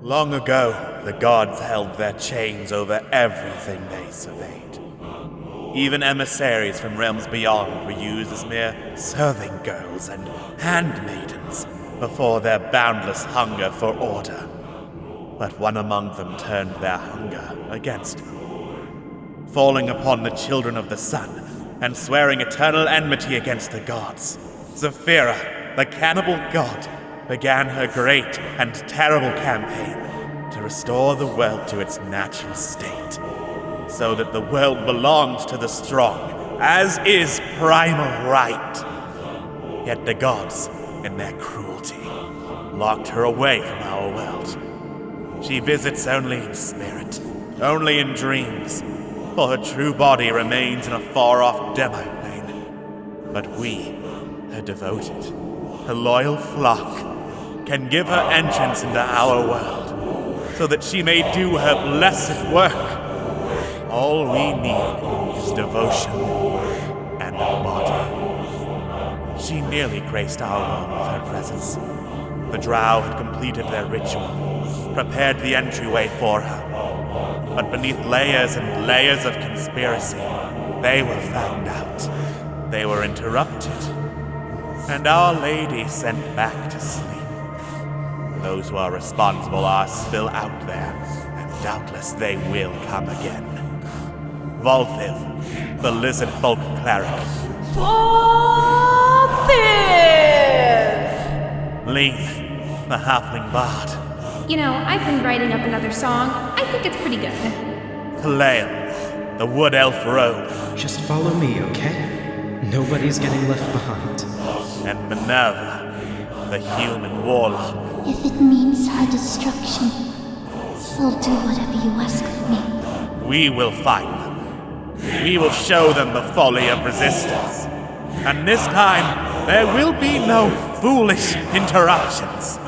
Long ago, the gods held their chains over everything they surveyed. Even emissaries from realms beyond were used as mere serving girls and handmaidens before their boundless hunger for order. But one among them turned their hunger against them, falling upon the children of the sun and swearing eternal enmity against the gods. Zephyra, the cannibal god, began her great and terrible campaign to restore the world to its natural state, so that the world belonged to the strong, as is primal right. Yet the gods, in their cruelty, locked her away from our world. She visits only in spirit, only in dreams, for her true body remains in a far-off demi-plane. But we, her devoted, her loyal flock, can give her entrance into our world, so that she may do her blessed work. All we need is devotion and a body. She nearly graced our world with her presence. The drow had completed their ritual, prepared the entryway for her. But beneath layers and layers of conspiracy, they were found out. They were interrupted, and Our Lady sent back to sleep. Those who are responsible are still out there, and doubtless they will come again. Valthiv, the lizard folk cleric. Valthiv! Lean, the halfling bard. You know, I've been writing up another song. I think it's pretty good. Kalael, the wood elf rogue. Just follow me, okay? Nobody's getting left behind. And Minerva, the human warlock. If it means our destruction, I'll do whatever you ask of me. We will find them. We will show them the folly of resistance. And this time, there will be no foolish interruptions.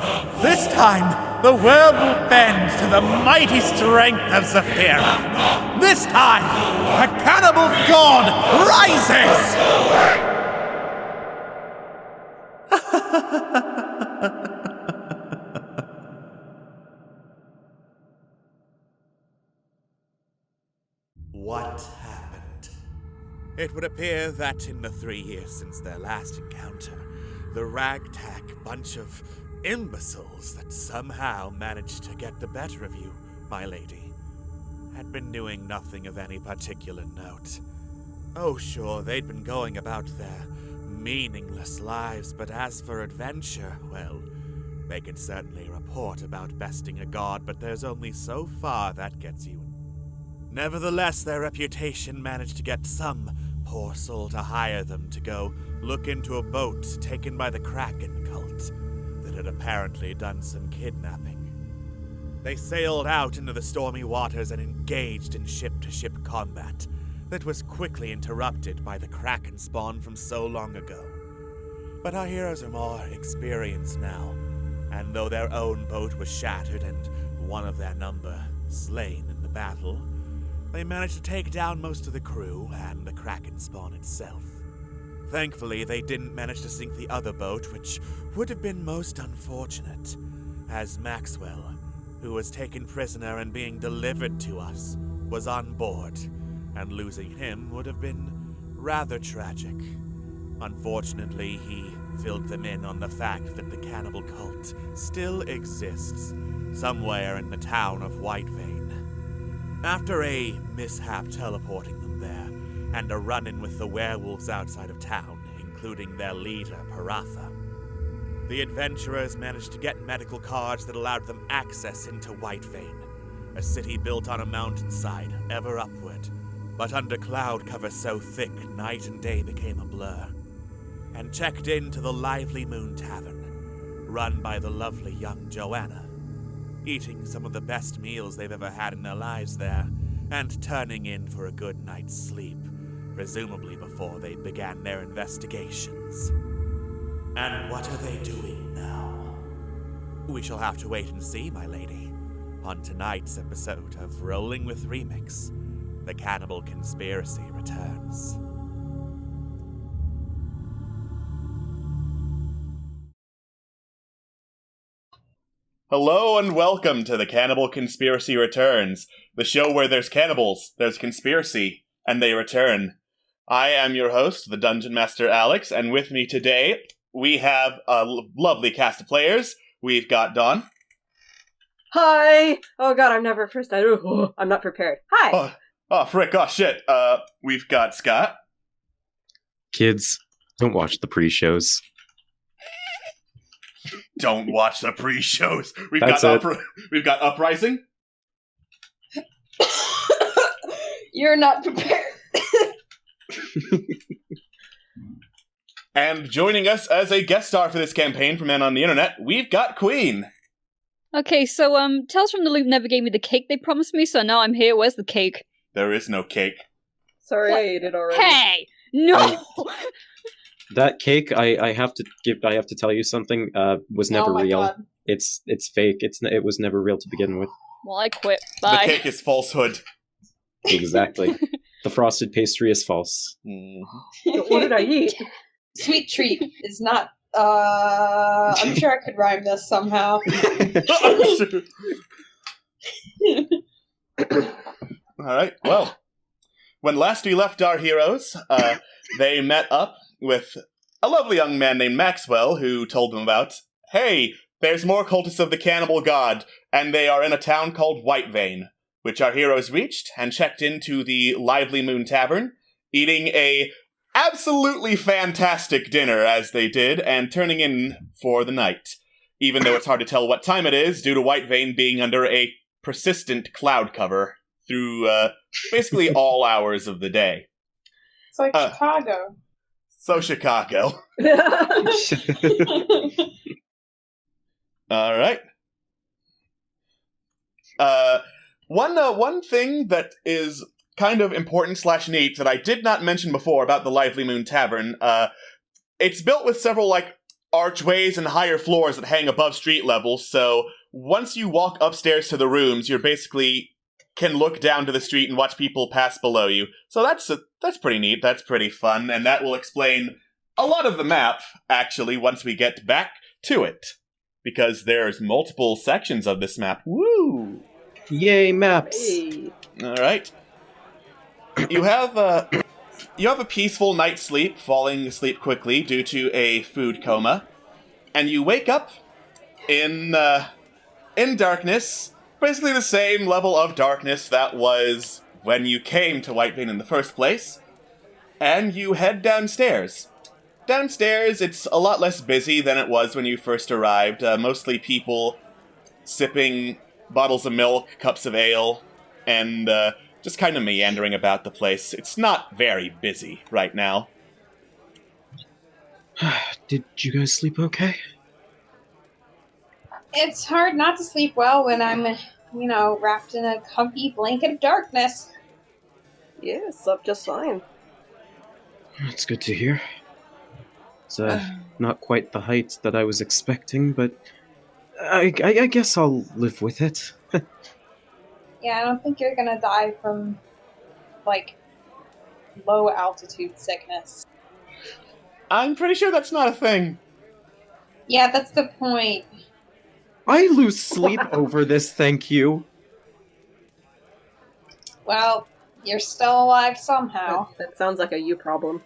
This time, the world will bend to the mighty strength of Zephyra. This time, a cannibal god rises! What happened? It would appear that in the 3 years since their last encounter, the ragtag bunch of imbeciles that somehow managed to get the better of you, my lady, had been doing nothing of any particular note. Oh, sure, they'd been going about their meaningless lives, but as for adventure, well, they could certainly report about besting a god, but there's only so far that gets you. Nevertheless, their reputation managed to get some poor soul to hire them to go look into a boat taken by the Kraken cult that had apparently done some kidnapping. They sailed out into the stormy waters and engaged in ship-to-ship combat that was quickly interrupted by the Kraken spawn from so long ago. But our heroes are more experienced now, and though their own boat was shattered and one of their number slain in the battle, they managed to take down most of the crew and the Kraken spawn itself. Thankfully, they didn't manage to sink the other boat, which would have been most unfortunate, as Maxwell, who was taken prisoner and being delivered to us, was on board, and losing him would have been rather tragic. Unfortunately, he filled them in on the fact that the cannibal cult still exists somewhere in the town of Whitevane. After a mishap teleporting them there, and a run-in with the werewolves outside of town, including their leader, Paratha, the adventurers managed to get medical cards that allowed them access into Whitevane, a city built on a mountainside, ever upward, but under cloud cover so thick night and day became a blur, and checked into the Lively Moon Tavern, run by the lovely young Joanna, eating some of the best meals they've ever had in their lives there, and turning in for a good night's sleep, presumably before they began their investigations. And what are they doing now? We shall have to wait and see, my lady, on tonight's episode of Rolling with Remix. The Cannibal Conspiracy returns. Hello and welcome to the Cannibal Conspiracy Returns, the show where there's cannibals, there's conspiracy, and they return. I am your host, the Dungeon Master Alex, and with me today, we have a lovely cast of players. We've got Dawn. Hi! Oh god, I'm not prepared. Hi! Oh, frick, oh shit. We've got Scott. Kids, don't watch the pre-shows. Don't watch the pre-shows. We've That's got Uprising. You're not prepared. And joining us as a guest star for this campaign from Men on the Internet, we've got Queen. Okay, so, Tales from the Loop never gave me the cake they promised me, so now I'm here. Where's the cake? There is no cake. Sorry, What? I ate it already. Hey! No! That cake, I have to tell you something, was never my real. God. It's fake. It was never real to begin with. Well, I quit. Bye. The cake is falsehood. Exactly. The frosted pastry is false. What did I eat? Sweet treat is not. I'm sure I could rhyme this somehow. Alright, well. When last we left our heroes, they met up with a lovely young man named Maxwell who told them about, hey, there's more cultists of the Cannibal God, and they are in a town called Whitevane, which our heroes reached and checked into the Lively Moon Tavern, eating a absolutely fantastic dinner as they did, and turning in for the night, even though it's hard to tell what time it is due to Whitevane being under a persistent cloud cover through basically all hours of the day. It's like Chicago. So Chicago. All right. One thing that is kind of important / neat that I did not mention before about the Lively Moon Tavern, it's built with several, archways and higher floors that hang above street level, so once you walk upstairs to the rooms, you're basically can look down to the street and watch people pass below you. So that's pretty neat, that's pretty fun, and that will explain a lot of the map, actually, once we get back to it. Because there's multiple sections of this map. Woo! Yay, maps! Hey. Alright. You have a peaceful night's sleep, falling asleep quickly due to a food coma, and you wake up in darkness, basically the same level of darkness that was when you came to Whitevane in the first place, and you head downstairs. Downstairs, it's a lot less busy than it was when you first arrived, mostly people sipping bottles of milk, cups of ale, and just kind of meandering about the place. It's not very busy right now. Did you guys sleep okay? It's hard not to sleep well when I'm, wrapped in a comfy blanket of darkness. Yeah, slept just fine. That's good to hear. It's not quite the height that I was expecting, but I guess I'll live with it. Yeah, I don't think you're gonna die from, low altitude sickness. I'm pretty sure that's not a thing. Yeah, that's the point. I lose sleep over this, thank you. Well, you're still alive somehow. That sounds like a you problem.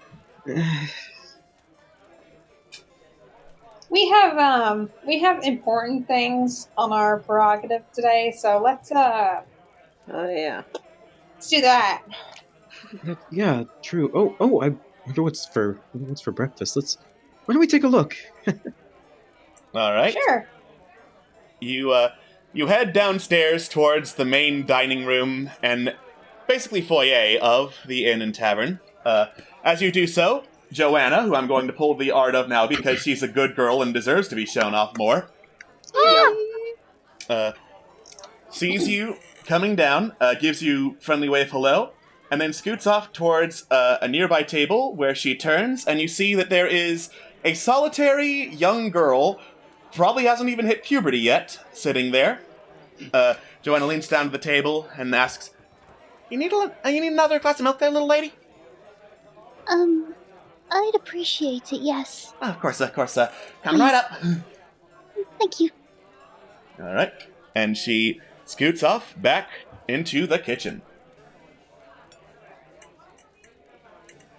We have important things on our prerogative today, so let's Oh yeah. let's do that. Yeah, true. Oh, I wonder what's for breakfast. Why don't we take a look? Alright. Sure. You head downstairs towards the main dining room and basically foyer of the inn and tavern. As you do so, Joanna, who I'm going to pull the art of now because she's a good girl and deserves to be shown off more, sees you coming down, gives you friendly wave hello, and then scoots off towards a nearby table where she turns, and you see that there is a solitary young girl, probably hasn't even hit puberty yet, sitting there. Joanna leans down to the table and asks, You need another glass of milk there, little lady? I'd appreciate it, yes. Oh, of course. Coming right up. Thank you. All right. And she scoots off back into the kitchen.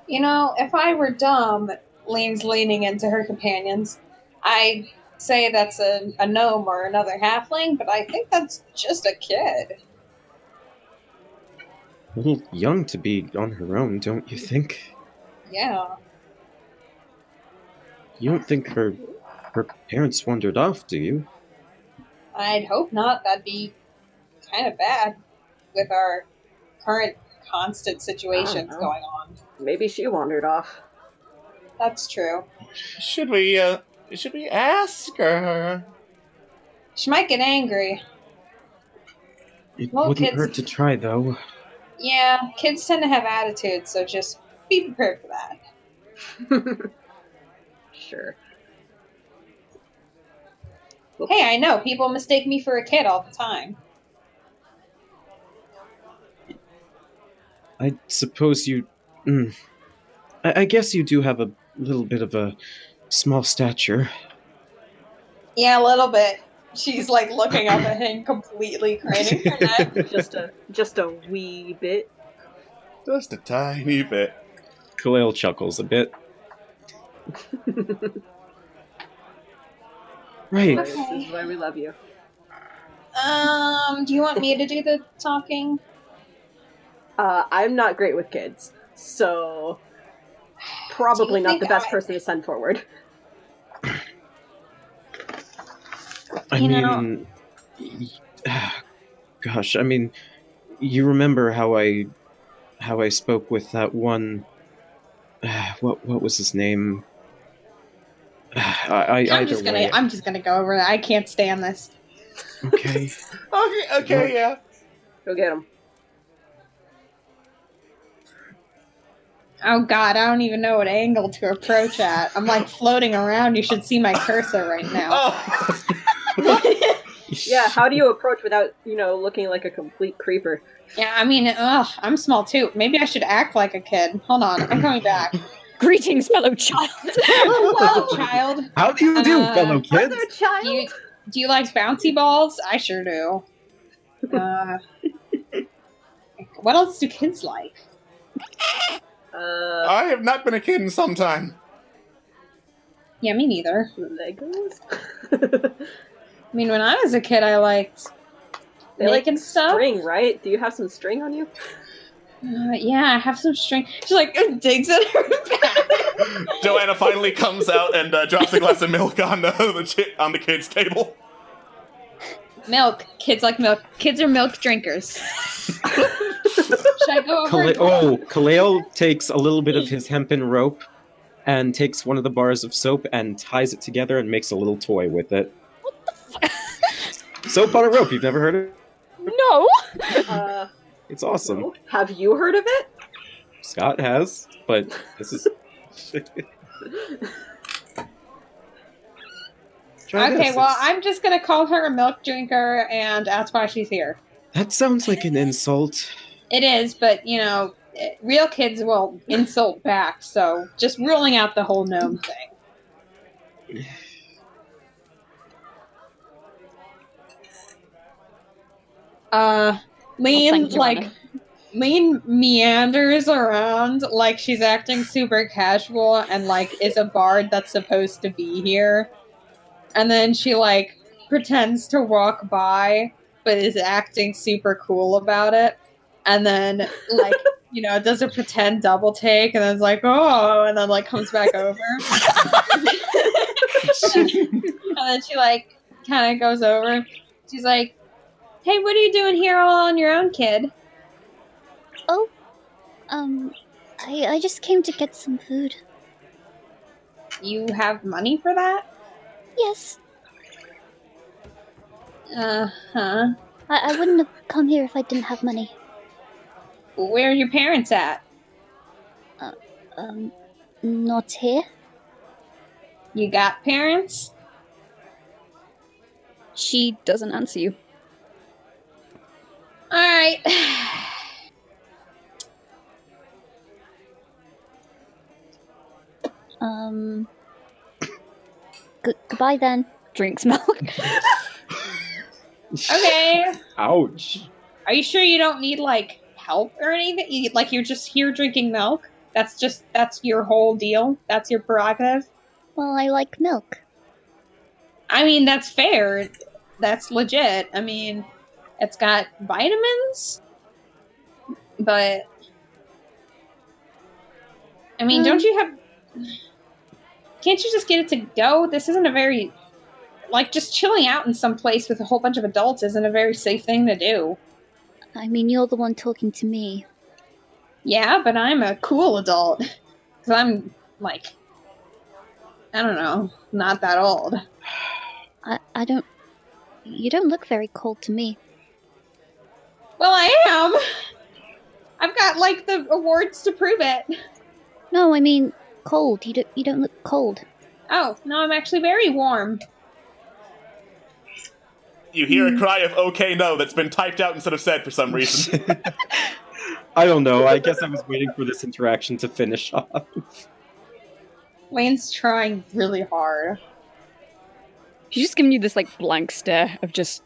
You know, if I were dumb, Lean's leaning into her companions, I'd say that's a gnome or another halfling, but I think that's just a kid. A little young to be on her own, don't you think? Yeah. You don't think her parents wandered off, do you? I'd hope not. That'd be kind of bad with our current constant situations know. going on. Maybe she wandered off. That's true. Should we ask her? She might get angry. It Well, wouldn't kids- hurt to try, though. Yeah, kids tend to have attitudes, so just be prepared for that. Sure. Hey, I know, people mistake me for a kid all the time. I suppose you... I guess you do have a little bit of a small stature. Yeah, a little bit. She's like looking up at him, completely craning her neck. Just a wee bit. Just a tiny bit. Khalil chuckles a bit. Right. This is why we love you. Do you want me to do the talking? I'm not great with kids, so probably Do you not the think best person to send forward. I You mean... Gosh, I mean... You remember how I spoke with that one... what was his name? I'm just gonna go over that. I can't stand this. Okay. Okay, yeah. Go get him. Oh god, I don't even know what angle to approach at. I'm like floating around. You should see my cursor right now. Oh. Yeah, how do you approach without, looking like a complete creeper? Yeah, I mean, I'm small too. Maybe I should act like a kid. Hold on, I'm coming back. Greetings, fellow child. Hello, child. How do you do, fellow kids? Other child? Do you like bouncy balls? I sure do. What else do kids like? I have not been a kid in some time. Yeah, me neither. Legos? I mean, when I was a kid, I liked They like making stuff. string, right? Do you have some string on you? Yeah, I have some string. She like digs at her back. Joanna finally comes out and drops a glass of milk on the kids' table. Milk. Kids like milk. Kids are milk drinkers. Should I go over? Khalil takes a little bit of his hempen rope and takes one of the bars of soap and ties it together and makes a little toy with it. Soap on a rope. You've never heard of it? No. It's awesome. Have you heard of it? Scott has, but this is... Try Okay, this. well, I'm just gonna call her a milk drinker, and that's why she's here. That sounds like an insult. It is, but, real kids will insult back, so just ruling out the whole gnome thing. Lean, thank you, Lean meanders around like she's acting super casual and, is a bard that's supposed to be here. And then she, pretends to walk by, but is acting super cool about it. And then, does a pretend double take, and then it's like, oh, and then, comes back over. And then she, kind of goes over. She's like, hey, what are you doing here all on your own, kid? Oh, I just came to get some food. You have money for that? Yes, Uh-huh. I wouldn't have come here if I didn't have money. Where are your parents at? Not here. You got parents? She doesn't answer you. Alright. Goodbye then. Drinks milk. Okay. Ouch. Are you sure you don't need, like, help or anything? You're just here drinking milk? That's your whole deal? That's your prerogative? Well, I like milk. I mean, that's fair. That's legit. I mean, it's got vitamins, but... I mean, don't you have... Can't you just get it to go? This isn't a very... Like, just chilling out in some place with a whole bunch of adults isn't a very safe thing to do. I mean, you're the one talking to me. Yeah, but I'm a cool adult. Because I'm, like... I don't know. Not that old. I don't... You don't look very cold to me. Well, I am! I've got, like, the awards to prove it. No, I mean, cold. You don't look cold. Oh, no, I'm actually very warm. You hear a cry of "Okay, no" that's been typed out instead of said for some reason. I don't know. I guess I was waiting for this interaction to finish off. Lane's trying really hard. She's just giving you this, like, blank stare of just...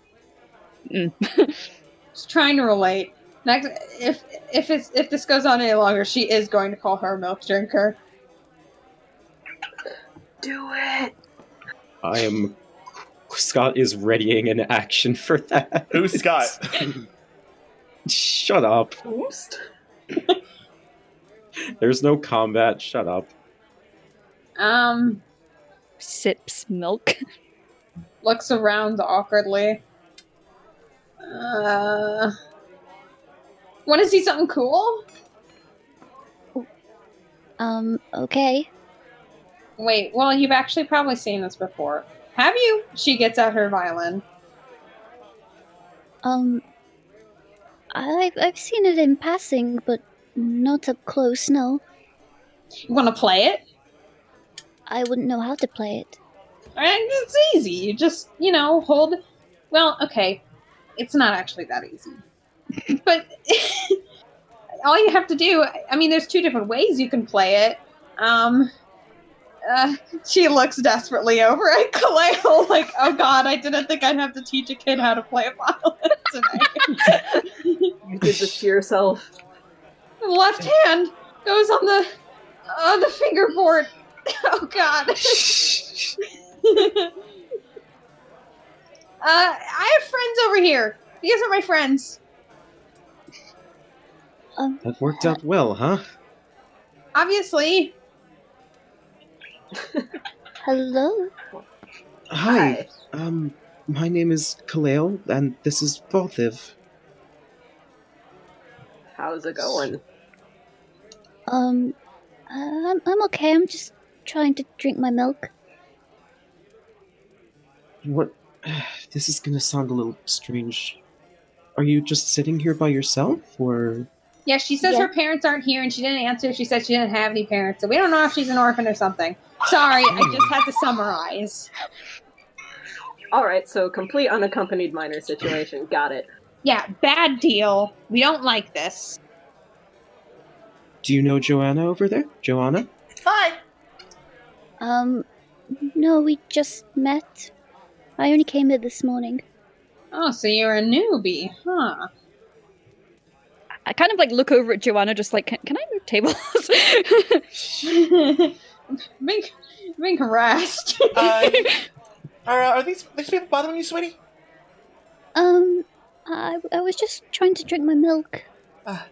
She's trying to relate. Next, if this goes on any longer, she is going to call her a milk drinker. Do it! Scott is readying an action for that. Who's Scott? Shut up. Boost? There's no combat. Shut up. Sips milk. Looks around awkwardly. Want to see something cool? Okay. Wait, well, you've actually probably seen this before. Have you? She gets out her violin. I've seen it in passing, but not up close, no. You want to play it? I wouldn't know how to play it. It's easy. You just, hold... Well, okay. It's not actually that easy. But all you have to do... I mean, there's two different ways you can play it. She looks desperately over at Kaleo, like, oh god, I didn't think I'd have to teach a kid how to play a violin tonight. You did this to yourself. The left hand goes on the fingerboard. Oh god. I have friends over here. These are my friends. That worked out well, huh? Obviously. Hello? Hi. My name is Kaleo, and this is Valthiv. How's it going? I'm okay. I'm just trying to drink my milk. What? This is gonna sound a little strange. Are you just sitting here by yourself, or...? Yeah, she says her parents aren't here, and she didn't answer. She said she didn't have any parents, so we don't know if she's an orphan or something. Sorry, I just had to summarize. Alright, so complete unaccompanied minor situation. Got it. Yeah, bad deal. We don't like this. Do you know Joanna over there? Joanna? Hi! No, we just met. I only came here this morning. Oh, so you're a newbie, huh? I kind of, like, look over at Joanna, just like, can I move tables? being harassed. Are these people bothering you, sweetie? I was just trying to drink my milk.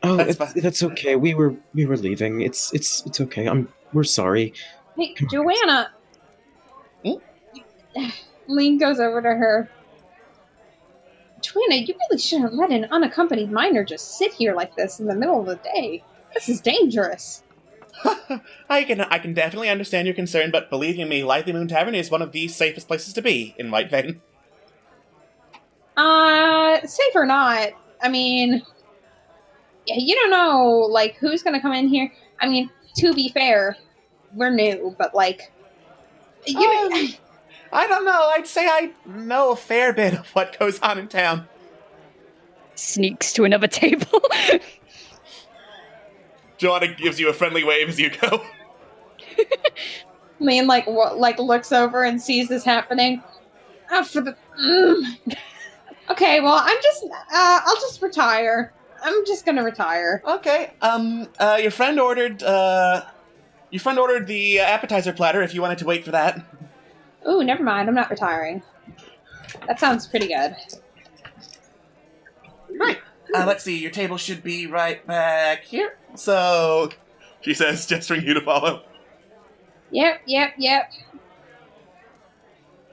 That's okay. We were leaving. It's okay. We're sorry. Hey, Joanna. Lean goes over to her. Joanna, you really shouldn't let an unaccompanied minor just sit here like this in the middle of the day. This is dangerous. I can definitely understand your concern, but believe you me, Lively Moon Tavern is one of the safest places to be in White Vein. Safe or not, I mean, yeah, you don't know, like, who's gonna come in here. I mean, to be fair, we're new, but, like, I don't know, I'd say I know a fair bit of what goes on in town. Sneaks to another table. Joanna gives you a friendly wave as you go. Lean, looks over and sees this happening. Okay, well, I'll just retire. I'm just gonna retire. Okay. Your friend ordered the appetizer platter. If you wanted to wait for that. Ooh, never mind. I'm not retiring. That sounds pretty good. Right. Let's see. Your table should be right back here. So, she says, gesturing you to follow. Yep.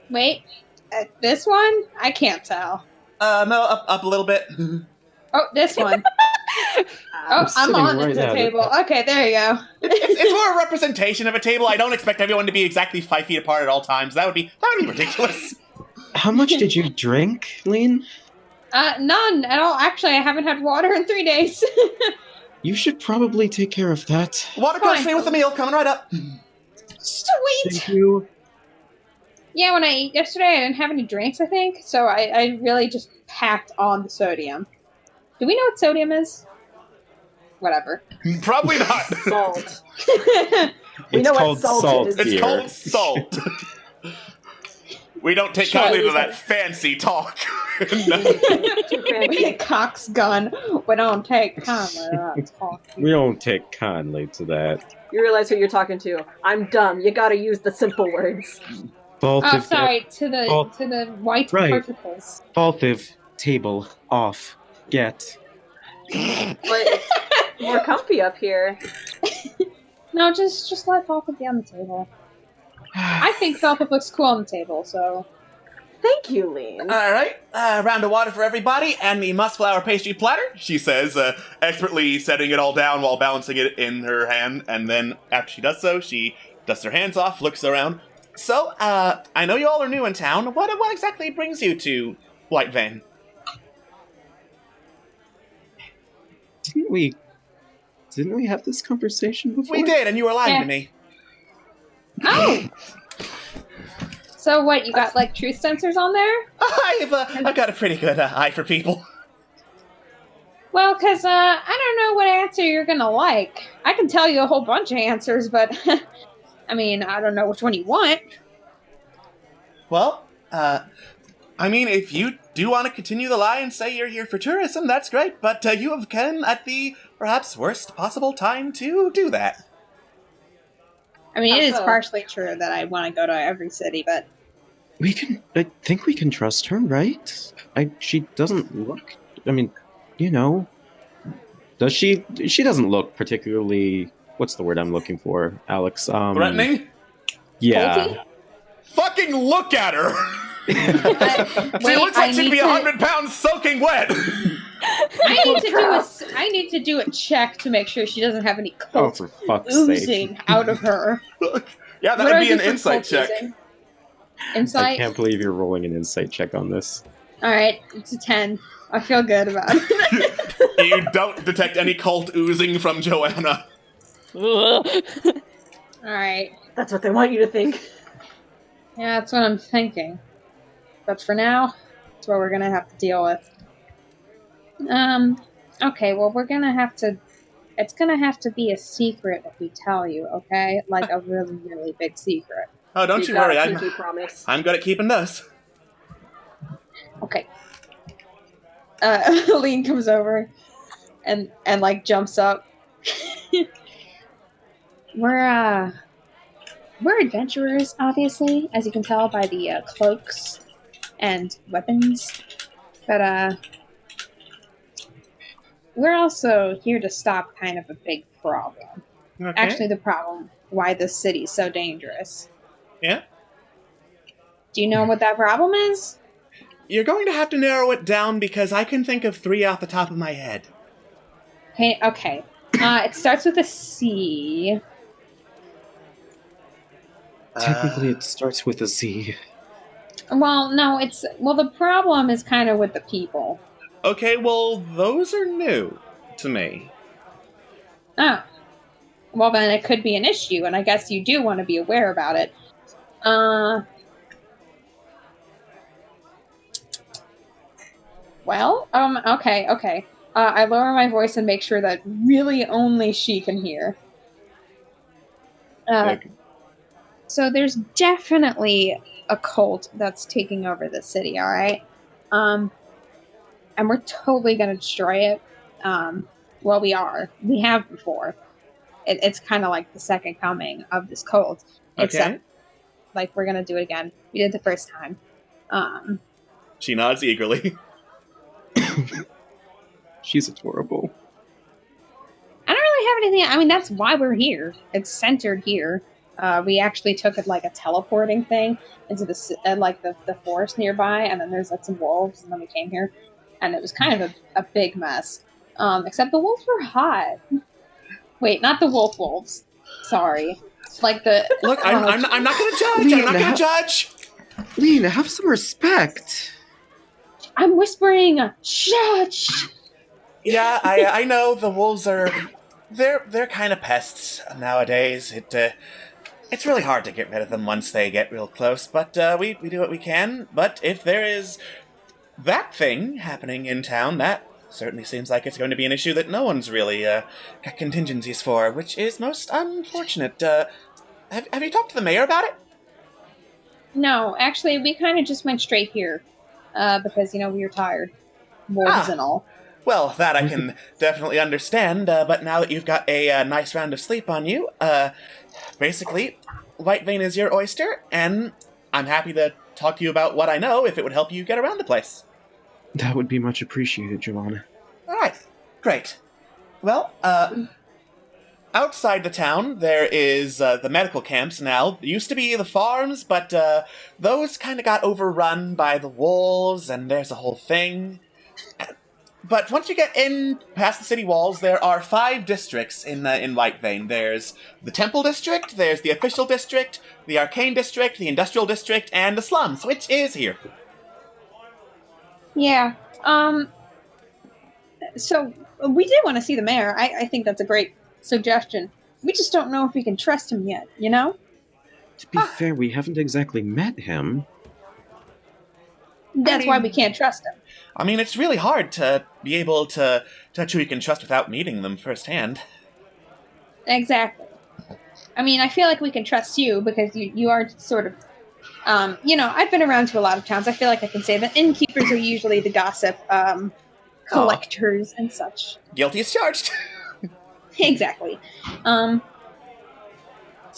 Wait, this one? I can't tell. No, up a little bit. Oh, this one. Oh, I'm on the table. Okay, there you go. It's more a representation of a table. I don't expect everyone to be exactly 5 feet apart at all times. That would be ridiculous. How much did you drink, Lean? None at all. Actually, I haven't had water in 3 days. You should probably take care of that. Water comes free with the meal. Coming right up. Sweet. Thank you. Yeah, when I ate yesterday, I didn't have any drinks, I think. So I really just packed on the sodium. Do we know what sodium is? Whatever. Probably not. Salt. We know what salt is. It's called salt. We don't take kindly to that fancy talk. We Cox gun. We don't take kindly to that talk. We don't take kindly to that. You realize who you're talking to. I'm dumb. You gotta use the simple words. Valthiv, Oh, sorry. To the white particles. Valthiv, table, off, get. But it's more comfy up here. No, just let Valthiv be on the table. I think Valthiv looks cool on the table, so... Thank you, Lean. All right, round of water for everybody, and the musk-flour pastry platter, she says, expertly setting it all down while balancing it in her hand, and then after she does so, she dusts her hands off, looks around. So, I know you all are new in town. What exactly brings you to White Vein? Didn't we have this conversation before? We did, and you were lying to me. Oh! So what, you got, like, truth sensors on there? I've got a pretty good eye for people. Well, because, I don't know what answer you're gonna like. I can tell you a whole bunch of answers, but, I mean, I don't know which one you want. Well, I mean, if you do want to continue the lie and say you're here for tourism, that's great, but you have come at the perhaps worst possible time to do that. I mean, it is partially true that I want to go to every city, but... I think we can trust her, right? She doesn't look... I mean, you know... Does she... She doesn't look particularly... What's the word I'm looking for, Alex? Threatening? Yeah. Faulty? Fucking look at her! She looks like she'd be 100 pounds soaking wet! I need to do a check to make sure she doesn't have any cult for fuck's oozing sake. out of her. Yeah, that would be an insight check. Insight? I can't believe you're rolling an insight check on this. Alright, it's a 10. I feel good about it. You don't detect any cult oozing from Joanna. Alright. That's what they want you to think. Yeah, that's what I'm thinking. But for now, that's what we're gonna have to deal with. Okay, well, we're gonna have to... It's gonna have to be a secret if we tell you, okay? Like a really, really big secret. Oh, don't you worry, promise. I'm good at keeping those. Okay. Lean comes over and like jumps up. We're adventurers, obviously, as you can tell by the cloaks and weapons. But we're also here to stop kind of a big problem. Okay. Actually, the problem why this city's so dangerous. Yeah? Do you know what that problem is? You're going to have to narrow it down because I can think of 3 off the top of my head. Okay. It starts with a C. Technically, it starts with a Z. Well, no, the problem is kind of with the people. Okay, well, those are new to me. Oh. Well, then it could be an issue, and I guess you do want to be aware about it. Okay. I lower my voice and make sure that really only she can hear. Okay. So there's definitely a cult that's taking over the city, alright? and we're totally going to destroy it. Well, we are. We have before. It's kind of like the second coming of this cult. Except, like, we're going to do it again. We did the first time. She nods eagerly. She's adorable. I don't really have anything. I mean, that's why we're here. It's centered here. We actually took it like a teleporting thing into the forest nearby, and then there's like some wolves, and then we came here, and it was kind of a big mess. Except the wolves were hot. Wait, not the wolves. Sorry, like the look. I'm not going to judge. Lena, I'm not going to judge. Lena, have some respect. I'm whispering. Shh. Yeah, I know the wolves are. They're kind of pests nowadays. It's really hard to get rid of them once they get real close, but we do what we can. But if there is that thing happening in town, that certainly seems like it's going to be an issue that no one's really got contingencies for, which is most unfortunate. Have you talked to the mayor about it? No, actually, we kind of just went straight here because, we were tired. Wolves and all. Well, that I can definitely understand, but now that you've got a nice round of sleep on you, basically, White Vein is your oyster, and I'm happy to talk to you about what I know if it would help you get around the place. That would be much appreciated, Joanna. All right, great. Well, outside the town, there is the medical camps now. There used to be the farms, but those kind of got overrun by the wolves, and there's a whole thing. But once you get in past the city walls, there are 5 districts in White Vein. There's the Temple District, there's the Official District, the Arcane District, the Industrial District, and the Slums, which is here. Yeah. So we did want to see the mayor. I think that's a great suggestion. We just don't know if we can trust him yet, To be fair, we haven't exactly met him. That's why we can't trust him. I mean, it's really hard to be able to touch who you can trust without meeting them firsthand. Exactly. I mean, I feel like we can trust you because you are sort of, I've been around to a lot of towns. I feel like I can say that innkeepers are usually the gossip collectors and such. Guilty as charged. Exactly. So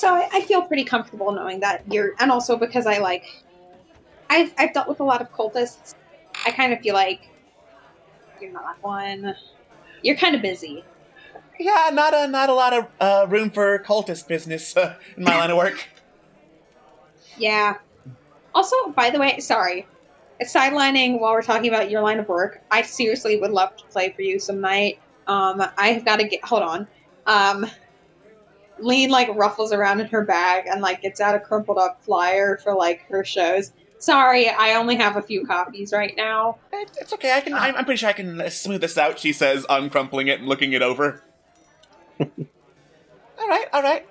I feel pretty comfortable knowing that and also because I've dealt with a lot of cultists. I kind of feel like you're not one. You're kind of busy. Yeah, not a lot of room for cultist business in my line of work. Yeah. Also, by the way, sorry. Sidelining while we're talking about your line of work, I seriously would love to play for you some night. I have got to get... Hold on. Lean, ruffles around in her bag and, gets out a crumpled up flyer for, her shows. Sorry, I only have a few copies right now. It's okay. I'm pretty sure I can smooth this out, she says, uncrumpling it and looking it over. All right.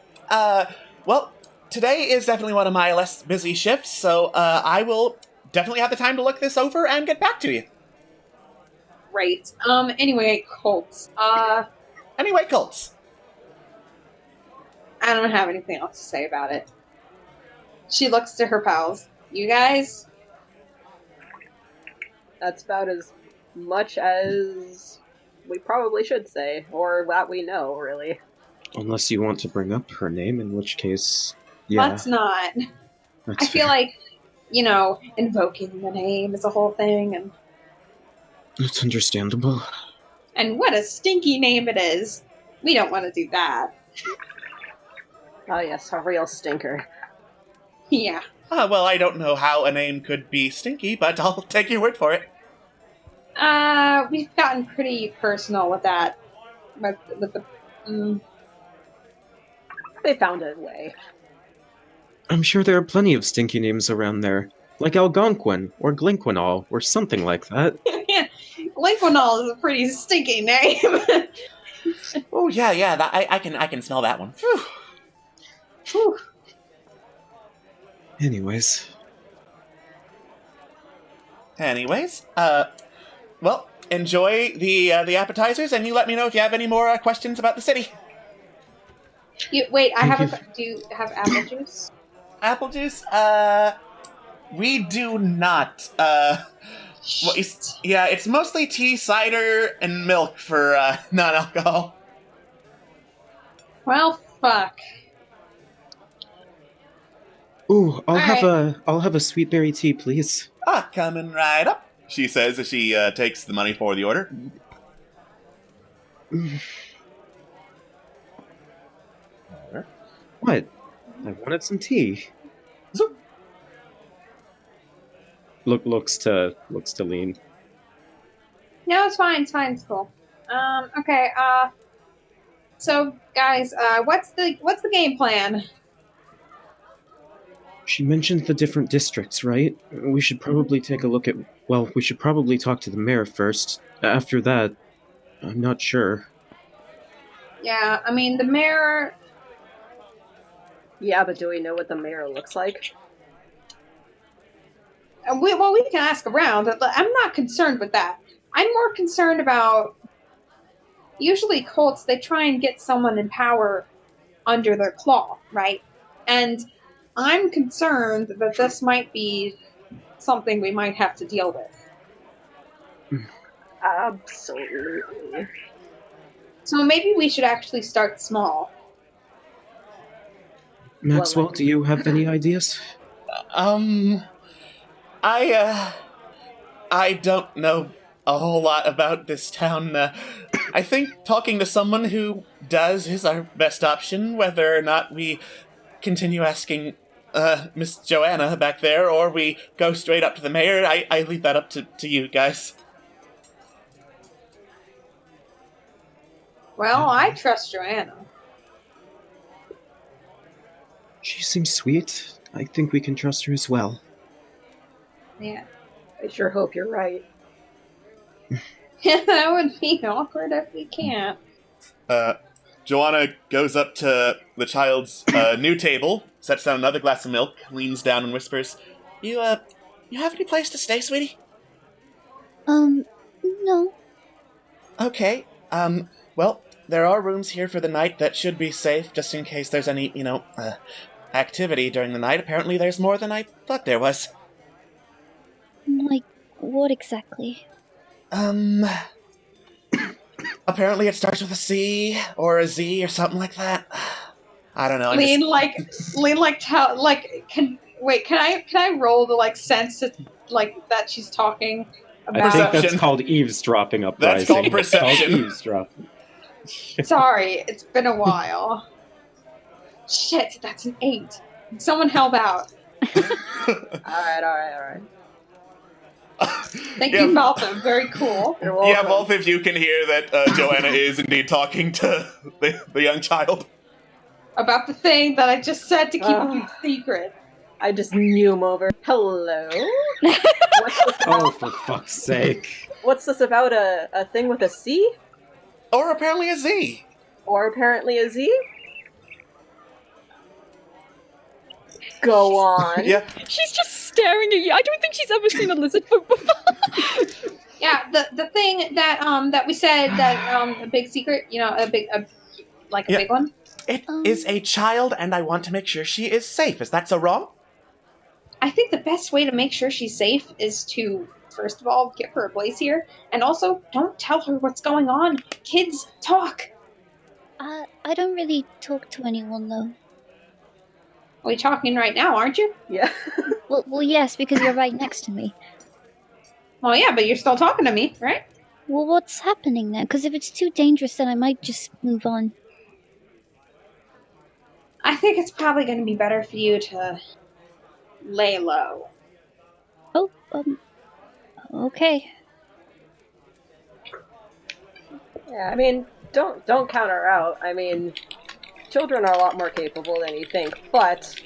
Well, today is definitely one of my less busy shifts, so I will definitely have the time to look this over and get back to you. Right. Anyway, cults. Cults. I don't have anything else to say about it. She looks to her pals. You guys? That's about as much as we probably should say, or that we know, really. Unless you want to bring up her name, in which case, yeah. Let's not. That's I feel fair. like, invoking the name is a whole thing, and It's understandable. what a stinky name it is. We don't want to do that. Oh yes, a real stinker. Yeah. Well, I don't know how a name could be stinky, but I'll take your word for it. We've gotten pretty personal with that. With the... They found a way. I'm sure there are plenty of stinky names around there, like Algonquin or Glinquinol or something like that. Glinquinol is a pretty stinky name. Oh yeah, I can smell that one. Phew. Whew. Anyways, well, enjoy the appetizers, and you let me know if you have any more questions about the city. Wait, do you have apple juice? Apple juice? We do not. Well, it's mostly tea, cider, and milk for non-alcohol. Well, fuck. Ooh, I'll All have a sweet berry tea, please. Coming right up, she says as she takes the money for the order. What? I wanted some tea. Zoop. Looks to Lean. No, it's fine. It's cool. Okay. So guys, what's the game plan? She mentioned the different districts, right? We should probably take a look at. Well, we should probably talk to the mayor first. After that, I'm not sure. Yeah, I mean the mayor. Yeah, but do we know what the mayor looks like? We can ask around. I'm not concerned with that. I'm more concerned about. Usually, cults they try and get someone in power under their claw, right? And I'm concerned that this might be something we might have to deal with. Absolutely. So maybe we should actually start small. Maxwell, do you have any ideas? I don't know a whole lot about this town. I think talking to someone who does is our best option, whether or not we continue asking Miss Joanna back there, or we go straight up to the mayor. I leave that up to you guys. Well, I trust Joanna. She seems sweet. I think we can trust her as well. Yeah. I sure hope you're right. That would be awkward if we can't. Joanna goes up to the child's new table, sets down another glass of milk, leans down and whispers, You have any place to stay, sweetie? No. Okay, well, there are rooms here for the night that should be safe, just in case there's any, activity during the night. Apparently there's more than I thought there was. Like, what exactly? Apparently it starts with a C, or a Z, or something like that. I don't know. Can I roll to sense it, that she's talking about? I think that's Perception. called eavesdropping uprising. That's called perception. It's called eavesdropping. Sorry, it's been a while. Shit, that's an 8. Someone help out. Alright. Thank you, Valthiv. Very cool. You're welcome. Yeah, both of you can hear that Joanna is indeed talking to the young child. About the thing that I just said to keep a secret. I just knew him over. Hello? Oh, for fuck's sake. What's this about a thing with a C? Or apparently a Z. Or apparently a Z? Go on. Yeah. She's just staring at you. I don't think she's ever seen a lizard folk before. Yeah, the thing that we said that a big secret, a big one. It is a child, and I want to make sure she is safe. Is that so wrong? I think the best way to make sure she's safe is to, first of all, give her a place here, and also don't tell her what's going on. Kids, talk. I don't really talk to anyone, though. Well, you're talking right now, aren't you? Yeah. Well, yes, because you're right next to me. Well, yeah, but you're still talking to me, right? Well, what's happening then? Because if it's too dangerous, then I might just move on. I think it's probably going to be better for you to lay low. Oh, okay. Yeah, I mean, don't count her out. I mean, children are a lot more capable than you think, but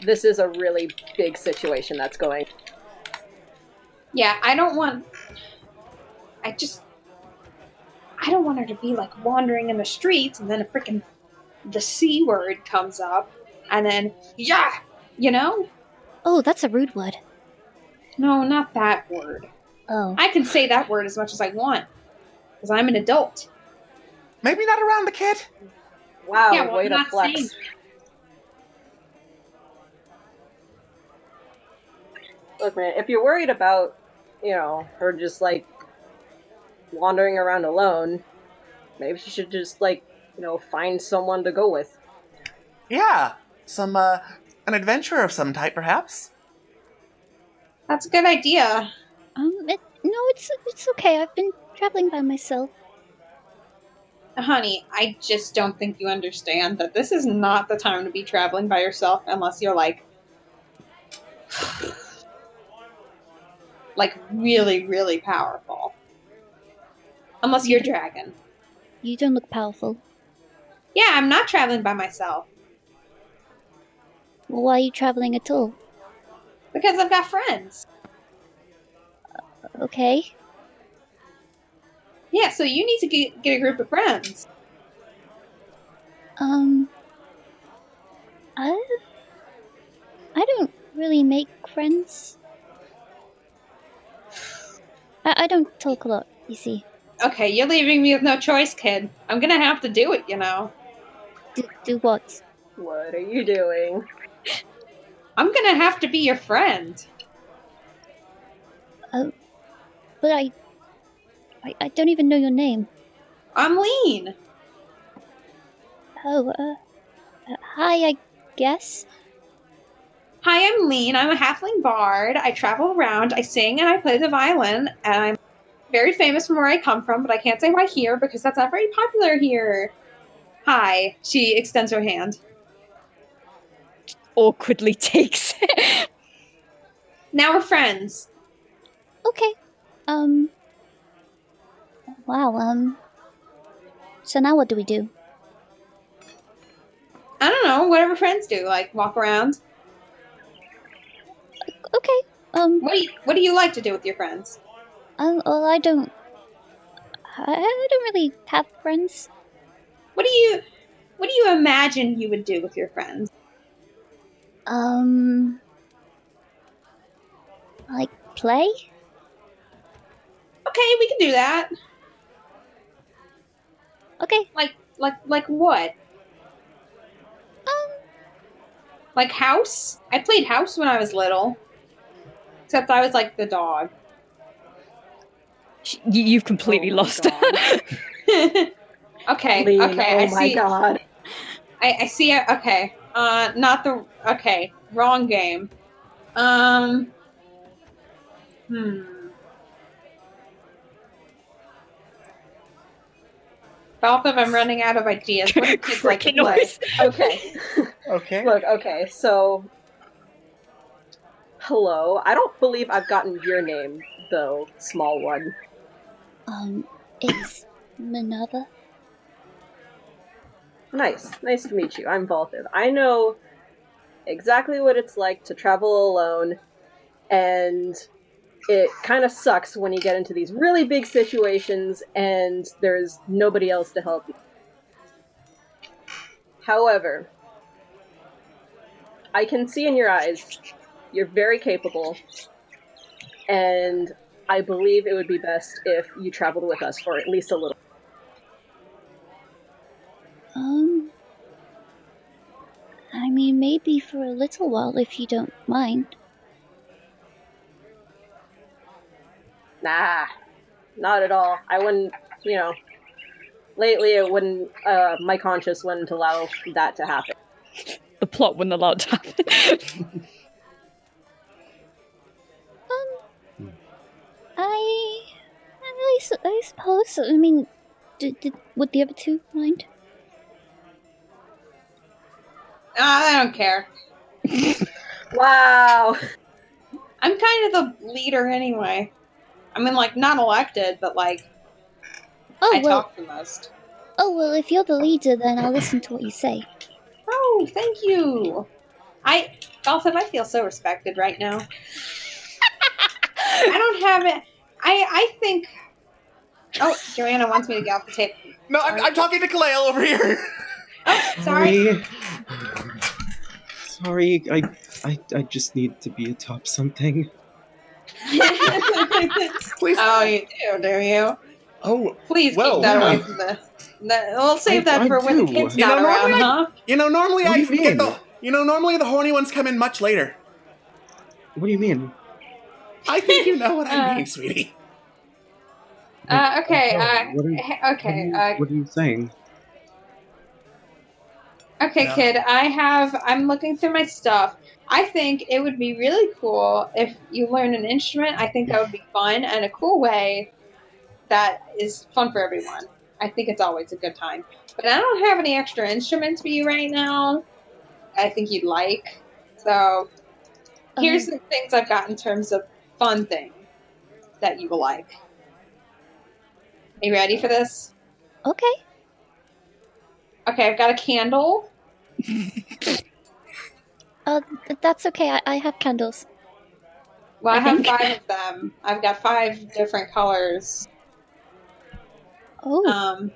this is a really big situation that's going. Yeah, I don't want her to be wandering in the streets and then the C word comes up and then, yeah, Oh, that's a rude word. No, not that word. Oh. I can say that word as much as I want because I'm an adult. Maybe not around the kid. Wow, Yeah, well, way I'm to not flex. saying- Look, man, if you're worried about her just, like, wandering around alone. Maybe she should just, like, find someone to go with. Yeah, an adventure of some type, perhaps? That's a good idea. It's okay. I've been traveling by myself. Honey, I just don't think you understand that this is not the time to be traveling by yourself unless you're, like really, really powerful. Unless you're a dragon. You don't look powerful. Yeah, I'm not traveling by myself. Well, why are you traveling at all? Because I've got friends. Okay. Yeah, so you need to get a group of friends. I don't really make friends. I don't talk a lot, you see. Okay, you're leaving me with no choice, kid. I'm gonna have to do it, you know. Do what? What are you doing? I'm gonna have to be your friend. But I don't even know your name. I'm Lean. Oh, hi, I guess. Hi, I'm Lean. I'm a halfling bard. I travel around, I sing, and I play the violin, and I'm very famous from where I come from, but I can't say why here, because that's not very popular here. Hi. She extends her hand. Awkwardly takes it. Now we're friends. Okay. Wow, so now what do we do? I don't know, whatever friends do, like walk around. Okay, What do you like to do with your friends? well, I don't really have friends. What do you imagine you would do with your friends? Like play? Okay, we can do that. Okay. Like what? Like house? I played house when I was little. Except I was like the dog. You've completely lost her. Okay, Lean, okay, oh my god. I see it. Okay. Not the. Okay. Wrong game. Valthiv, I'm running out of ideas. What do kids like to play? Okay. Okay. Look, okay, so... Hello. I don't believe I've gotten your name, though, small one. It's Minerva. Nice. Nice to meet you. I'm Valthiv. I know exactly what it's like to travel alone, and it kind of sucks when you get into these really big situations and there's nobody else to help you. However, I can see in your eyes you're very capable, and I believe it would be best if you traveled with us for at least a little. I mean, maybe for a little while, if you don't mind. Nah, not at all. I wouldn't, lately it wouldn't, my conscience wouldn't allow that to happen. The plot wouldn't allow it to happen. I suppose. I mean, would the other two mind? I don't care. Wow. I'm kind of the leader anyway. I mean, like, not elected, but, like, I talk the most. Oh, well, if you're the leader, then I'll listen to what you say. Oh, thank you. Valthiv, I feel so respected right now. I don't have it. I think... Oh, Joanna wants me to get off the tape. No, I'm talking to Kaleo over here. Oh, sorry. Sorry, I just need to be atop something. Please. Oh, you do you? Oh, please well, keep that yeah. away from the. We'll save that for when the do. kid's not around, huh? Normally What do you mean? normally the horny ones come in much later. What do you mean? I think you know what I mean, sweetie. Okay. What are you saying? Okay, Yeah. kid. I'm looking through my stuff. I think it would be really cool if you learn an instrument. I think that would be fun and a cool way that is fun for everyone. I think it's always a good time. But I don't have any extra instruments for you right now. I think you'd like. So here's the things I've got in terms of fun things that you will like. Are you ready for this? Okay. Okay, I've got a candle. That's okay. I have candles. Well, I I have think. 5 of them. I've got 5 different colors. Oh.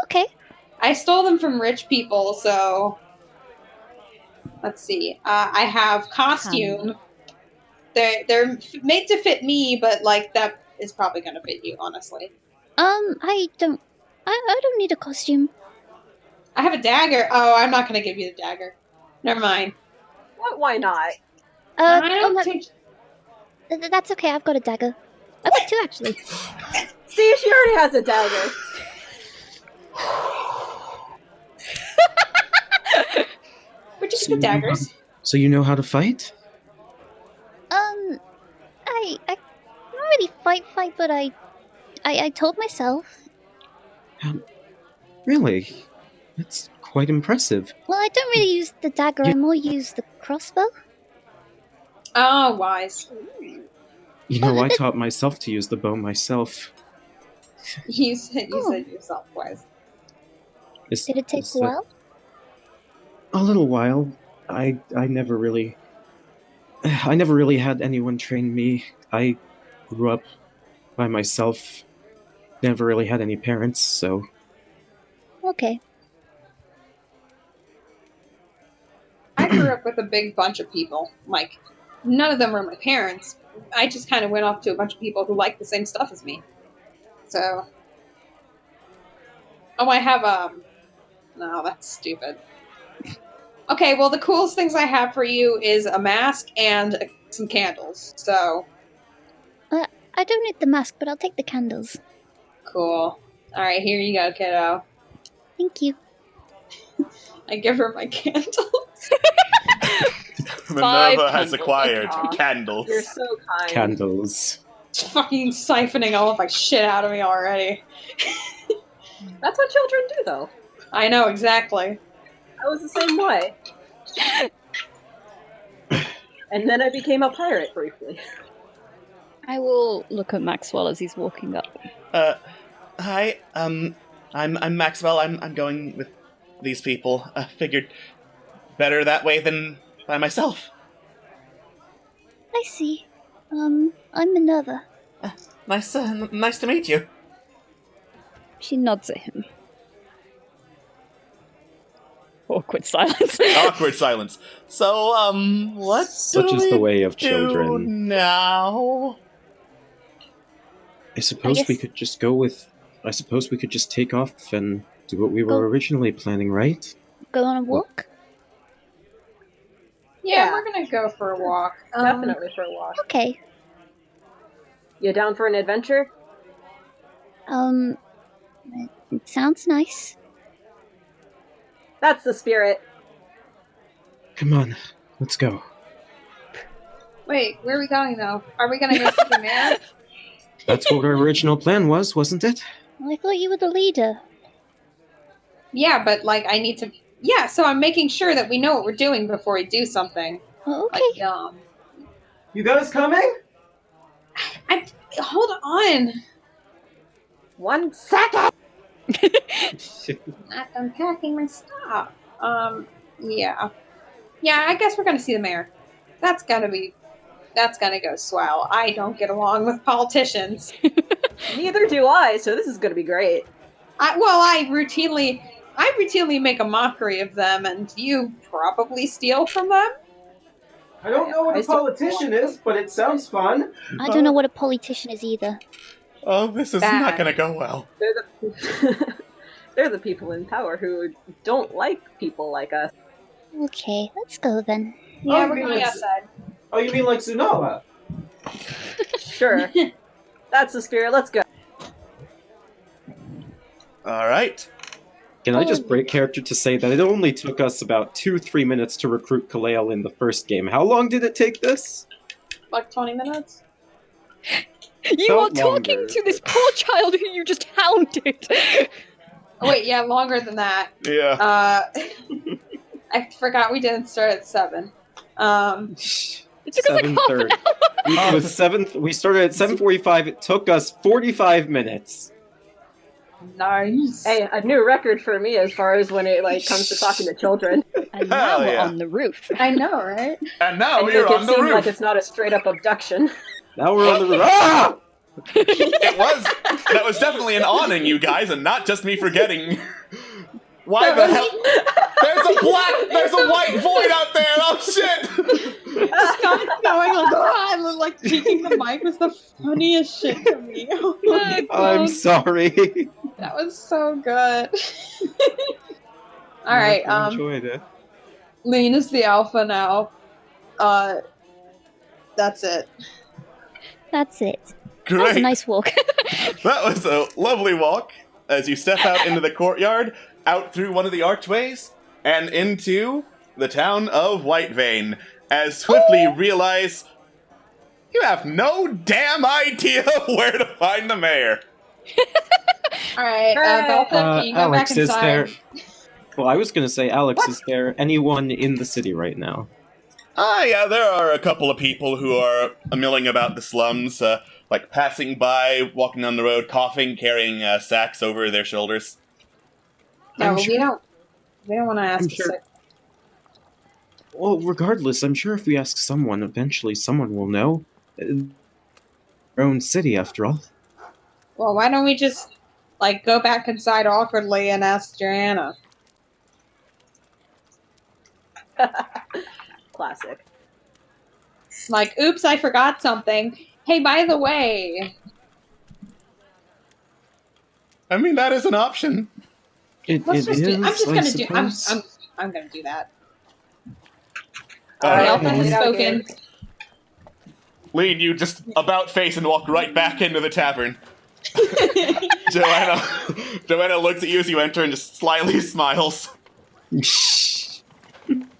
Okay. I stole them from rich people, so let's see. I have costume. They're made to fit me, but like that is probably gonna fit you, honestly. I don't need a costume. I have a dagger. Oh, I'm not gonna give you the dagger. Never mind. What? Why not? That's okay. I've got a dagger. I've got 2 actually. See, she already has a dagger. Where'd you get the daggers? So you know how to fight? I don't really fight, but I told myself. Really? That's quite impressive. Well, I don't really use the dagger. I more use the crossbow. Oh, wise. You know, I taught myself to use the bow myself. You said yourself wise. Did it take a while? A little while. I never really had anyone train me. I grew up by myself. Never really had any parents, so... Okay. I grew up with a big bunch of people. Like, none of them were my parents. I just kind of went off to a bunch of people who liked the same stuff as me. So... Oh, I have, No, that's stupid. Okay, well, the coolest things I have for you is a mask and some candles, so... I don't need the mask, but I'll take the candles. Cool. Alright, here you go, kiddo. Thank you. I give her my candles. Minerva has candles. acquired Aw. candles. You're so kind. Candles. It's fucking siphoning all of my shit out of me already. That's what children do, though. I know, exactly. I was the same way. And then I became a pirate briefly. I will look at Maxwell as he's walking up. Hi, I'm Maxwell. I'm going with these people. Figured better that way than by myself. I see. I'm Minerva. Nice to meet you. She nods at him. Awkward silence. Awkward silence. So, what Such do is the we way of do children. now? I suppose we could just go with... I suppose we could just take off and do what we were originally planning, right? Go on a walk? Yeah, we're gonna go for a walk. Definitely for a walk. Okay. You down for an adventure? It sounds nice. That's the spirit. Come on, let's go. Wait, where are we going, though? Are we gonna go to the mayor? That's what our original plan was, wasn't it? Well, I thought you were the leader. Yeah, but, like, I need to... Yeah, so I'm making sure that we know what we're doing before we do something. Oh, okay. Like, You guys coming? Hold on. 1 second! Not unpacking my stuff. Yeah. Yeah, I guess we're gonna see the mayor. That's gonna go swell. I don't get along with politicians. Neither do I, so this is gonna be great. I routinely make a mockery of them, and you probably steal from them? I don't know what a politician is, but it sounds fun. I don't know what a politician is either. Oh, this is not gonna go well. They're the people in power who don't like people like us. Okay, let's go then. Yeah, Oh, we're you going mean outside. Oh, you mean like Tsunoha? Sure. That's the spirit. Let's go. All right. Can I just break character to say that it only took us about 2-3 minutes to recruit Kaleo in the first game? How long did it take this? Like 20 minutes? You Felt are talking longer. to this poor child who you just hounded. Oh, wait, yeah, longer than that. Yeah. I forgot we didn't start at 7. It took us like half an 7:30. hour. It was 7. We started at 7:45. It took us 45 minutes. Nice. Hey, a new record for me as far as when it comes to talking to children. And now Hell we're yeah. on the roof. I know, right? And now And you're make on it the seem roof. like it's not a straight up abduction. Now we're on the roof. Ah! That was definitely an awning, you guys, and not just me forgetting. Why the hell? There's a white void out there. Oh shit! Scott's going like, oh, and like peeking the mic was the funniest shit to me. Oh my I'm God. sorry. That was so good. Alright, I enjoyed it. Lean is the alpha now. That's it. That's it. That Great. was a nice walk. That was a lovely walk as you step out into the courtyard, out through one of the archways, and into the town of Whitevane. As swiftly realize you have no damn idea where to find the mayor. Alright, Valthiv, can you go Alex, back is inside? there... Well, I was going to say, Alex, is there anyone in the city right now? Yeah, there are a couple of people who are milling about the slums, like passing by, walking down the road, coughing, carrying sacks over their shoulders. No, I'm we sure- don't want to ask I'm a sure- sick- Well, regardless, I'm sure if we ask someone, eventually someone will know. Our own city, after all. Well, why don't we just, like, go back inside awkwardly and ask Joanna? Classic. Like, oops, I forgot something. Hey, by the way. I mean, that is an option. Let's just do, I'm just I gonna do. suppose. I'm gonna do that. Alright, Alpha has lead out spoken. here. Lean, you just about face and walk right back into the tavern. Joanna looks at you as you enter and just slyly smiles.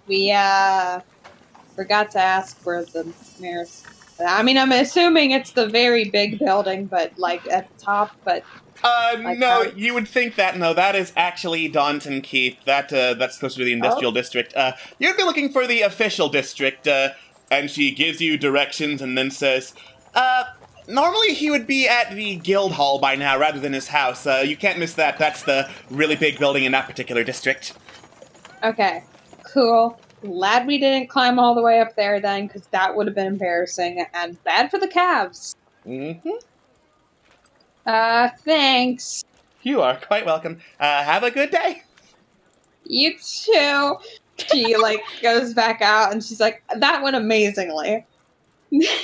We forgot to ask where the mayor's. I mean, I'm assuming it's the very big building, but like at the top. But Like No, how- you would think that. No, that is actually Daunton Keep. That's closer to the industrial district. You'd be looking for the official district, and she gives you directions and then says, normally he would be at the guild hall by now rather than his house. You can't miss that. That's the really big building in that particular district. okay, cool. Glad we didn't climb all the way up there then, because that would have been embarrassing and bad for the calves. Mm-hmm. Thanks. You are quite welcome. Have a good day. You too. She like goes back out and she's like, that went amazingly.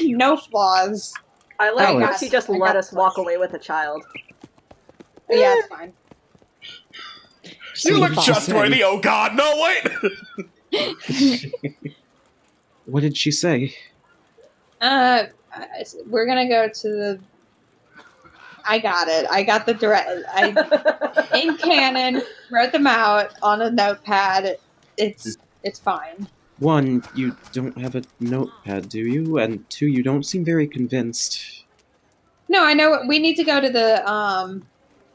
No flaws. I like how Alex. she just I let got us walk away with a child. But yeah, it's fine. You look Say- trustworthy. Oh God, no wait. What did she say? We're gonna go to the. I got it. I got the direct. In canon, wrote them out on a notepad. It's fine. 1, you don't have a notepad, do you? And 2, you don't seem very convinced. No, I know. We need to go to the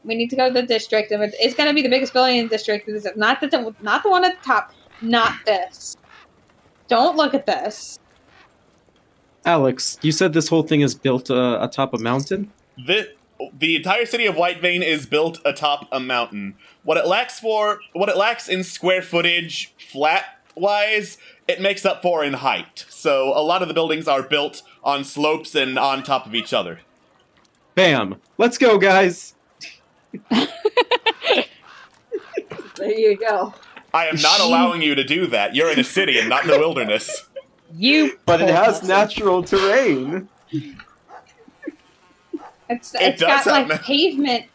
We need to go to the district, and it's gonna be the biggest building in the district. It's not the one at the top. Not this. Don't look at this. Alex, you said this whole thing is built atop a mountain? The entire city of Whitevane is built atop a mountain. What it lacks in square footage, flat-wise, it makes up for in height. So a lot of the buildings are built on slopes and on top of each other. Bam! Let's go, guys! There you go. I am not allowing you to do that. You're in a city and not in the wilderness. You. But it poor has person. natural terrain. It's It got does have like na- pavement.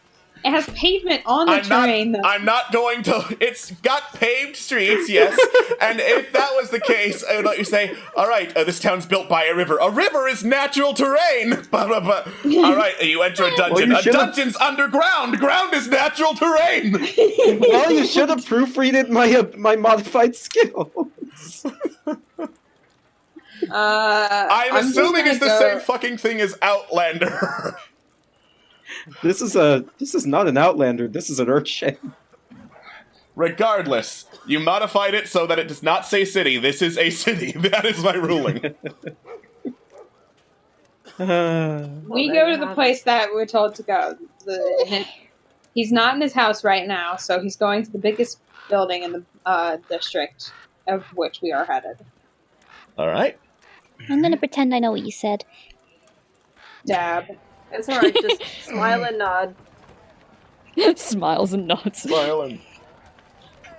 It has pavement on the terrain, though. I'm not going to... It's got paved streets, yes. And if that was the case, I would let you say, all right, this town's built by a river. A river is natural terrain. All right, you enter a dungeon. Well, a dungeon's underground. Ground is natural terrain. Well, you should have proofreaded my modified skills. I'm assuming it's the same fucking thing as Outlander. This is not an Outlander. This is an Earthshade. Regardless, you modified it so that it does not say city. This is a city. That is my ruling. We go to the place that we're told to go. He's not in his house right now, so he's going to the biggest building in the district of which we are headed. All right. I'm gonna pretend I know what you said. Dab. It's alright, just smile and nod. Smiles and nods. Smiling.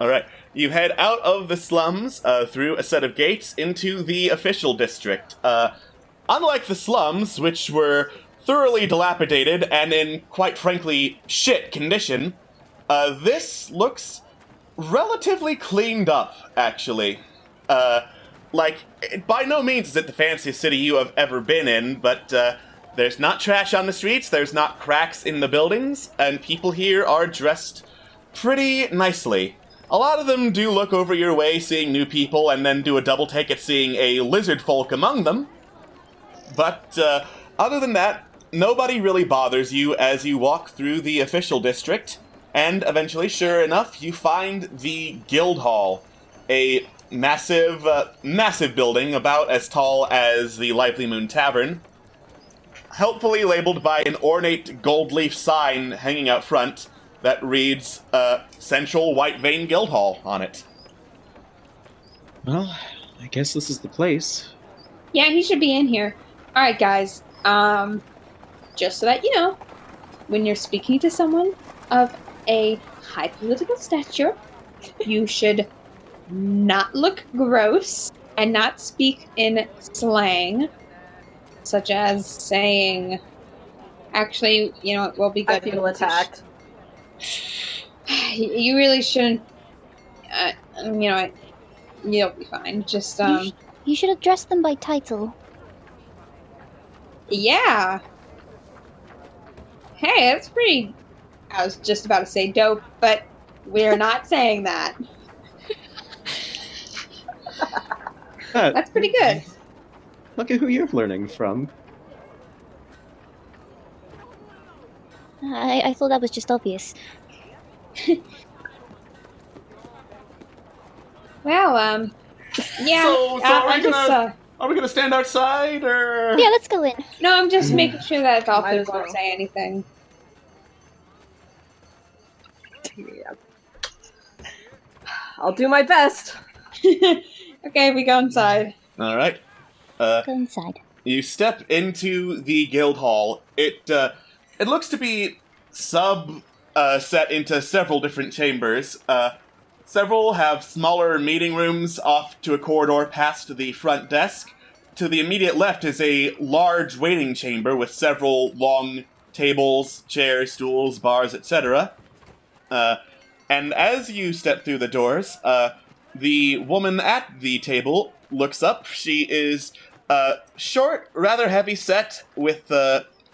All right. You head out of the slums through a set of gates into the official district. Unlike the slums, which were thoroughly dilapidated and in, quite frankly, shit condition, this looks relatively cleaned up, actually. By no means is it the fanciest city you have ever been in, but there's not trash on the streets, there's not cracks in the buildings, and people here are dressed pretty nicely. A lot of them do look over your way seeing new people and then do a double take at seeing a lizard folk among them. But other than that, nobody really bothers you as you walk through the official district, and eventually, sure enough, you find the Guild Hall, a massive building about as tall as the Lively Moon Tavern, helpfully labeled by an ornate gold leaf sign hanging out front that reads Central White Vein Guild Hall on it. Well, I guess this is the place. Yeah, he should be in here. Alright, guys. Just so that you know, when you're speaking to someone of a high political stature, you should not look gross and not speak in slang, such as saying, actually, you know, it will be good. I feel attacked. You really shouldn't, you'll be fine. Just, You should address them by title. Yeah. Hey, that's pretty, I was just about to say dope, but we're not saying that. That's pretty good. Look at who you're learning from. I thought that was just obvious. Well, yeah. So are we gonna stand outside, or...? Yeah, let's go in. No, I'm just making sure that Might Valthiv as well. won't say anything. Yeah. I'll do my best. Okay, we go inside. All right. Go inside. You step into the guild hall. It looks to be set into several different chambers. Several have smaller meeting rooms off to a corridor past the front desk. To the immediate left is a large waiting chamber with several long tables, chairs, stools, bars, etc. And as you step through the doors, the woman at the table looks up. She is short, rather heavy set, with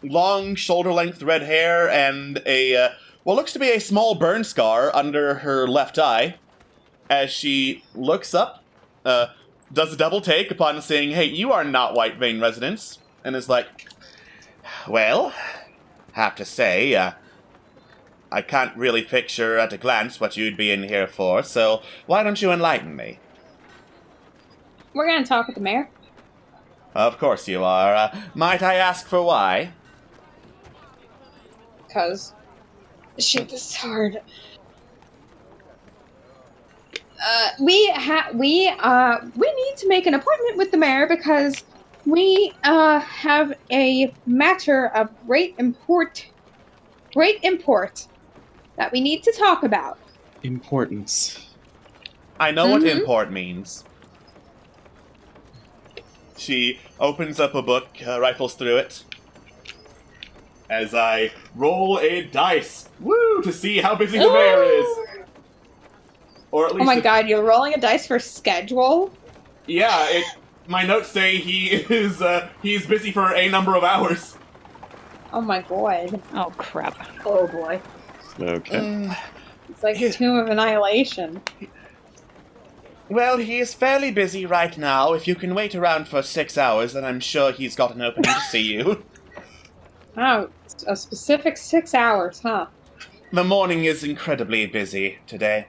long, shoulder-length red hair and what looks to be a small burn scar under her left eye. As she looks up, does a double take upon saying, "Hey, you are not White Vein residents," and is like, "Well, have to say, I can't really picture at a glance what you'd be in here for, so why don't you enlighten me?" We're gonna talk with the mayor. Of course you are. Might I ask for why? Because shit, this is hard. We need to make an appointment with the mayor because we have a matter of great import that we need to talk about. Importance. I know what import means. She opens up a book, rifles through it, as I roll a dice. Woo! To see how busy the mayor is. Or at least Oh my god, you're rolling a dice for schedule? Yeah, my notes say he's busy for a number of hours. Oh my god. Oh crap. Oh boy. Okay. It's like Tomb of Annihilation. Well, he is fairly busy right now. If you can wait around for 6 hours, then I'm sure he's got an opening to see you. Oh, a specific 6 hours, huh? The morning is incredibly busy today.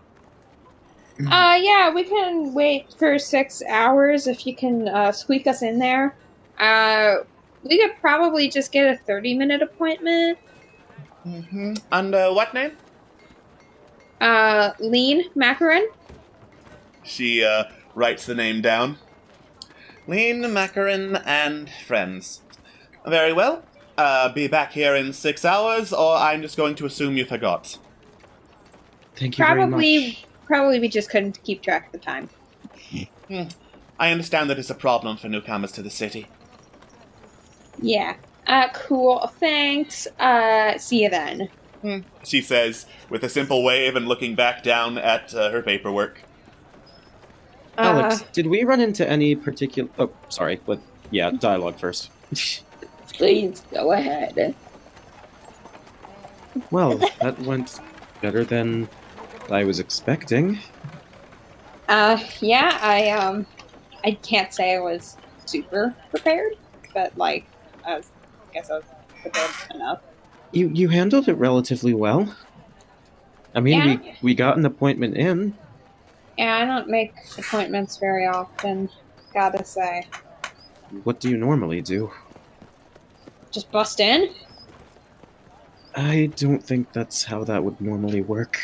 Yeah, we can wait for 6 hours if you can squeak us in there. We could probably just get a 30-minute appointment. Mm-hmm. Under what name? Lean Macaron. She writes the name down. Lean, Macaron, and friends. Very well. Be back here in 6 hours, or I'm just going to assume you forgot. Thank you very much. Probably we just couldn't keep track of the time. I understand that it's a problem for newcomers to the city. Yeah. Cool. Thanks. See you then. She says, with a simple wave and looking back down at her paperwork. Alex, did we run into any particular... Oh, sorry, but yeah, dialogue first. Please, go ahead. Well, that went better than I was expecting. Yeah, I can't say I was super prepared, but, like, I guess I was prepared enough. You handled it relatively well. I mean, Yeah. we got an appointment in. Yeah, I don't make appointments very often, gotta say. What do you normally do? Just bust in? I don't think that's how that would normally work.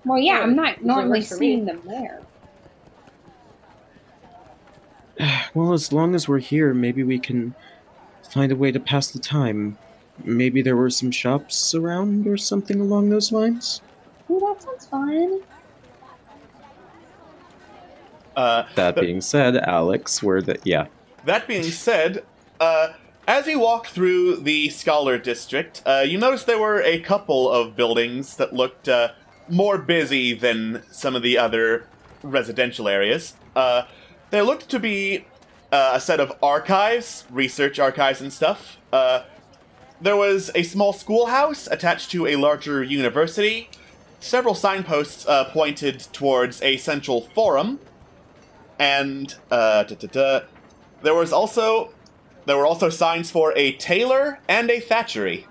Well, yeah, I'm not Usually normally works for me. seeing them there. Well, as long as we're here, maybe we can find a way to pass the time. Maybe there were some shops around or something along those lines? Ooh, that sounds fun. That being said, Alex, That being said, as you walk through the Scholar District, you notice there were a couple of buildings that looked more busy than some of the other residential areas. There looked to be a set of archives, research archives and stuff. There was a small schoolhouse attached to a larger university. Several signposts pointed towards a central forum. And there were also signs for a tailor and a thatchery.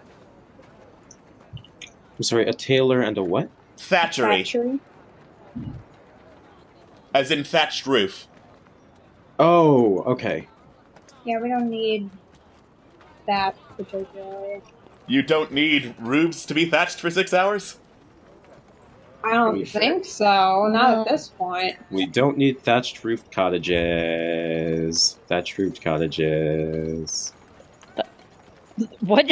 I'm sorry, a tailor and a what? Thatchery. As in thatched roof. Oh, okay. Yeah, we don't need that particularly. You don't need roofs to be thatched for 6 hours? I don't think so. Not at this point. We don't need thatched roofed cottages. Thatched roofed cottages. What?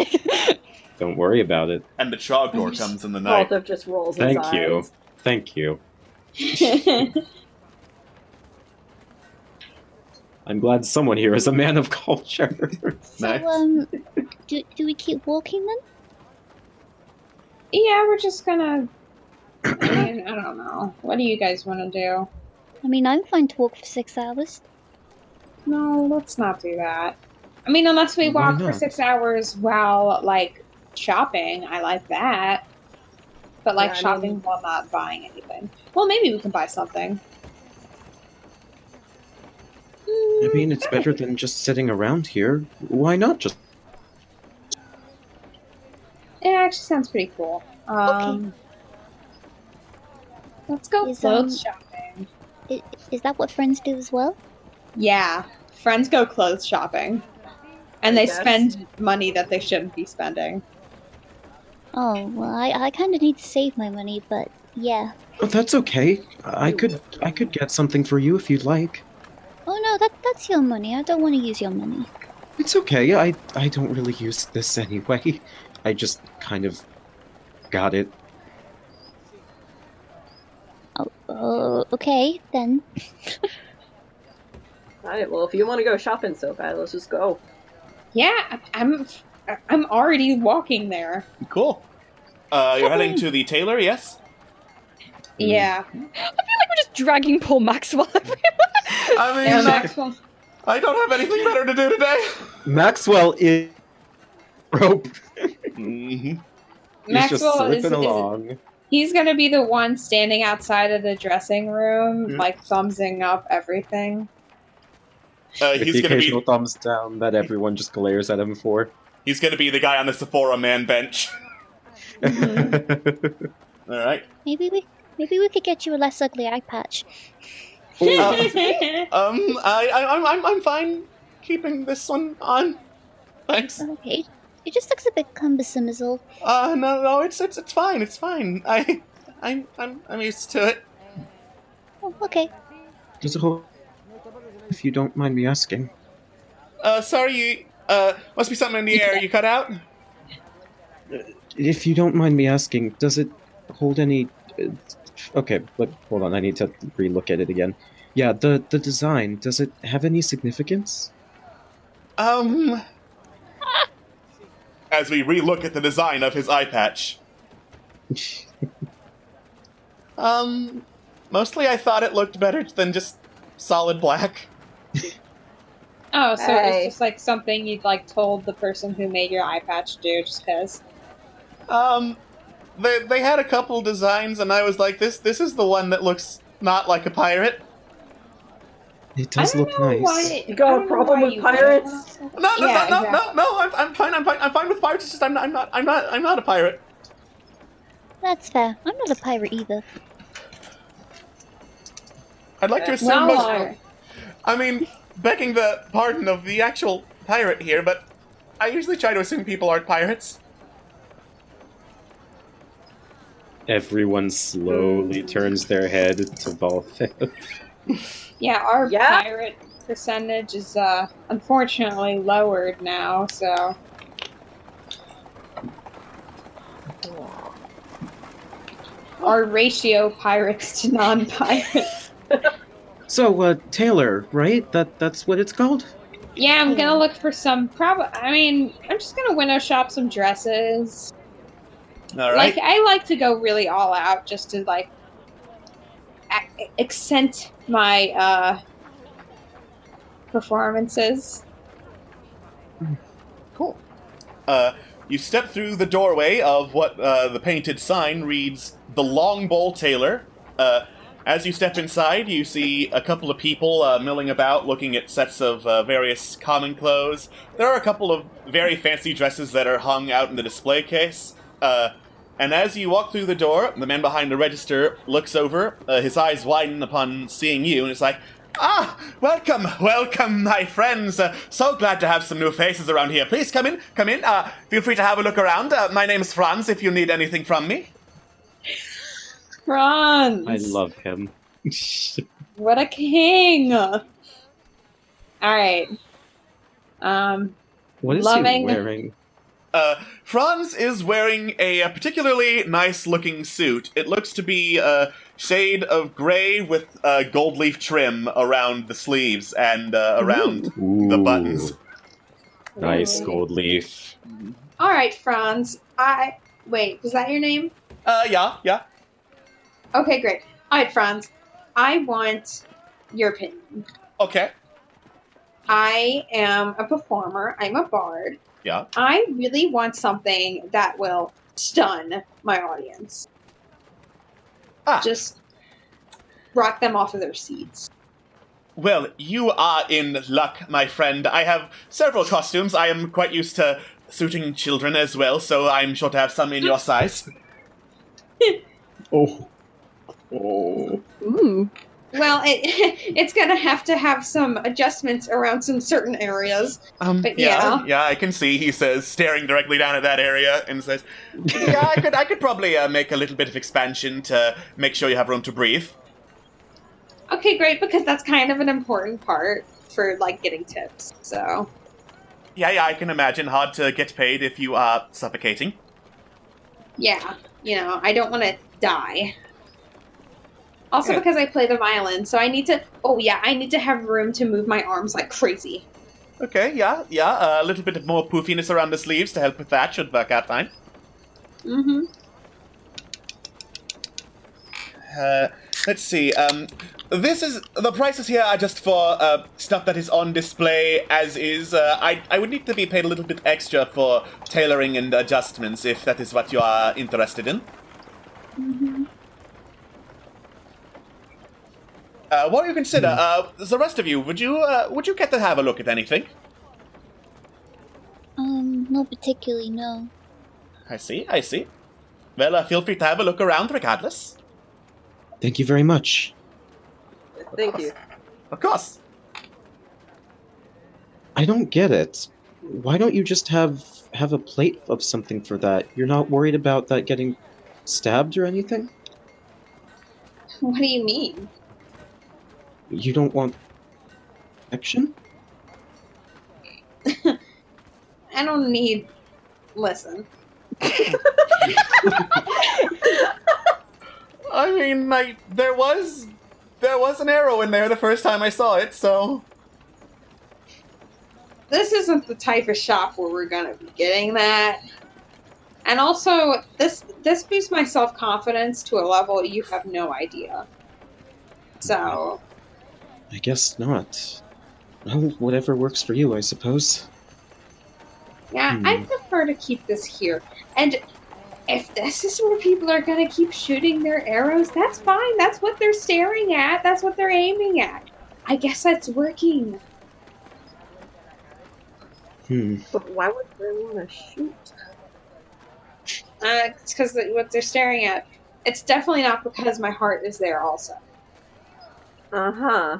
Don't worry about it. And the Trogdor comes in the night. Valthiv just rolls his Thank eyes. you. Thank you. I'm glad someone here is a man of culture. So, do we keep walking then? Yeah, we're just gonna... I mean, I don't know. What do you guys want to do? I mean, I'm fine to walk for 6 hours. No, let's not do that. I mean, unless we Why walk for not? 6 hours while, like, shopping, I like that. But, like, Yeah, I shopping mean- while not buying anything. Well, maybe we can buy something. I mean, it's better than just sitting around here. Why not just... It actually sounds pretty cool. Let's go Is, clothes shopping. Is that what friends do as well? Yeah, friends go clothes shopping. And I they guess. spend money that they shouldn't be spending. Oh, well, I kind of need to save my money, but yeah. Oh, that's okay. I could get something for you if you'd like. Oh no, that's your money. I don't want to use your money. It's okay. I don't really use this anyway. I just kind of got it. Oh, okay, then. Alright, well, if you want to go shopping so bad, let's just go. Yeah, I'm I'm already walking there. Cool. You're heading to the tailor, yes? Yeah. I feel like we're just dragging poor Maxwell everywhere. I mean, Yeah, Maxwell. I don't have anything better to do today. Maxwell is rope. Mm-hmm. He's just Maxwell slipping along. He's gonna be the one standing outside of the dressing room, Mhm. like thumbsing up everything. With He's the gonna occasional be thumbs down that everyone just glares at him for. he's gonna be the guy on the Sephora man bench. All right. Maybe we could get you a less ugly eye patch. I'm fine keeping this one on. Thanks. Okay. It just looks a bit cumbersome is all. No, it's fine. It's fine. I'm used to it. Oh, okay. Does it hold? If you don't mind me asking. Sorry, you, must be something in the air. You cut out? If you don't mind me asking, does it hold any... okay, but hold on, I need to re-look at it again. Yeah, the design, does it have any significance? As we re-look at the design of his eye patch. Mostly I thought it looked better than just solid black. Oh, so Hey. it's just like something you'd like told the person who made your eye patch do, just because. They had a couple designs, and I was like, this is the one that looks not like a pirate. It does look nice. You got a problem with pirates? No, Yeah, I'm fine. I'm fine with pirates. It's just I'm not a pirate. That's fair. I'm not a pirate either. I'd like to assume Well, I mean, begging the pardon of the actual pirate here, but I usually try to assume people aren't pirates. Everyone slowly turns their head to Valthiv. yeah, our Yeah. pirate percentage is unfortunately lowered now, so. Our ratio pirates to non-pirates. So, Taylor, right? That's what it's called? Yeah, I'm gonna look for some. I'm just gonna window shop some dresses. All right. Like, I like to go really all out just to like accent my performances. Cool. You step through the doorway of what the painted sign reads The Long Bowl Tailor. As you step inside, you see a couple of people milling about looking at sets of various common clothes. There are a couple of very fancy dresses that are hung out in the display case. And as you walk through the door, the man behind the register looks over, his eyes widen upon seeing you, and is like, "Ah, welcome, my friends. So glad to have some new faces around here. Please come in. Feel free to have a look around. My name is Franz, if you need anything from me." Franz! I love him. What a king! Alright. What is Loving- he wearing? Franz is wearing a particularly nice-looking suit. It looks to be a shade of gray with gold leaf trim around the sleeves and around the buttons. Nice gold leaf. Alright, Franz. Wait, was that your name? Yeah. Okay, great. Alright, Franz. I want your opinion. Okay. I am a performer. I'm a bard. Yeah. I really want something that will stun my audience. Just rock them off of their seats. Well, you are in luck, my friend. I have several costumes. I am quite used to suiting children as well, so I'm sure to have some in your size. Oh. Ooh. Well, it's gonna have to have some adjustments around some certain areas. But yeah. Yeah, I can see, he says, staring directly down at that area, and says, yeah, I could probably make a little bit of expansion to make sure you have room to breathe. Okay, great, because that's kind of an important part for, like, getting tips, so. Yeah, I can imagine. Hard to get paid if you are suffocating. Yeah, I don't want to die. Also because I play the violin, so I need to have room to move my arms like crazy. Okay, yeah. A little bit of more poofiness around the sleeves to help with that should work out fine. Mm-hmm. Let's see. The prices here are just for stuff that is on display as is. I would need to be paid a little bit extra for tailoring and adjustments if that is what you are interested in. Mm-hmm. What do you consider? The rest of you, would you get to have a look at anything? No particularly, no. I see. Well, feel free to have a look around regardless. Thank you very much. Thank you. Of course. I don't get it. Why don't you just have a plate of something for that? You're not worried about that getting stabbed or anything? What do you mean? You don't want action? I don't need... Listen. I mean, there was an arrow in there the first time I saw it, so... This isn't the type of shop where we're gonna be getting that. And also, this boosts my self-confidence to a level you have no idea. So... I guess not. Well, whatever works for you, I suppose. Yeah, I prefer to keep this here. And if this is where people are going to keep shooting their arrows, that's fine. That's what they're staring at. That's what they're aiming at. I guess that's working. But why would they want to shoot? It's because what they're staring at. It's definitely not because my heart is there also. Uh-huh.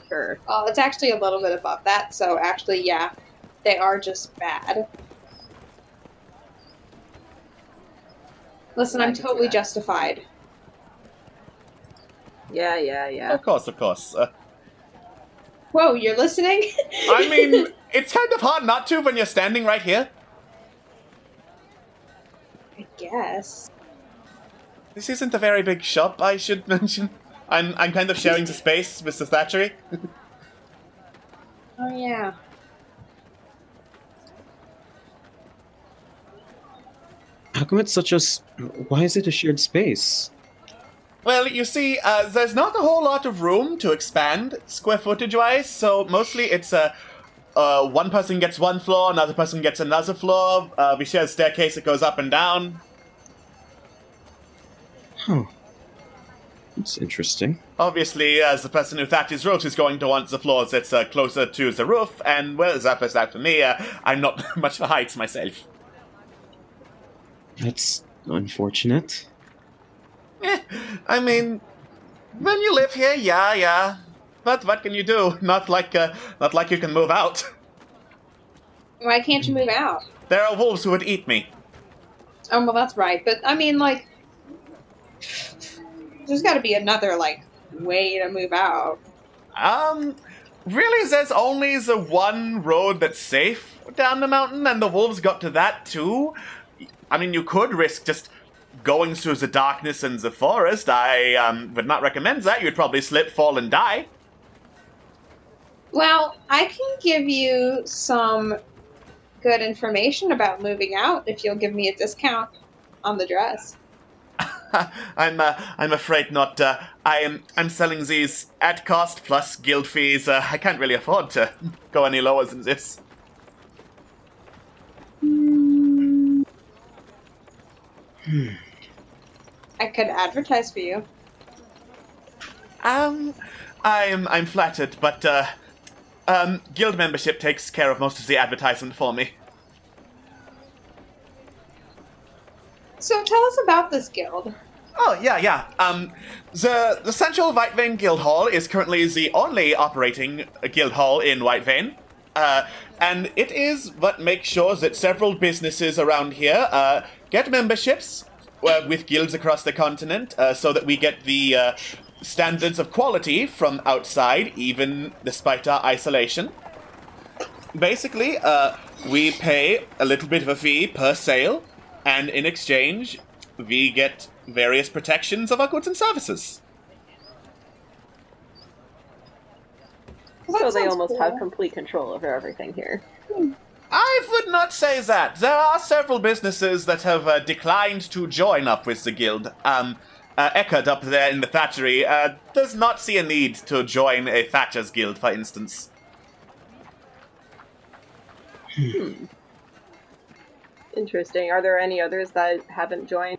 Sure. Well, it's actually a little bit above that, so actually, yeah, they are just bad. Listen, I'm totally justified. Yeah. Of course. Whoa, you're listening? I mean, it's kind of hard not to when you're standing right here. I guess. This isn't a very big shop, I should mention. I'm kind of sharing the space with the Thatchery. Oh, yeah. How come it's such a... Why is it a shared space? Well, you see, there's not a whole lot of room to expand square footage-wise, so mostly it's one person gets one floor, another person gets another floor. We share a staircase that goes up and down. Huh. That's interesting. Obviously, as the person who thatches roofs is going to want the floors that's closer to the roof, and, well, that was that for me. I'm not much for heights myself. That's unfortunate. I mean, when you live here, yeah. But what can you do? Not like you can move out. Why can't you move out? There are wolves who would eat me. Oh, well, that's right. But, I mean, like... There's got to be another, way to move out. Really, there's only the one road that's safe down the mountain, and the wolves got to that too. I mean, you could risk just going through the darkness and the forest. I would not recommend that. You'd probably slip, fall, and die. Well, I can give you some good information about moving out if you'll give me a discount on the dress. I'm afraid not. I'm selling these at cost plus guild fees. I can't really afford to go any lower than this. I could advertise for you. I'm flattered, but guild membership takes care of most of the advertisement for me. So tell us about this guild. Oh, yeah. The Central Whitevane Guild Hall is currently the only operating guild hall in Whitevane. And it is what makes sure that several businesses around here get memberships with guilds across the continent so that we get the standards of quality from outside, even despite our isolation. Basically, we pay a little bit of a fee per sale, and in exchange, we get various protections of our goods and services. Well, So they sounds almost cool. have complete control over everything here. I would not say that. There are several businesses that have declined to join up with the guild. Eckert up there in the Thatchery does not see a need to join a Thatcher's guild, for instance. Interesting. Are there any others that haven't joined?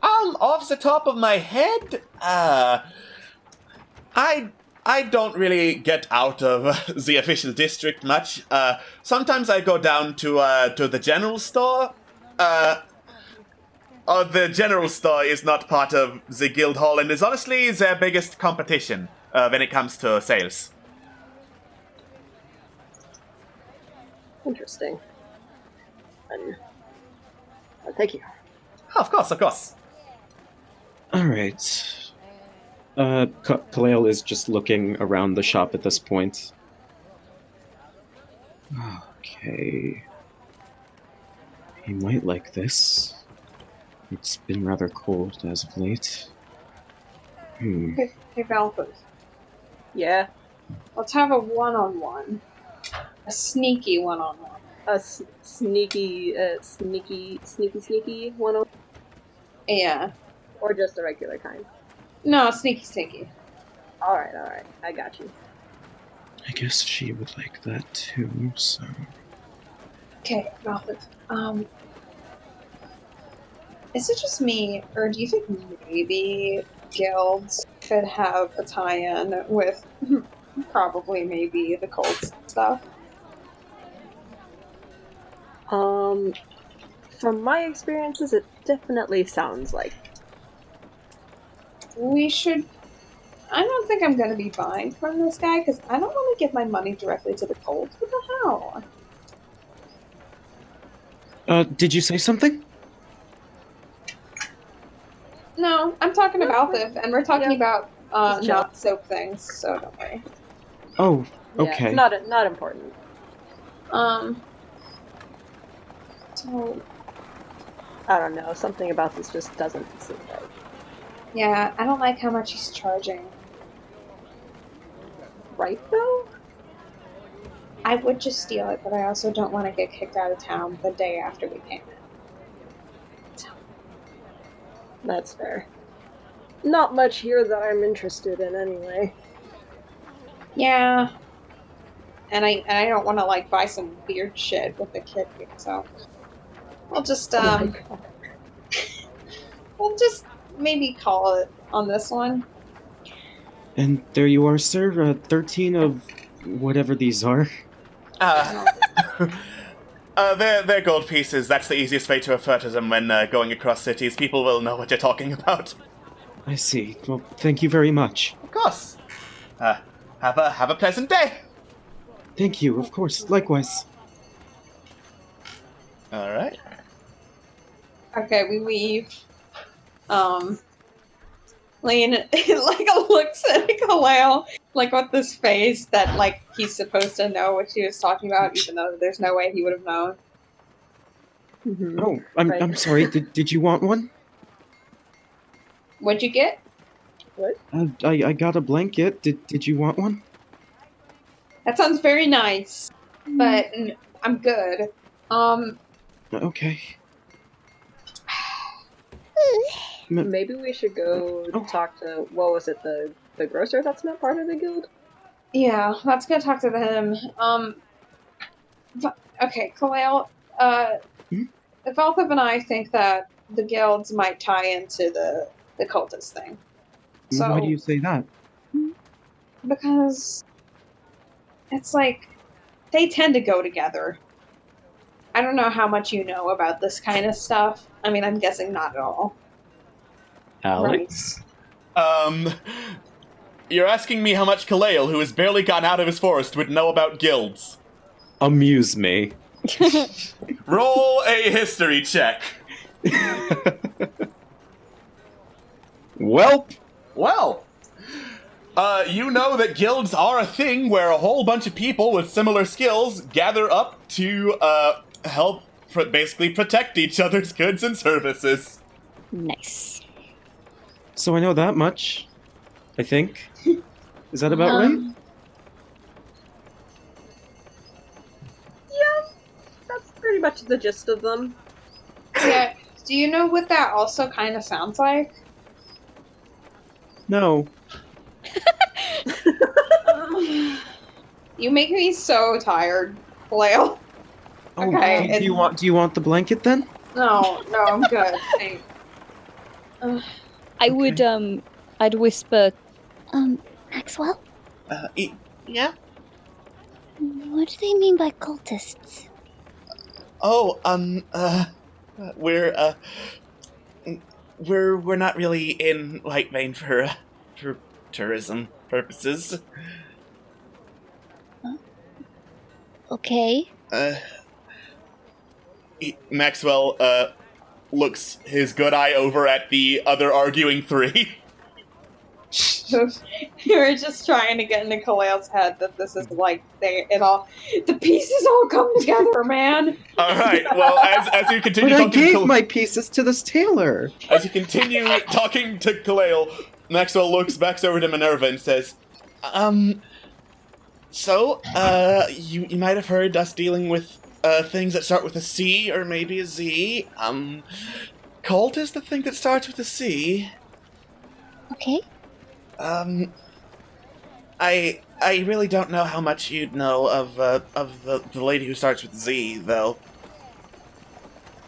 Off the top of my head, I don't really get out of the official district much. Sometimes I go down to the general store. The general store is not part of the guild hall and is honestly their biggest competition when it comes to sales. Interesting. Thank you. Oh, of course, of course. All right. Khalil is just looking around the shop at this point. Okay. He might like this. It's been rather cold as of late. Hey, Valthiv. Yeah. Let's have a one-on-one. A sneaky one-on-one. A sneaky one. Yeah. Or just a regular kind. No, sneaky. Alright. I got you. I guess she would like that too, so... Okay, Valthiv. Is it just me, or do you think maybe guilds could have a tie-in with probably maybe the cult stuff? From my experiences, it definitely sounds like. We should... I don't think I'm going to be buying from this guy, because I don't want to give my money directly to the cult. What the hell? Did you say something? No, I'm talking about this, and we're talking about not soap things, so don't worry. Oh, Yeah, okay. it's not important. So... I don't know, something about this just doesn't seem right. Yeah, I don't like how much he's charging. Right, though? I would just steal it, but I also don't want to get kicked out of town the day after we pay it. That's fair. Not much here that I'm interested in, anyway. Yeah. And I don't want to, like, buy some weird shit with the kid, so... We'll just, we'll just maybe call it on this one. And there you are, sir. 13 of whatever these are. They're gold pieces. That's the easiest way to refer to them when going across cities. People will know what you're talking about. I see. Well, thank you very much. Of course. Have a pleasant day. Thank you, of course. Likewise. All right. Okay, we leave. Lane, like, looks at Kaleo, like, with this face that, like, he's supposed to know what she was talking about, even though there's no way he would have known. Mm-hmm. Oh, I'm sorry. Did you want one? What'd you get? What? I got a blanket. Did you want one? That sounds very nice, but I'm good. Okay. Maybe we should go talk to, what was it, the grocer that's not part of the guild? Yeah, let's go talk to him. Okay, Kaleo, Valthiv and I think that the guilds might tie into the cultist thing. So, why do you say that? Because it's like, they tend to go together. I don't know how much you know about this kind of stuff. I mean, I'm guessing not at all. Alex? You're asking me how much Kalale, who has barely gotten out of his forest, would know about guilds. Amuse me. Roll a history check. Well, you know that guilds are a thing where a whole bunch of people with similar skills gather up to help basically protect each other's goods and services. Nice. so I know that much. I think. Is that about right? much the gist of them. Yeah. Do you know what that also kind of sounds like? No. You make me so tired, Flail. Oh, Okay, do you want the blanket then? No, I'm good. I would, I'd whisper, Maxwell? Yeah? What do they mean by cultists? Oh, we're not really in Whitebane for tourism purposes. Okay. Maxwell, looks his good eye over at the other arguing three. You're just trying to get into Khalil's head that this is like the pieces all come together, man. All right. Well, as you continue But I talking, gave my pieces to this tailor. As you continue talking to Khalil, Maxwell backs over to Minerva and says, so, you might have heard us dealing with things that start with a C or maybe a Z. Cult is the thing that starts with a C. Okay. I really don't know how much you'd know of the lady who starts with Z, though.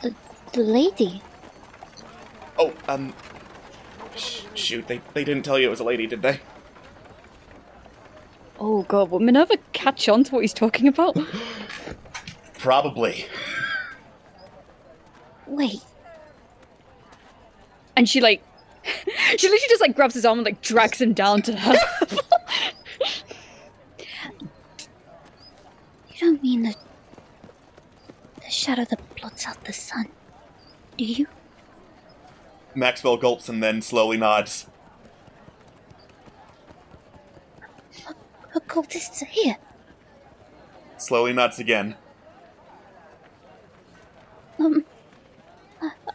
The lady? Oh, shoot, they didn't tell you it was a lady, did they? oh god, will Minerva catch on to what he's talking about? Probably. Wait. And she literally just grabs his arm and drags him down to her. You don't mean the shadow that blots out the sun, do you? Maxwell gulps and then slowly nods. Occultists are here. Slowly nods again.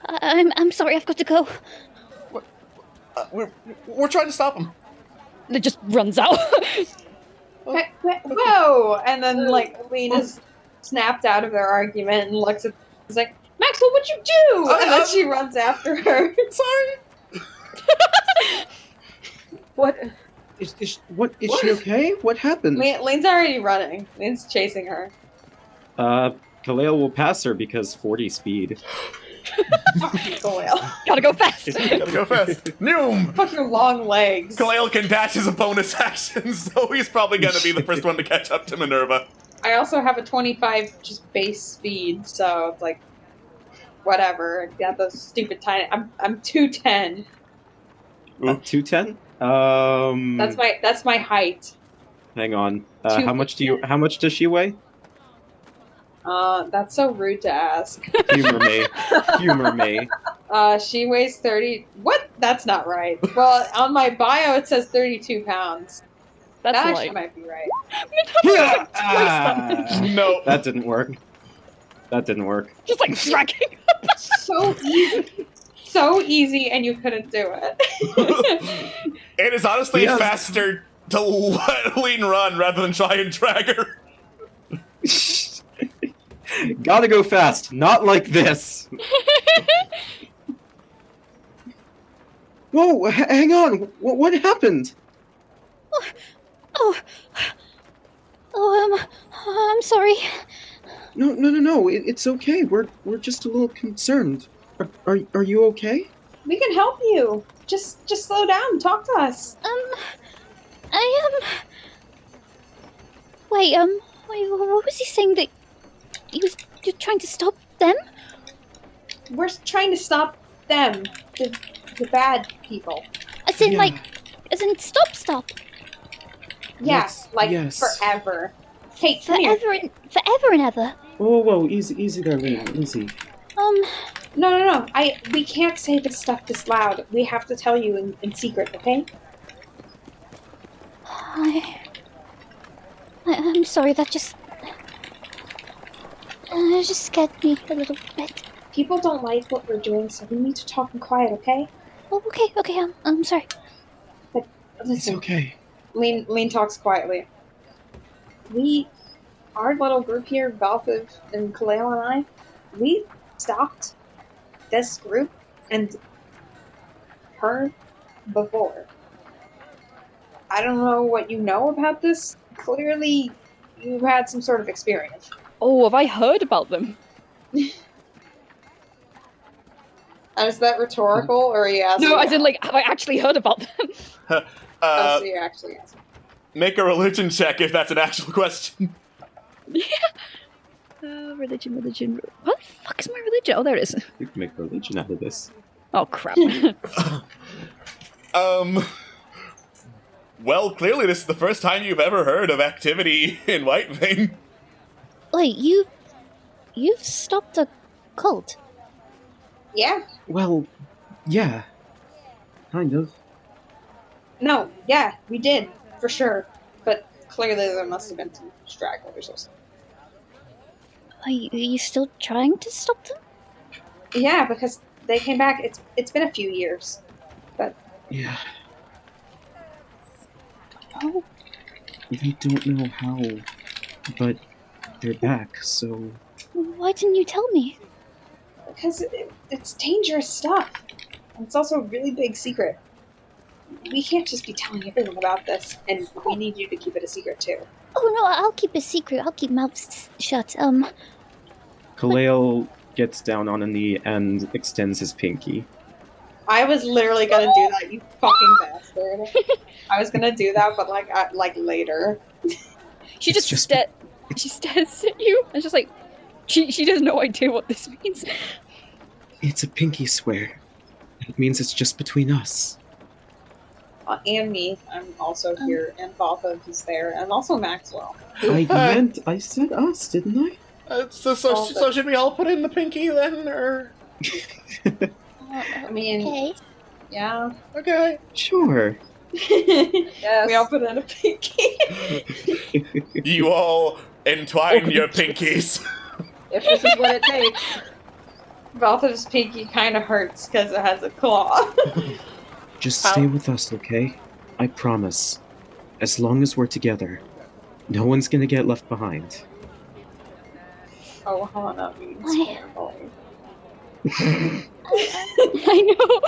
I'm sorry, I've got to go. We're trying to stop him. It just runs out. Whoa! And then Lena's snapped out of their argument and looks at is like, Maxwell, what'd you do? And then she runs after her. Sorry. What? Is she okay? What happened? Lane's already running. Lane's chasing her. Khalil will pass her because 40 speed. Khalil. Gotta go fast. Gotta go fast. Noom! Fuck your long legs. Khalil can dash as a bonus action, so he's probably gonna be the first one to catch up to Minerva. I also have a 25 just base speed, so it's like whatever. Got those stupid tiny. I'm 210. 210? That's my height. Hang on. How much does she weigh? That's so rude to ask. Humor me. She weighs 30. What? That's not right. Well, on my bio it says 32 pounds. That actually might be right. No. That didn't work. Just dragging. So easy. So easy, and you couldn't do it. It is honestly faster to let Lean run rather than try and drag her. Gotta go fast, not like this. Whoa, hang on. What happened? I'm sorry. No. It's okay. We're just a little concerned. Are you okay? We can help you. Just slow down. Talk to us. Wait, what was he saying that you're trying to stop them? We're trying to stop them, the bad people. As in stop. Yeah, yes. forever. Hey, come here. Forever and ever. Whoa, easy there, Lean, easy. No. We can't say this stuff this loud. We have to tell you in secret, okay? I'm sorry, that just scared me a little bit. People don't like what we're doing, so we need to talk in quiet, okay? Oh, okay, I'm sorry. But listen, It's okay. Lean talks quietly. Our little group here, Valthiv and Khalil and I, we stopped this group and her before. I don't know what you know about this. Clearly, you had some sort of experience. Oh, have I heard about them? Is that rhetorical, or are you asking? No, as in, like, have I actually heard about them? So you're actually asking. Make a religion check if that's an actual question. Yeah. Religion. What the fuck is my religion? Oh, there it is. You can make religion out of this. Oh, crap. Well, clearly this is the first time you've ever heard of activity in Whitevane. Wait, you've stopped a cult? Yeah. Well, yeah. Kind of. No, yeah, we did, for sure. But clearly there must have been some stragglers or something. Are you still trying to stop them? Yeah, because they came back. It's been a few years. But Yeah. Oh, We don't know how, but they're back, so... why didn't you tell me? because it's dangerous stuff. And it's also a really big secret. We can't just be telling everyone about this, and we need you to keep it a secret too. Oh no, I'll keep it secret. I'll keep mouths shut. Khalil gets down on a knee and extends his pinky. I was literally gonna do that, you fucking bastard. I was gonna do that, but like later. She just she stares at you and just like she has no idea what this means. It's a pinky swear. It means it's just between us. And me, I'm also here, and Valthiv is there, and also Maxwell. I said us, didn't I? So should we all put in the pinky then, or? I mean, okay. Yeah. Okay. Sure. Yes. We all put in a pinky. You all entwine your pinkies. If this is what it takes. Valthiv's pinky kind of hurts because it has a claw. Just stay with us, okay? I promise. As long as we're together, no one's gonna get left behind. Oh, Hana means family. I know.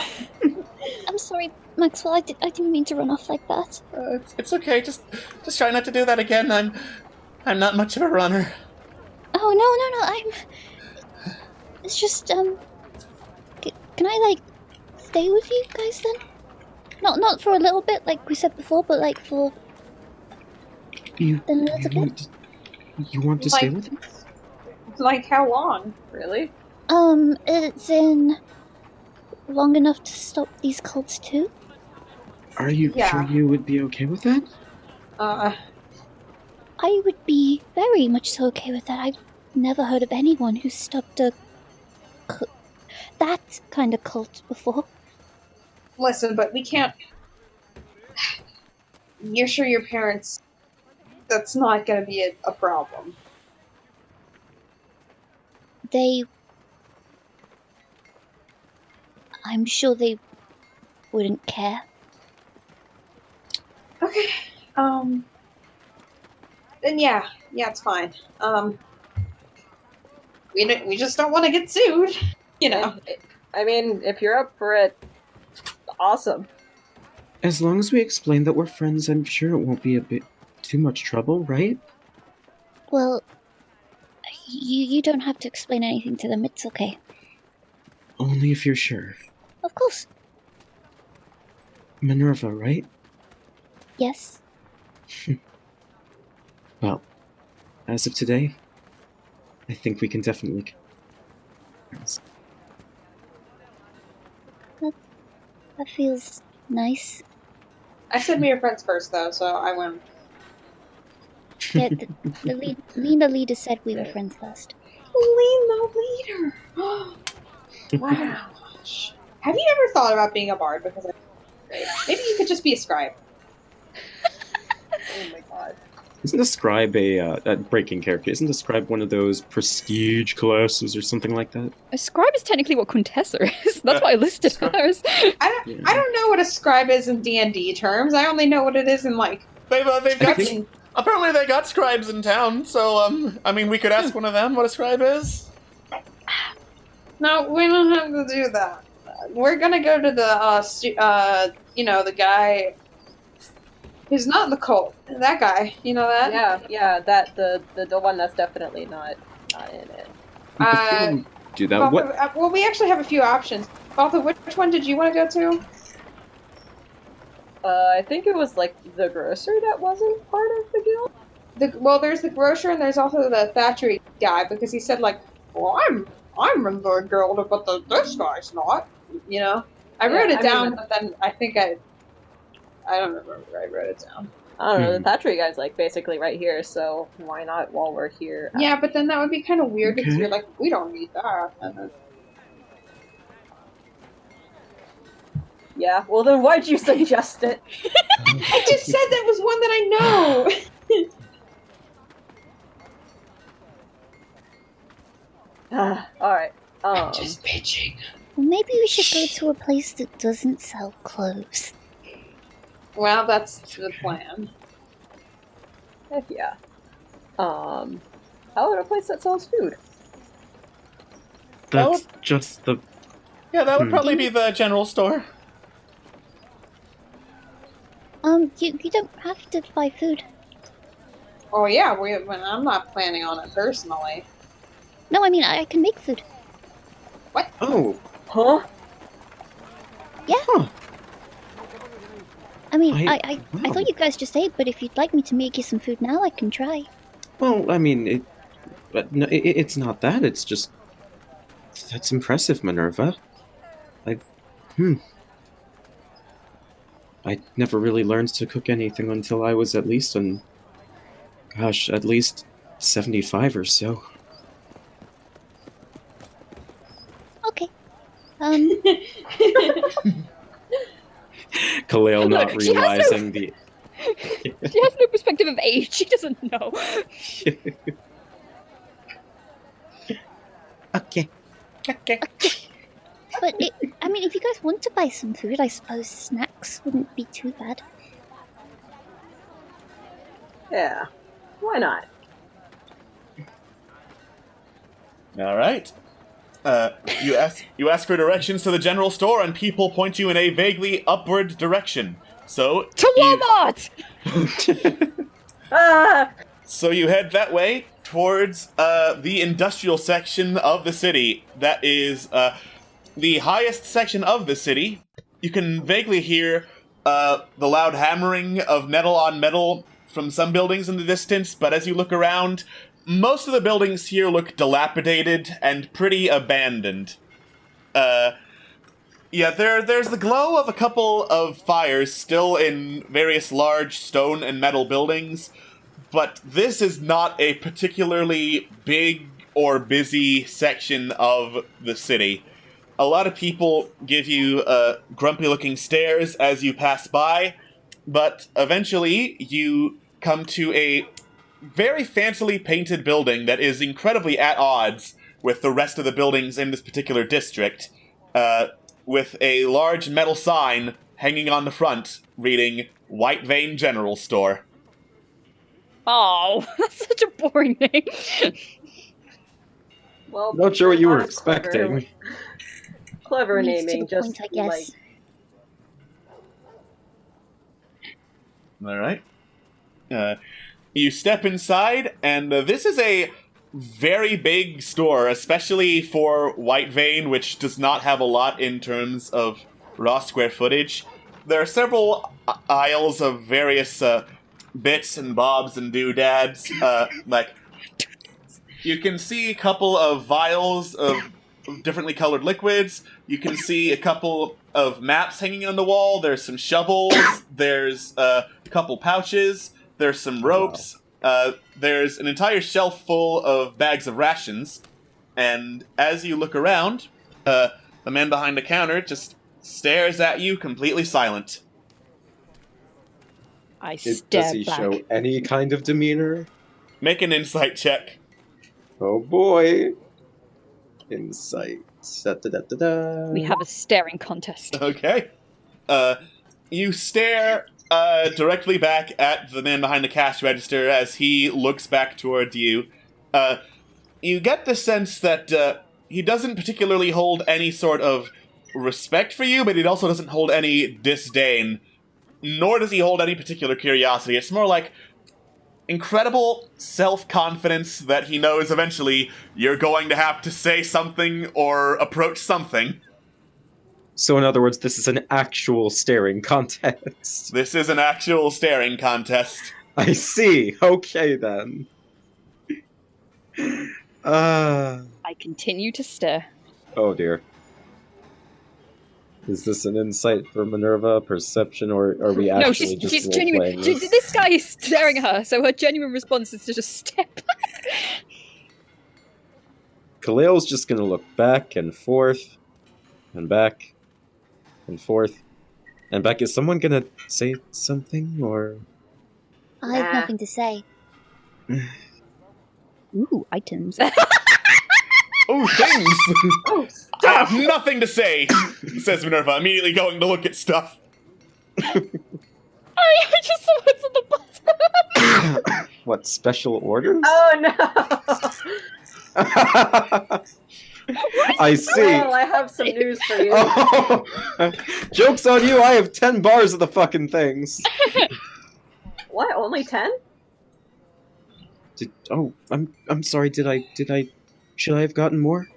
I'm sorry, Maxwell. I didn't mean to run off like that. It's okay. Just try not to do that again. I'm not much of a runner. Oh no! It's just can I stay with you guys then? Not for a little bit, like we said before, but for You a little bit. You want to stay with us? Like how long? Really? It's in long enough to stop these cults too. Are you sure you would be okay with that? I would be very much so okay with that. I've never heard of anyone who stopped that kind of cult before. Listen, but we can't... You're sure your parents... That's not going to be a problem. I'm sure they wouldn't care. Okay. Then yeah, it's fine. We just don't want to get sued, you know. I mean, if you're up for it, awesome. As long as we explain that we're friends, I'm sure it won't be a bit too much trouble, right? Well, you don't have to explain anything to them. It's okay. Only if you're sure. Of course. Minerva, right? Yes. Well, as of today, I think we can definitely... That feels nice. I said we were friends first, though, so I went... Yeah, the leader said we were friends first. Lean the leader! Wow. Have you ever thought about being a bard? Because maybe you could just be a scribe. Oh my god. Isn't a scribe a breaking character? Isn't a scribe one of those prestige classes or something like that? A scribe is technically what Quintessa is. That's why I listed hers. I don't know what a scribe is in D&D terms. I only know what it is in They've got apparently they got scribes in town. So I mean, we could ask one of them what a scribe is. No, we don't have to do that. We're gonna go to the, the guy who's not in the cult. That guy, you know that? Yeah, that the one that's definitely not in it. Before we do that, what? Well, we actually have a few options. Valthiv, which one did you want to go to? I think it was like the grocer that wasn't part of the guild. Well, there's the grocer and there's also the Thatchery guy because he said like, "Well, I'm in the guild, but this guy's not." You know, I wrote it down, but then I think I don't remember where I wrote it down. I don't know. The Thatchery guy's like basically right here, so why not while we're here? Yeah, but then that would be kind of weird because you're like, we don't need that. And then... Yeah, well then why'd you suggest it? I just said that was one that I know. Alright. I'm just pitching. Well, maybe we should go to a place that doesn't sell clothes. Well, that's the plan. Heck yeah. How about a place that sells food? That's just the... Yeah, that would probably be the general store. You don't have to buy food. Oh yeah, I'm not planning on it personally. No, I mean, I can make food. What? Oh. Huh? Yeah. Huh. I mean, I thought you guys just ate, but if you'd like me to make you some food now, I can try. Well, I mean, it's not that. It's just... That's impressive, Minerva. I never really learned to cook anything until I was at least 75 or so. Okay. Khalil not Look, she has realizing the... She has no perspective of age. She doesn't know. Okay. But, I mean, if you guys want to buy some food, I suppose snacks wouldn't be too bad. Yeah. Why not? Alright. You ask for directions to the general store, and people point you in a vaguely upward direction. So... To Walmart! So you head that way towards the industrial section of the city. That is the highest section of the city. You can vaguely hear the loud hammering of metal on metal from some buildings in the distance, but as you look around, most of the buildings here look dilapidated and pretty abandoned. Yeah, there's the glow of a couple of fires still in various large stone and metal buildings, but this is not a particularly big or busy section of the city. A lot of people give you grumpy-looking stares as you pass by, but eventually you come to a very fancily painted building that is incredibly at odds with the rest of the buildings in this particular district, with a large metal sign hanging on the front reading White Vein General Store. Oh, that's such a boring name. Well, Not sure what you were not expecting. Clever Needs to naming, the just point, I guess. Alright. You step inside, and this is a very big store, especially for White Vein, which does not have a lot in terms of raw square footage. There are several aisles of various bits and bobs and doodads. Like, you can see a couple of vials of differently colored liquids. You can see a couple of maps hanging on the wall. There's some shovels. There's a couple pouches. There's some ropes. There's an entire shelf full of bags of rations. And as you look around, the man behind the counter just stares at you, completely silent. I Does stare he back. show any kind of demeanor? Make an insight check. Oh boy. Insight. Da-da-da-da-da. We have a staring contest. Okay. You stare directly back at the man behind the cash register as he looks back toward you. You get the sense that he doesn't particularly hold any sort of respect for you, but he also doesn't hold any disdain, nor does he hold any particular curiosity. It's more like incredible self-confidence that he knows eventually you're going to have to say something or approach something. So in other words, this is an actual staring contest. This is an actual staring contest. I see. Okay, then. I continue to stare. Oh, dear. Is this an insight for Minerva, perception, or are we actually No, just she's role-playing genuine. this? This guy is staring at her, so her genuine response is to just step back. Khalil's just gonna look back and forth, and back, and forth, and back. Is someone gonna say something, or...? I have nothing to say. Ooh, items. Oh, things! Oh, I have nothing to say, says Minerva, immediately going to look at stuff. I just saw what's on the bottom. What, special orders? Oh no! I see. Well, I have some news for you. Oh, joke's on you, I have 10 bars of the fucking things. What? Only 10? I'm sorry, should I have gotten more?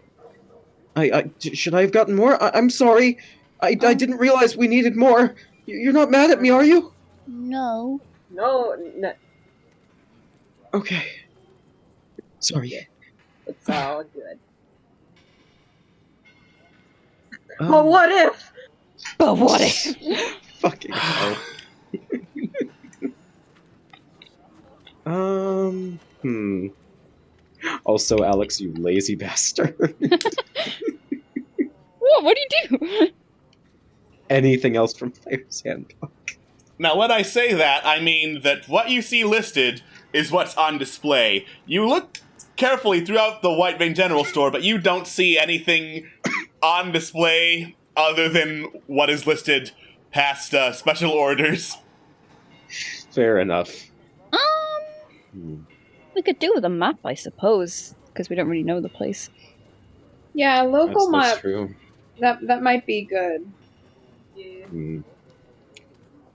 Should I have gotten more? I'm sorry. I didn't realize we needed more. You're not mad at me, are you? No. No. Okay. Sorry. It's all good. But what if? But what if? Fucking hell. Also, Alex, you lazy bastard. What do you do? Anything else from Player's Handbook? Now, when I say that, I mean that what you see listed is what's on display. You look carefully throughout the White Vein General Store, but you don't see anything on display other than what is listed past special orders. Fair enough. We could do with a map, I suppose, because we don't really know the place. Yeah, local That's map. true. That might be good. Yeah.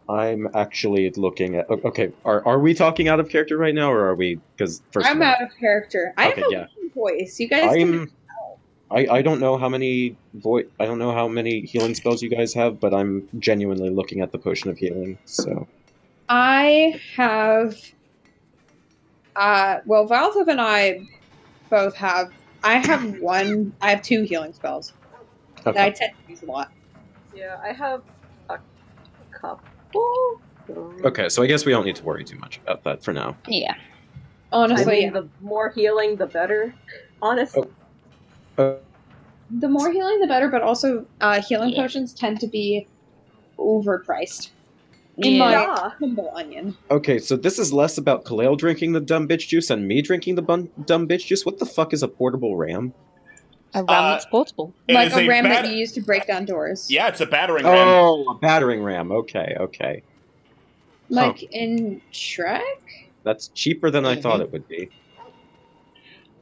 I'm actually looking at... Okay, are we talking out of character right now, or are we... Because first I'm out of character. I Okay, have a yeah. voice. You guys can... I don't know how many I don't know how many healing spells you guys have, but I'm genuinely looking at the potion of healing, so... I have... well, Valthiv and I both have... I have 2 healing spells. Okay. That I tend to use a lot. Yeah, I have a couple. Okay, so I guess we don't need to worry too much about that for now. Yeah. Honestly, the more healing, the better. Honestly. the more healing, the better, but also healing potions tend to be overpriced. In my humble onion. Okay, so this is less about Khalil drinking the dumb bitch juice and me drinking the dumb bitch juice. What the fuck is a portable ram? A ram that's portable. Like a ram that you use to break down doors. Yeah, it's a battering ram. Oh, a battering ram. Okay. Like in Shrek? That's cheaper than I thought it would be.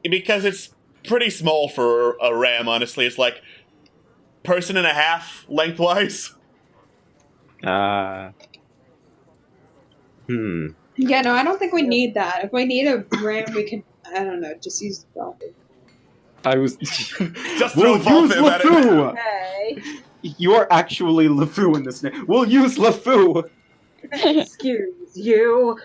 Because it's pretty small for a ram, honestly. It's like person and a half lengthwise. Yeah, no, I don't think we need that. If we need a ram, we could, I don't know, just use Valthiv. I was... Just throw Valthiv at it. Hey. You are actually LeFou in this name. We'll use LeFou! Excuse you.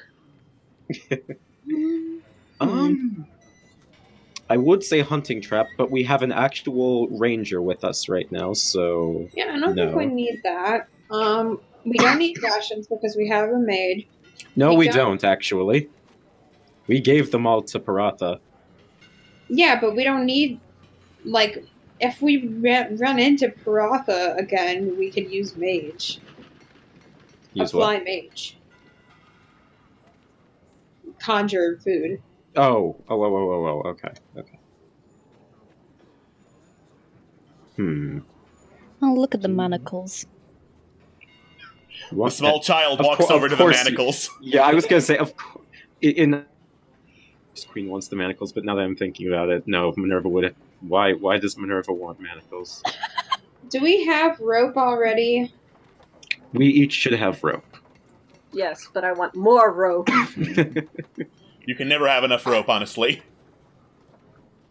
I would say hunting trap, but we have an actual ranger with us right now, so... Yeah, I don't think we need that. We don't need rations because we have a maid. No, we don't, actually. We gave them all to Paratha. Yeah, but we don't need... Like, if we run into Paratha again, we could use mage. Apply mage. Conjure food. Oh, okay. Oh, look at the manacles. A small child walks over to the manacles. Yeah, I was gonna say, of course. Queen wants the manacles, but now that I'm thinking about it, no, Minerva would. Why does Minerva want manacles? Do we have rope already? We each should have rope. Yes, but I want more rope. You can never have enough rope, honestly.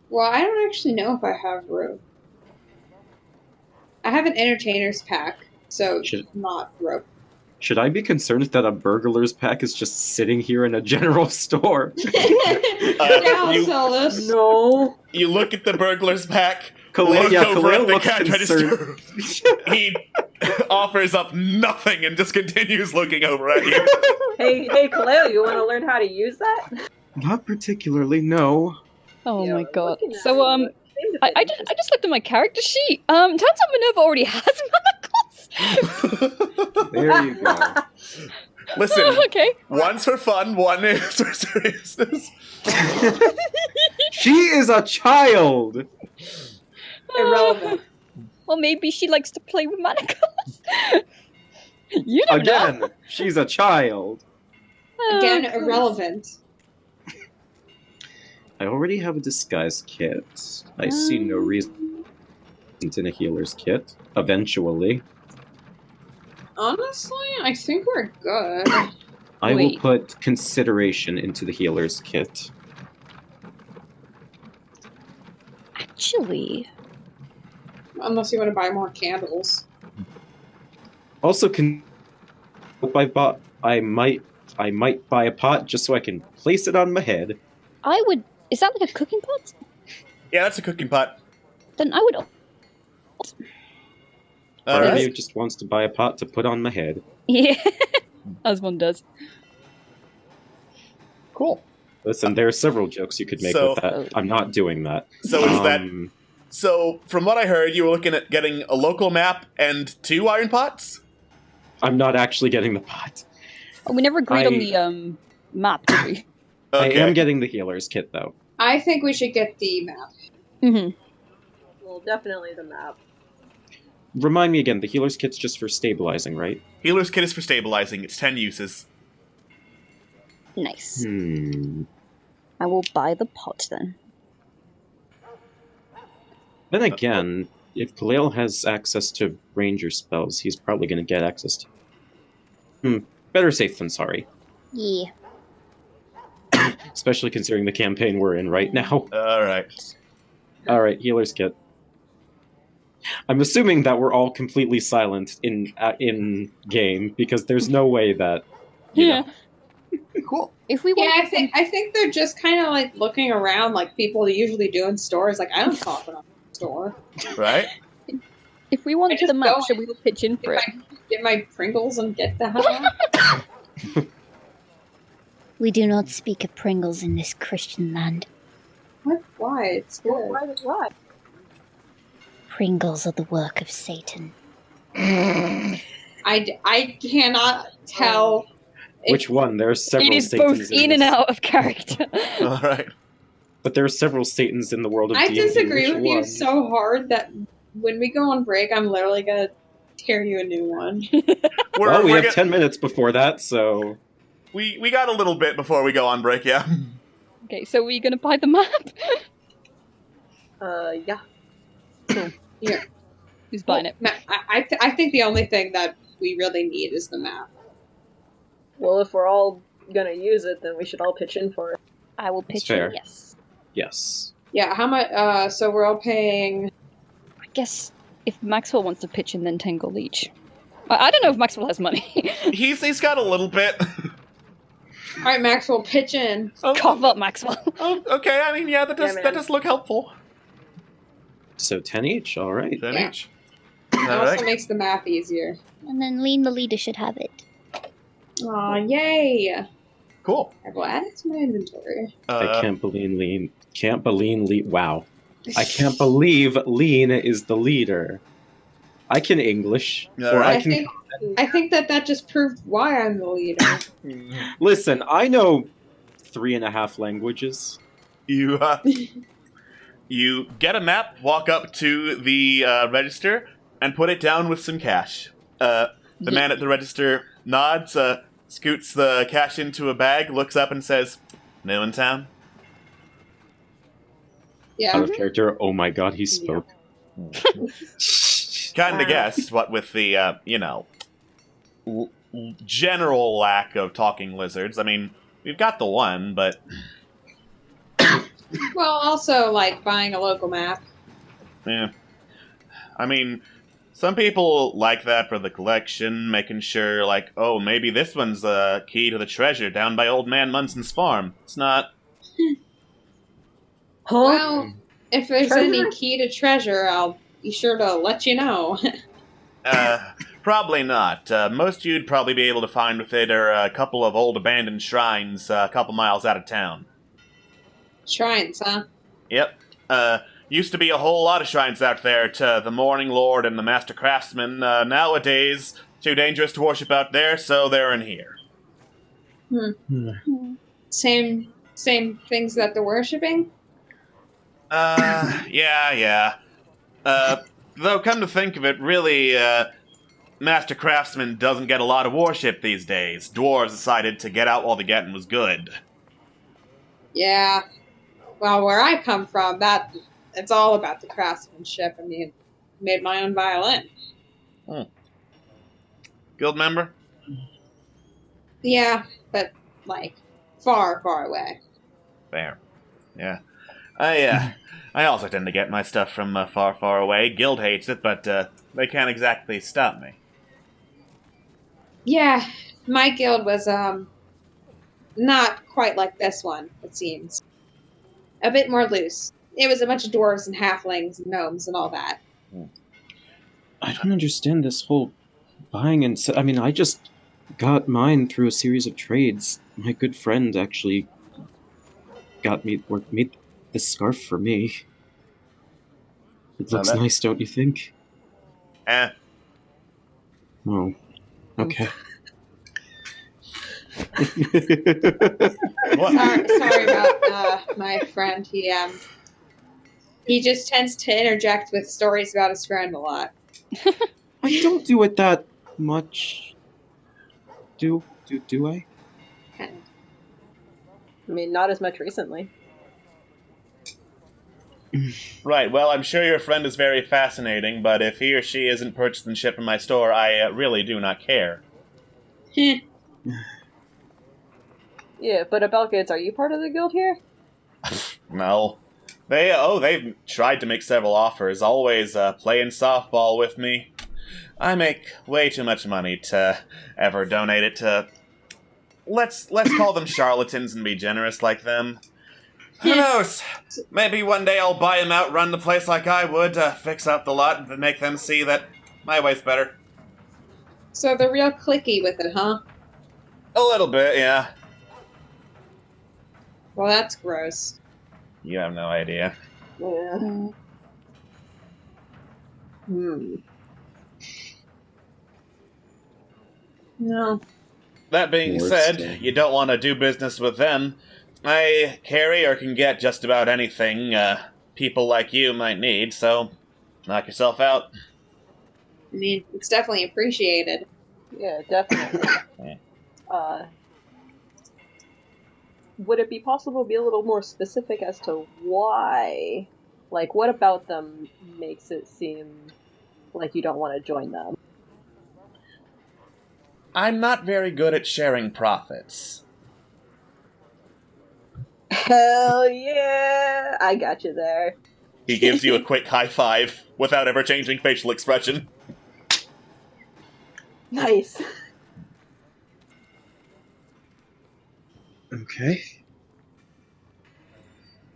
Well, I don't actually know if I have rope. I have an entertainer's pack, so not rope. Should I be concerned that a burglar's pack is just sitting here in a general store? I'll sell this. No. You look at the burglar's pack, Khalil at the looks cash concerned. register. He offers up nothing and just continues looking over at you. Hey, Kaleo, you want to learn how to use that? Not particularly, no. Oh Yeah, my god. looking at So it, I just looked at my character sheet. Turns out Minerva already has manacles. There you go. Listen, Okay. one's for fun, one is for seriousness. She is a child! Irrelevant. Well, maybe she likes to play with manacles. You don't Again, know. she's a child. Again, irrelevant. I already have a disguise kit. I see no reason in a healer's kit. Eventually. Honestly, I think we're good. I will Wait. put consideration into the healer's kit. Actually, Unless you want to buy more candles. Also, I might buy a pot just so I can place it on my head. I would. Is that like a cooking pot? Yeah, that's a cooking pot. Then I would. Part of Alright. me just wants to buy a pot to put on my head. Yeah, as one does. Cool. Listen, there are several jokes you could make So- with that. I'm not doing that. So is that... Um, So, from what I heard, you were looking at getting a local map and 2 iron pots? I'm not actually getting the pot. Oh, we never agreed on I- the map, did we? Okay. I am getting the healer's kit, though. I think we should get the map. Mm-hmm. Well, definitely the map. Remind me again, the healer's kit's just for stabilizing, right? Healer's kit is for stabilizing. It's 10 uses. Nice. Hmm. I will buy the pot then. Then again, if Khalil has access to ranger spells, he's probably going to get access to... Better safe than sorry. Yeah. Especially considering the campaign we're in right now. Alright. Alright, healer's kit. I'm assuming that we're all completely silent in game, because there's no way that... you know. Cool. If we Yeah, want, I think they're just kind of like looking around like people usually do in stores. Like, I don't talk in a store. Right? if we want I just the map, go should we all pitch in for it? Get my Pringles and get the hell out. We do not speak of Pringles in this Christian land. What? Why? It's good. Why? Pringles are the work of Satan. I cannot tell. Which one? There are several It is Satans both in in and this. out of character. Alright. But there are several Satans in the world of I D&D. disagree Which with you one? so hard that when we go on break, I'm literally gonna tear you a new one. Well, we we're have get- 10 minutes before that, so... We got a little bit before we go on break, yeah. Okay, so we're gonna buy the map. Yeah. Here, Who's buying it? I think the only thing that we really need is the map. Well, if we're all gonna use it, then we should all pitch in for it. I will That's pitch in. fair. Yes. Yes. Yeah, how much? So we're all paying. I guess if Maxwell wants to pitch in, then 10 gold each. I don't know if Maxwell has money. He's got a little bit. All right, Maxwell, pitch in. Cough up, Maxwell. Oh, okay, I mean, yeah, that does man. that does look helpful. So 10 each, alright. 10 Yeah. each. It also Alright. makes the math easier. And then Lean the leader should have it. Aw, yay! Cool. I will add it to my inventory. I can't believe Lean... Wow. I can't believe Lean is the leader. I can English. Or Alright. I can... I think that just proved why I'm the leader. Listen, I know 3.5 languages. You you get a map, walk up to the register, and put it down with some cash. The man at the register nods, scoots the cash into a bag, looks up and says, "New in town?" Yeah. Out of character. Oh my god, he spoke. Kinda guessed, what with the, general lack of talking lizards. I mean, we've got the one, but... Well, also, like, buying a local map. Yeah. I mean, some people like that for the collection, making sure, like, oh, maybe this one's the key to the treasure down by Old Man Munson's farm. It's not. Well, if there's Treasure? any key to treasure, I'll be sure to let you know. Probably not. Most you'd probably be able to find with it are a couple of old abandoned shrines a couple miles out of town. Shrines, huh? Yep. Used to be a whole lot of shrines out there to the Morning Lord and the Master Craftsman. Nowadays, too dangerous to worship out there, so they're in here. Same things that they're worshipping? Yeah. Though, come to think of it, really, Master Craftsman doesn't get a lot of worship these days. Dwarves decided to get out while the getting was good. Yeah. Well, where I come from, it's all about the craftsmanship. I mean, made my own violin. Guild member? Yeah, but, like, far, far away. Fair. Yeah. I also tend to get my stuff from far, far away. Guild hates it, but they can't exactly stop me. Yeah, my guild was, not quite like this one, it seems. A bit more loose. It was a bunch of dwarves and halflings and gnomes and all that. I don't understand this whole buying and... I mean, I just got mine through a series of trades. My good friend actually made this scarf for me. It looks nice, don't you think? Oh. Okay. Sorry about my friend. He just tends to interject with stories about his friend a lot. I don't do it that much. Do I? I mean, not as much recently. Right, well, I'm sure your friend is very fascinating, but if he or she isn't purchased and shipped from my store, I really do not care. Yeah, but about goods, are you part of the guild here? No. They've tried to make several offers, always playing softball with me. I make way too much money to ever donate it to... Let's call them charlatans and be generous like them. Who knows? Maybe one day I'll buy them out, run the place like I would, fix up the lot, and make them see that my way's better. So they're real cliquey with it, huh? A little bit, yeah. Well, that's gross. You have no idea. Yeah. No. That being said, you don't want to do business with them. I carry or can get just about anything people like you might need, so knock yourself out. I mean, it's definitely appreciated. Yeah, definitely. Would it be possible to be a little more specific as to why? Like, what about them makes it seem like you don't want to join them? I'm not very good at sharing profits. Hell yeah! I got you there. He gives you a quick high five without ever changing facial expression. Nice. Okay.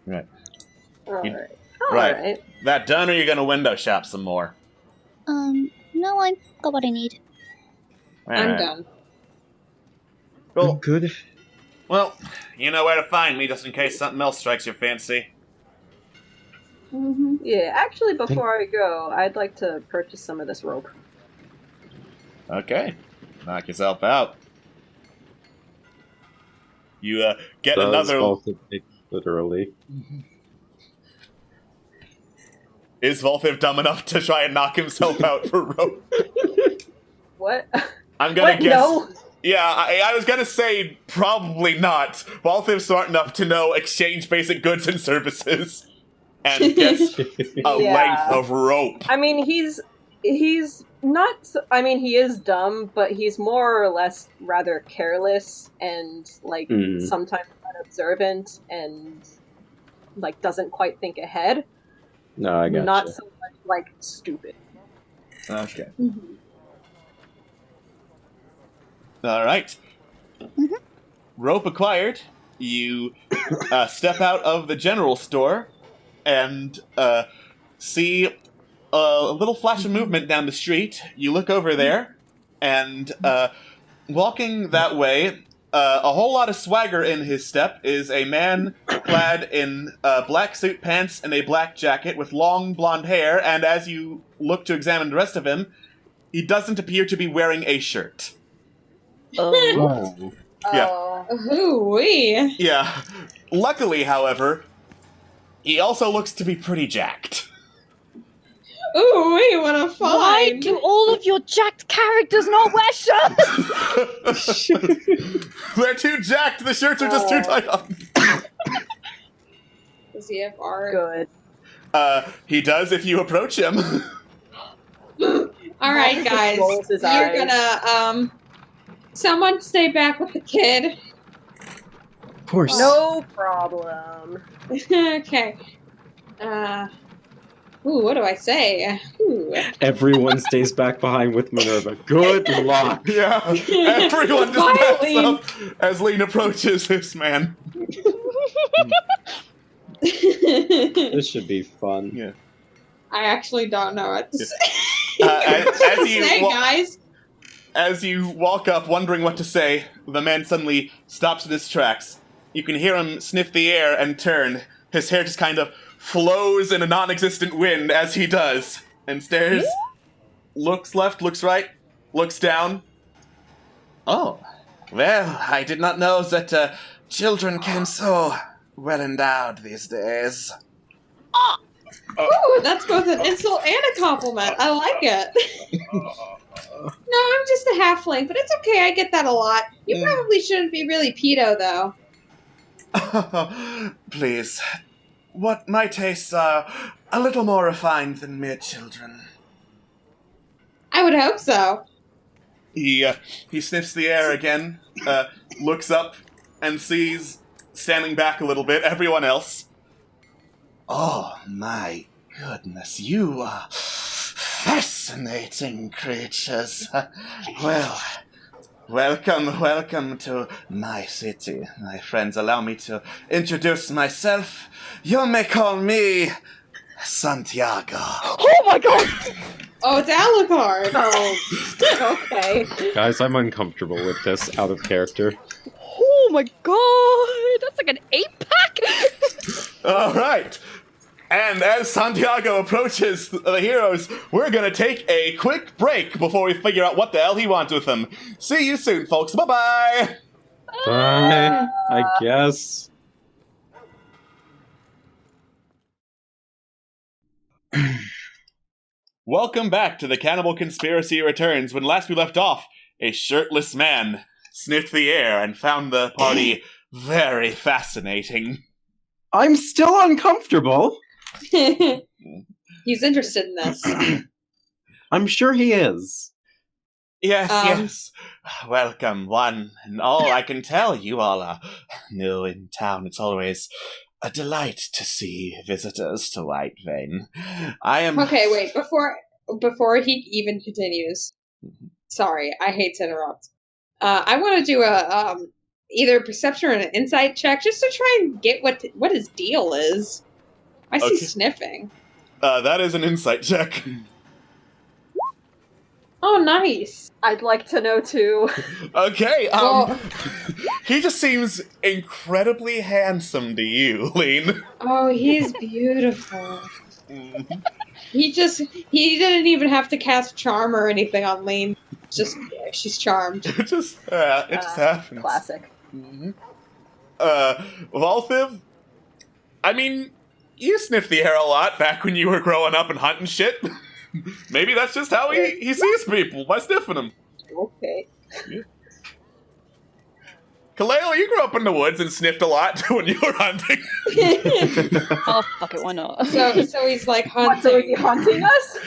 Right. Alright. That done, or you're gonna window shop some more? No, I've got what I need. I'm done. Cool. Good. Well, you know where to find me, just in case something else strikes your fancy. Yeah, actually, before I go, I'd like to purchase some of this rope. Okay. Knock yourself out. You, get another... Literally. Is Valthiv dumb enough to try and knock himself out for rope? What? I'm gonna what? guess... No. Yeah, I was gonna say probably not. Valthiv's smart enough to know exchange basic goods and services. and gets a length of rope. I mean, he's not. I mean, he is dumb, but he's more or less rather careless and like sometimes unobservant and like doesn't quite think ahead. No, I got not so much like stupid. Okay. All right. Rope acquired. You step out of the general store and see a little flash of movement down the street. You look over there, and walking that way, a whole lot of swagger in his step is a man clad in black suit pants and a black jacket with long blonde hair, and as you look to examine the rest of him, he doesn't appear to be wearing a shirt. Oh. Yeah. Ooh-wee. Yeah. Luckily, however, he also looks to be pretty jacked. Ooh-wee, what a find. Why do all of your jacked characters not wear shirts? They're too jacked. The shirts are just too tight on. Does he have art? Good. He does if you approach him. All right, guys. Rolls his You're eyes. gonna, someone stay back with the kid. Of course. No problem. Okay. Ooh, what do I say? Ooh. Everyone stays back behind with Minerva. Good luck. Yeah. Everyone just backs Lean. up as Lean approaches this man. This should be fun. Yeah. I actually don't know what to say. As you Say, guys. As you walk up, wondering what to say, the man suddenly stops in his tracks. You can hear him sniff the air and turn. His hair just kind of flows in a non-existent wind as he does, and stares, looks left, looks right, looks down. Oh, well, I did not know that children came so well endowed these days. Ooh, that's both an insult and a compliment. I like it. No, I'm just a halfling, but it's okay. I get that a lot. You probably shouldn't be really pedo, though. Please. What my tastes are a little more refined than mere children. I would hope so. He sniffs the air again, looks up, and sees, standing back a little bit, everyone else. Oh, my goodness, you are fascinating creatures. Well, welcome to my city. My friends, allow me to introduce myself. You may call me Santiago. Oh my god! Oh, it's Alucard. Oh, okay. Guys, I'm uncomfortable with this out of character. Oh my god! That's like an 8-pack! All right. And as Santiago approaches the heroes, we're going to take a quick break before we figure out what the hell he wants with them. See you soon, folks. Bye-bye. Bye, I guess. Welcome back to the Cannibal Conspiracy Returns. When last we left off, a shirtless man sniffed the air and found the party very fascinating. I'm still uncomfortable. He's interested in this. I'm sure he is. Yes, yes. Welcome, one and all. I can tell you all are new in town. It's always a delight to see visitors to Whitevane. I am... Okay, wait, before he even continues. Sorry, I hate to interrupt. I want to do a either perception or an insight check just to try and get what his deal is. I see sniffing. That is an insight check. Oh, nice. I'd like to know too. Okay, he just seems incredibly handsome to you, Lean. Oh, he's beautiful. He didn't even have to cast charm or anything on Lean. Just, she's charmed. it just happens. Classic. Valthiv, I mean, you sniffed the air a lot back when you were growing up and hunting shit. Maybe that's just how he sees people, by sniffing them. Okay. Yeah. Kaleo, you grew up in the woods and sniffed a lot when you were hunting. Oh, fuck it, why not? So he's like hunting. What, so is he haunting us?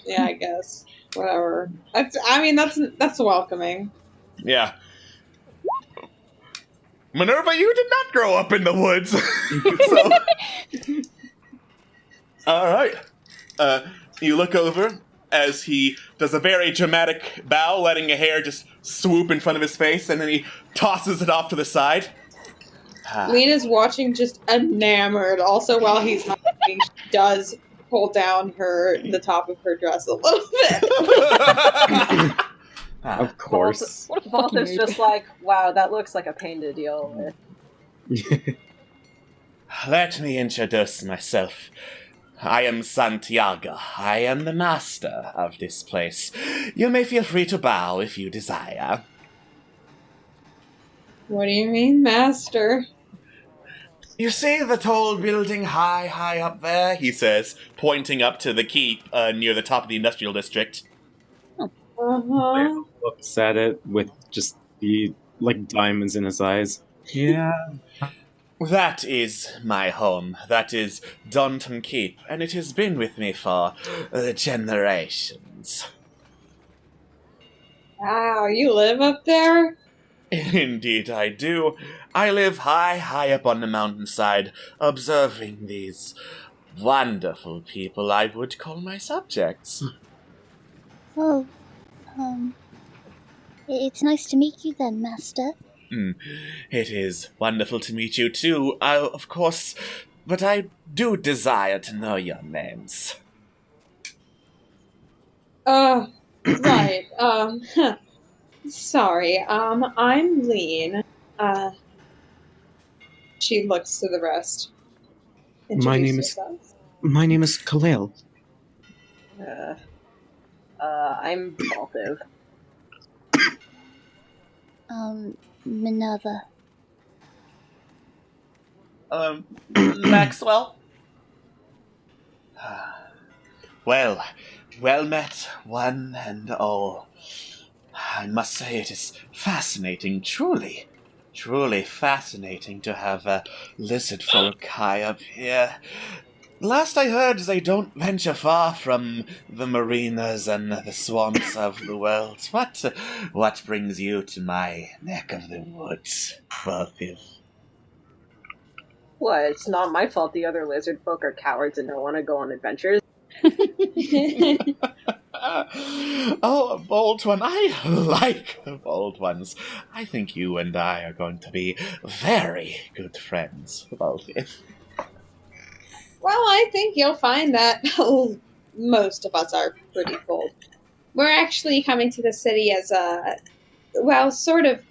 Yeah, I guess. Whatever. That's welcoming. Yeah. Minerva, you did not grow up in the woods. All right. You look over as he does a very dramatic bow, letting a hair just swoop in front of his face, and then he tosses it off to the side. Lena's watching, just enamored. Also, while he's hunting, she does pull down the top of her dress a little bit. Of course. Valthiv's just like, wow, that looks like a pain to deal with. Let me introduce myself. I am Santiago. I am the master of this place. You may feel free to bow if you desire. What do you mean, master? You see the tall building high up there? He says, pointing up to the keep near the top of the industrial district. Uh-huh. Looks at it with just the diamonds in his eyes. Yeah. That is my home. That is Daunton Keep, and it has been with me for generations. Wow, you live up there? Indeed I do. I live high up on the mountainside, observing these wonderful people I would call my subjects. Oh, it's nice to meet you then, Master. It is wonderful to meet you too, of course, but I do desire to know your names. Right, sorry, I'm Lean. She looks to the rest. My name is Khalil. I'm Valthiv. Minerva. Maxwell? Well met, one and all. I must say it is fascinating, truly fascinating to have lizard folk high up here. Last I heard, they don't venture far from the marinas and the swamps of the world. What brings you to my neck of the woods, Valthiv? What? It's not my fault the other lizard folk are cowards and don't want to go on adventures. Oh, a bold one. I like bold ones. I think you and I are going to be very good friends, Valthiv. Well, I think you'll find that most of us are pretty bold. We're actually coming to the city as sort of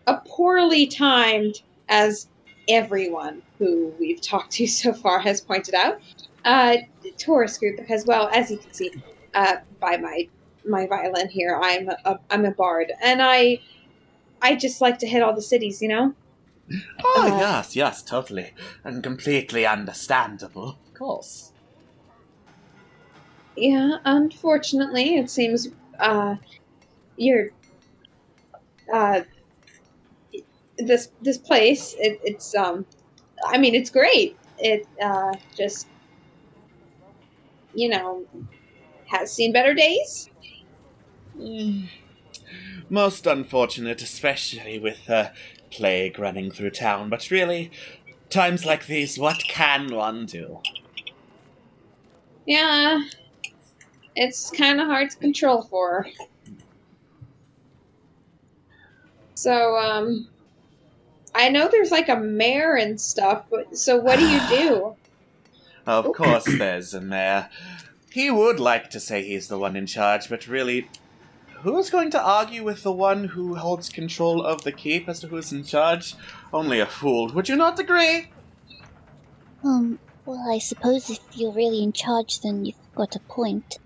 a poorly timed, as everyone who we've talked to so far has pointed out, tourist group, because, well, as you can see by my violin here, I'm a bard, and I just like to hit all the cities, you know? Oh, yes, totally. And completely understandable, of course. Yeah, unfortunately, it seems, you're, this place, it's great. It, just, has seen better days. Most unfortunate, especially with, plague running through town, but really, times like these, what can one do? Yeah, it's kind of hard to control for her. So, I know there's like a mayor and stuff, but so what do you do? Of course there's a mayor. He would like to say he's the one in charge, but really, who's going to argue with the one who holds control of the keep as to who's in charge? Only a fool. Would you not agree? Well, I suppose if you're really in charge, then you've got a point.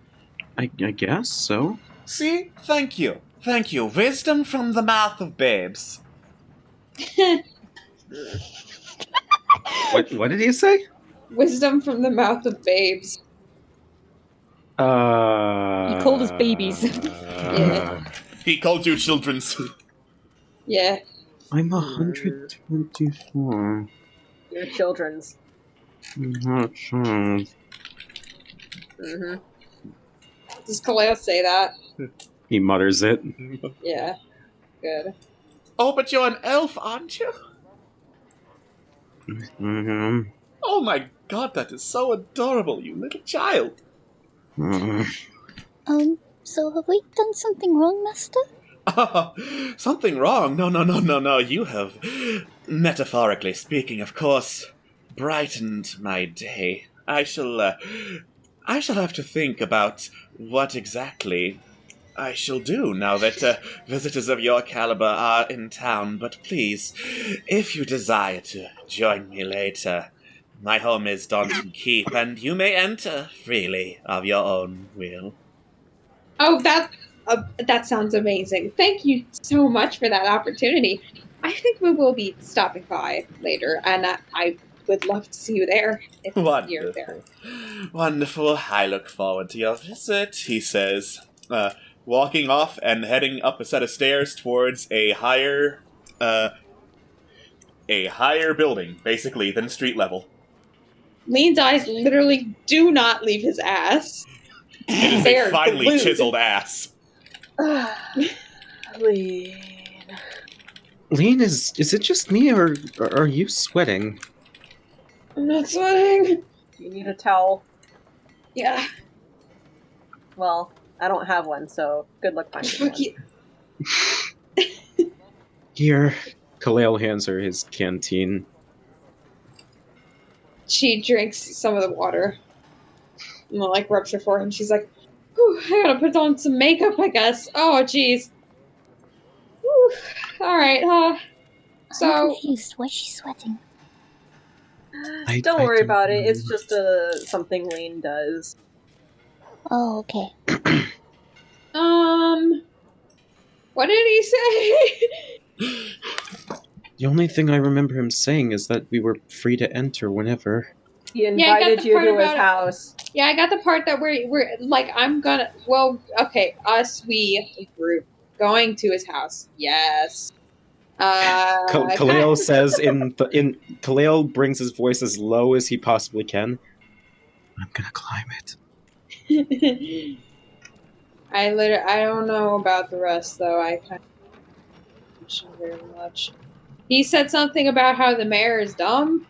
I guess so. See? Thank you. Wisdom from the mouth of babes. What did he say? Wisdom from the mouth of babes. He called us babies. Yeah. He called you children's. Yeah. I'm 124. Your children's. Not sure. Does Kaleo say that? He mutters it. Yeah. Good. Oh, but you're an elf, aren't you? Mm-hmm. Oh my god, that is so adorable, you little child. So have we done something wrong, Master? Oh, something wrong? No. You have, metaphorically speaking, of course, brightened my day. I shall have to think about what exactly I shall do now that visitors of your caliber are in town. But please, if you desire to join me later, my home is Daunton Keep, and you may enter freely of your own will. Oh, that sounds amazing. Thank you so much for that opportunity. I think we will be stopping by later, and I would love to see you there if you're there. Wonderful. I look forward to your visit, he says, walking off and heading up a set of stairs towards a higher building, basically, than street level. Lean's eyes literally do not leave his ass. It is a finely chiseled ass. Lean. Lean, is it just me, or are you sweating? I'm not sweating. You need a towel. Yeah. Well, I don't have one, so good luck finding one. Here, Kaleo hands her his canteen. She drinks some of the water. And like rubs her forehead, and she's like, whew, I gotta put on some makeup, I guess. Oh, jeez. Alright, I'm so... confused. Why is she sweating? Don't worry about it. It's just something Lean does. Oh, okay. What did he say? The only thing I remember him saying is that we were free to enter whenever. He invited you to his house. Yeah, I got the part that we're like, we group going to his house. Yes. Kaleo says Kaleo brings his voice as low as he possibly can. I'm gonna climb it. I don't know about the rest though. I kind of very much. He said something about how the mayor is dumb.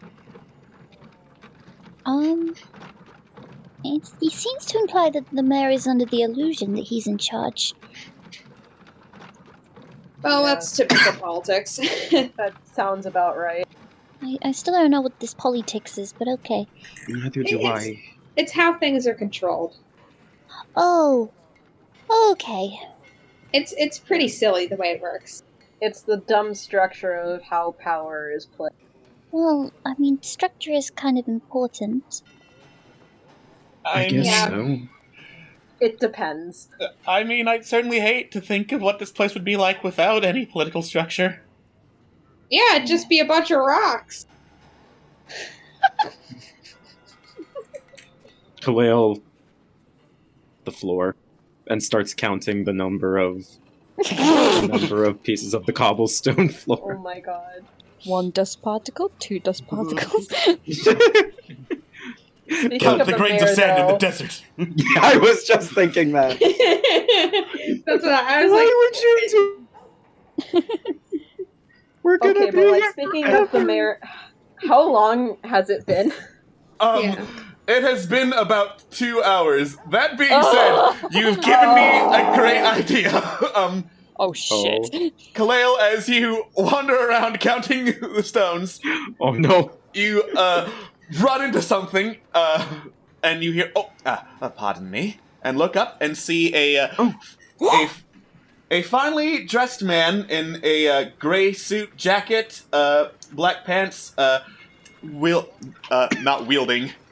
He seems to imply that the mayor is under the illusion that he's in charge. Well, that's typical politics. That sounds about right. I still don't know what this politics is, but okay. Neither do I. It's how things are controlled. Oh, okay. It's pretty silly the way it works. It's the dumb structure of how power is played. Well, I mean, structure is kind of important. I guess so. It depends. I mean, I'd certainly hate to think of what this place would be like without any political structure. Yeah, it'd just be a bunch of rocks. Kaleo the floor and starts counting the number of pieces of the cobblestone floor. Oh my god. 1 dust particle, 2 dust particles. The grains of sand in the desert. Yeah, I was just thinking that. That's what I was like. We're gonna okay, but like speaking of the mayor, how long has it been? It has been about 2 hours. That being said, you've given me a great idea. Oh shit. Kaleo, as you wander around counting the stones, oh no, you run into something, and you hear, pardon me, and look up and see a finely dressed man in a gray suit jacket, black pants,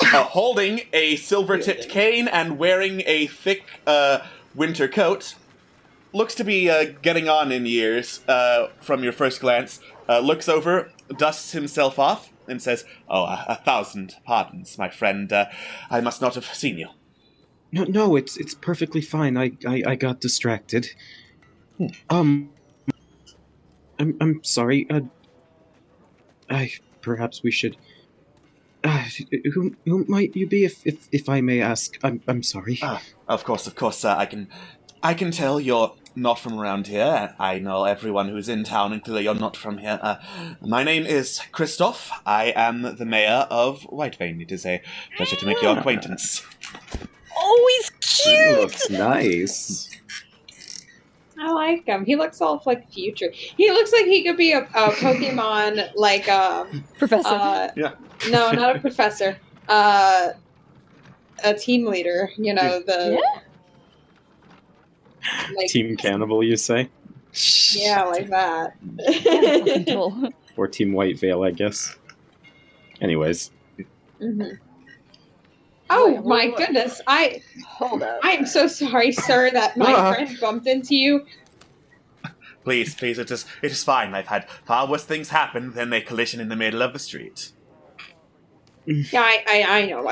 holding a silver-tipped cane and wearing a thick winter coat. Looks to be getting on in years from your first glance. Looks over, dusts himself off, and says, "Oh, 1,000 pardons, my friend. I must not have seen you." No, it's perfectly fine. I got distracted. I'm sorry. Perhaps we should. Who might you be, if I may ask? I'm sorry. Of course. I can tell you're not from around here. I know everyone who's in town, and clearly you're not from here. My name is Christoph. I am the mayor of Whitevane. It is a pleasure to make your acquaintance. Oh, he's cute! He looks nice. I like him. He looks all like future. He looks like he could be a Pokemon, like professor. Yeah. No, not a professor. A team leader. You know the. Yeah? Like, Team Cannibal, you say? yeah, like that. Or Team White Veil, I guess. Anyways. Mm-hmm. Oh Wait, my what? goodness! Hold up. I am so sorry, sir, that my friend bumped into you. Please, it is fine. I've had far worse things happen than a collision in the middle of the street. Yeah, I know.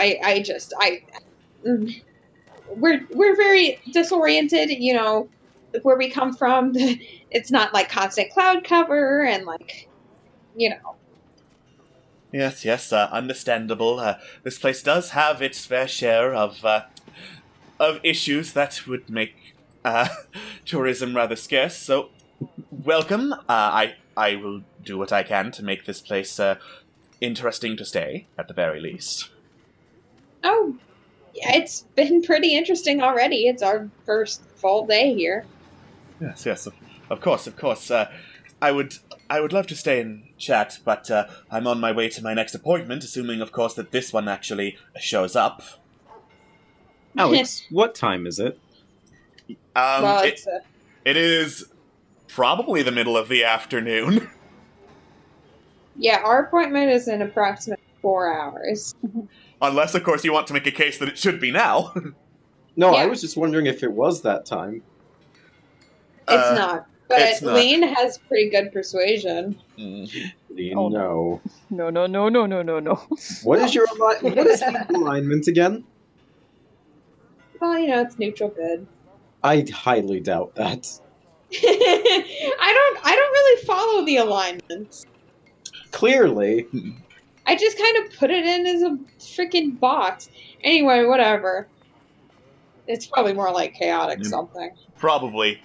We're very disoriented. You know, where we come from, it's not like constant cloud cover and like, you know. Yes, understandable. This place does have its fair share of issues that would make tourism rather scarce. So, welcome. I will do what I can to make this place interesting to stay, at the very least. Oh, yeah, it's been pretty interesting already. It's our first full day here. Yes, of course. I would love to stay and chat, but I'm on my way to my next appointment, assuming, of course, that this one actually shows up. Alex, what time is it? It is probably the middle of the afternoon. Yeah, our appointment is in approximately 4 hours. Unless, of course, you want to make a case that it should be now. No, Yeah. I was just wondering if it was that time. It's not. But it's not. Lean has pretty good persuasion. Lean, Oh, no. No. What is your what is the alignment again? Well, you know, it's neutral good. I highly doubt that. I don't really follow the alignments. Clearly. I just kind of put it in as a freaking box. Anyway, whatever. It's probably more like chaotic something. Probably.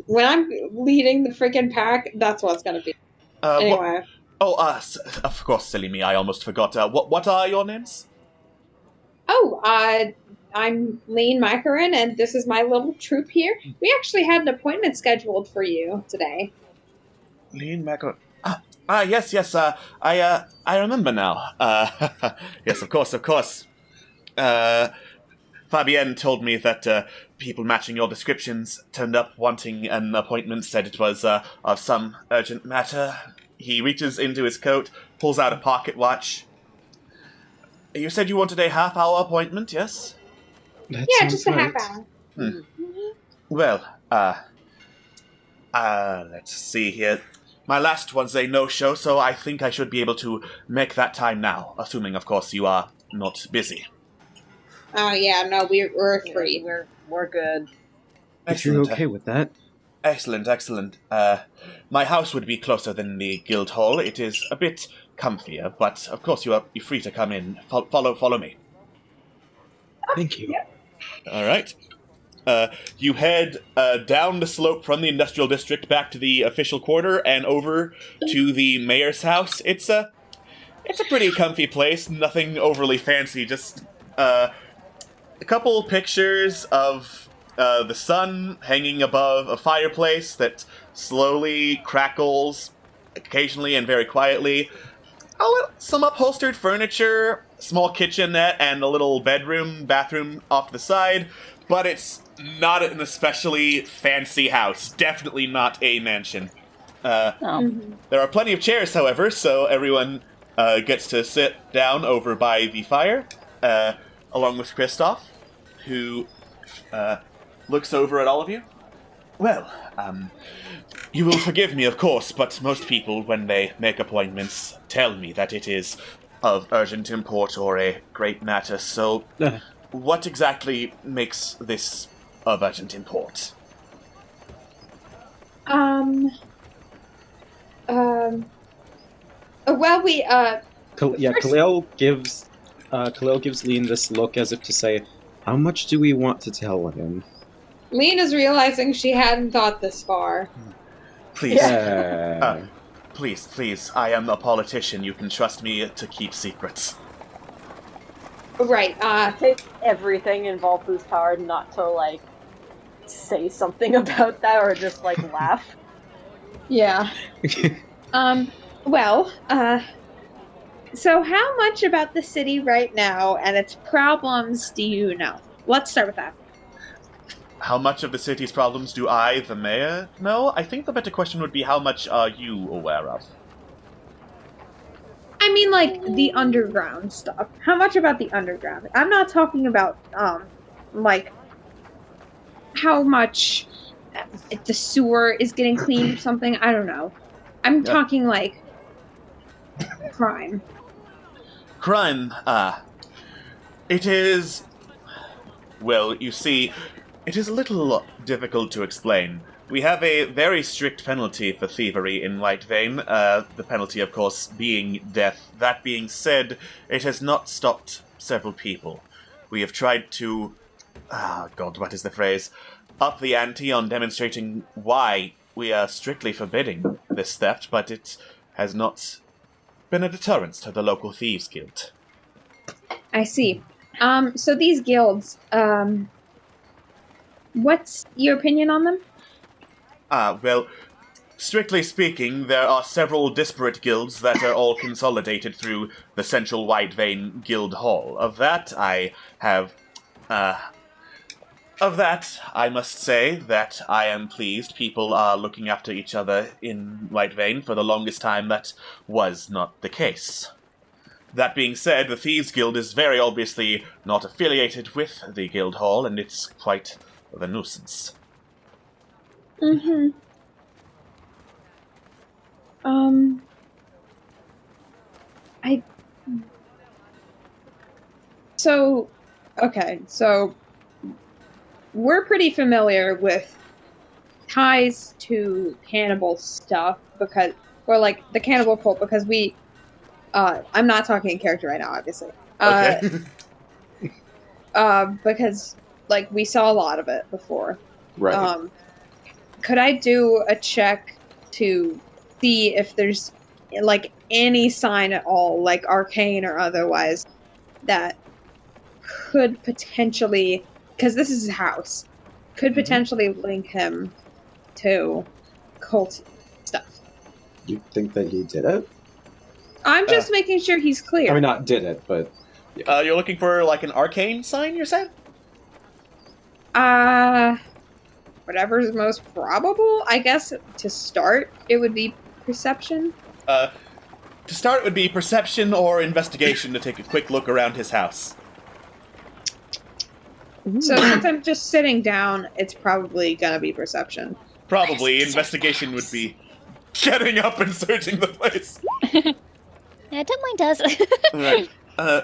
When I'm leading the freaking pack, that's what it's gonna be. Anyway. Of course, silly me, I almost forgot. What are your names? I'm Lean Macaron, and this is my little troop here. We actually had an appointment scheduled for you today. Lean Macaron. Yes, I remember now. Yes, of course. Fabienne told me that people matching your descriptions turned up wanting an appointment, said it was of some urgent matter. He reaches into his coat, pulls out a pocket watch. You said you wanted a half-hour appointment, yes? That Yeah, sounds just a half right. hour. Well, let's see here. My last was a no-show, so I think I should be able to make that time now, assuming, of course, you are not busy. Oh yeah, no, we're free. We're good. If you're okay with that. Excellent. My house would be closer than the guild hall. It is a bit comfier, but of course you're free to come in. Follow me. Thank you. All right. You head down the slope from the industrial district back to the official quarter and over to the mayor's house. It's a pretty comfy place. Nothing overly fancy. Just a couple pictures of the sun hanging above a fireplace that slowly crackles occasionally and very quietly. Some upholstered furniture, small kitchenette, and a little bathroom off to the side. But it's not an especially fancy house. Definitely not a mansion. There are plenty of chairs, however, so everyone gets to sit down over by the fire, along with Christoph, who looks over at all of you. Well, you will forgive me, of course, but most people, when they make appointments, tell me that it is of urgent import or a great matter, so what exactly makes this of urgent import? Well, we Khalil gives Lean this look as if to say, "How much do we want to tell him?" Lean is realizing she hadn't thought this far. Please. Yeah. Please. I am a politician. You can trust me to keep secrets. Right. Take everything in Valthiv's power not to, like, say something about that or just, like, laugh. Yeah. Well, so how much about the city right now and its problems do you know? Let's start with that. How much of the city's problems do I, the mayor, know? I think the better question would be how much are you aware of? I mean, like, the underground stuff. How much about the underground? I'm not talking about, like, how much the sewer is getting cleaned or something. I don't know. I'm talking, like, crime. Crime, it is... Well, you see, it is a little difficult to explain. We have a very strict penalty for thievery in White Vein, the penalty, of course, being death. That being said, it has not stopped several people. We have tried to... what is the phrase? Up the ante on demonstrating why we are strictly forbidding this theft, but it has not been a deterrence to the local Thieves Guild. I see. So these guilds, what's your opinion on them? Well, strictly speaking, there are several disparate guilds that are all consolidated through the Central White Vein Guild Hall. Of that, I must say that I am pleased. People are looking after each other in White Vein. For the longest time, that was not the case. That being said, the Thieves Guild is very obviously not affiliated with the Guild Hall, and it's quite of a nuisance. Mm-hmm. So we're pretty familiar with ties to cannibal stuff the cannibal cult, because we, I'm not talking in character right now, obviously. Okay. Because, like, we saw a lot of it before. Right. Could I do a check to see if there's, like, any sign at all, like arcane or otherwise, that could potentially, because this is his house, could potentially link him to cult stuff? You think that he did it? I'm just making sure he's clear. I mean, not did it, but... Yeah. You're looking for, like, an arcane sign, you said? Whatever's most probable. I guess to start, it would be perception. To start, it would be perception or investigation to take a quick look around his house. So since I'm just sitting down, it's probably gonna be perception. Probably. Investigation would be getting up and searching the place. Yeah, don't mind us. Right.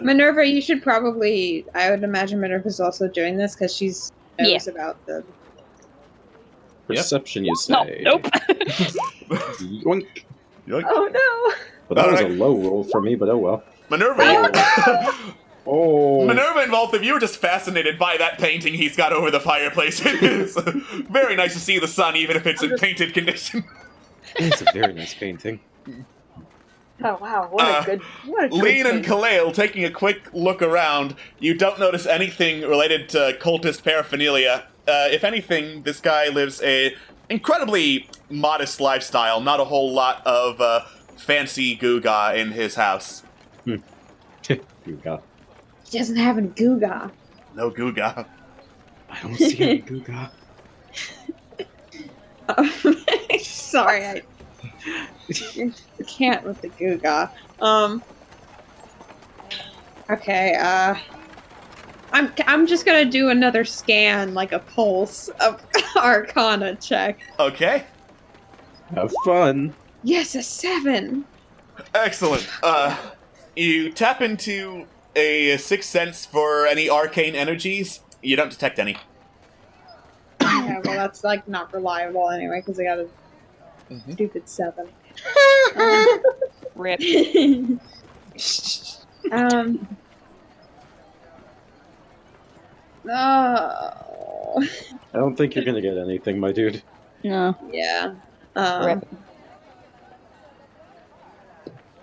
Minerva, you should probably... I would imagine Minerva's also doing this, because she's knows about the... Perception, you say? Nope. Yoink. Yoink. Oh no! Well, that was a low roll for me, but oh well. Minerva! Oh. Minerva and Valthiv, you were just fascinated by that painting he's got over the fireplace. It is very nice to see the sun, even if it's in painted condition. It's a very nice painting. Oh wow, what a good Lean and painting. Khalil, taking a quick look around, you don't notice anything related to cultist paraphernalia. If anything, this guy lives a incredibly modest lifestyle, not a whole lot of fancy Guga in his house. Guga. He doesn't have any Guga. No Guga. I don't see any Guga. Sorry, I can't with the Guga. Okay, I'm just gonna do another scan, like a pulse of Arcana check. Okay. Have fun. Yes, a 7. Excellent. You tap into a sixth sense for any arcane energies. You don't detect any. Yeah, well, that's like not reliable anyway, because I gotta Stupid 7. Rip. Oh. I don't think you're gonna get anything, my dude. No. Yeah. Rip.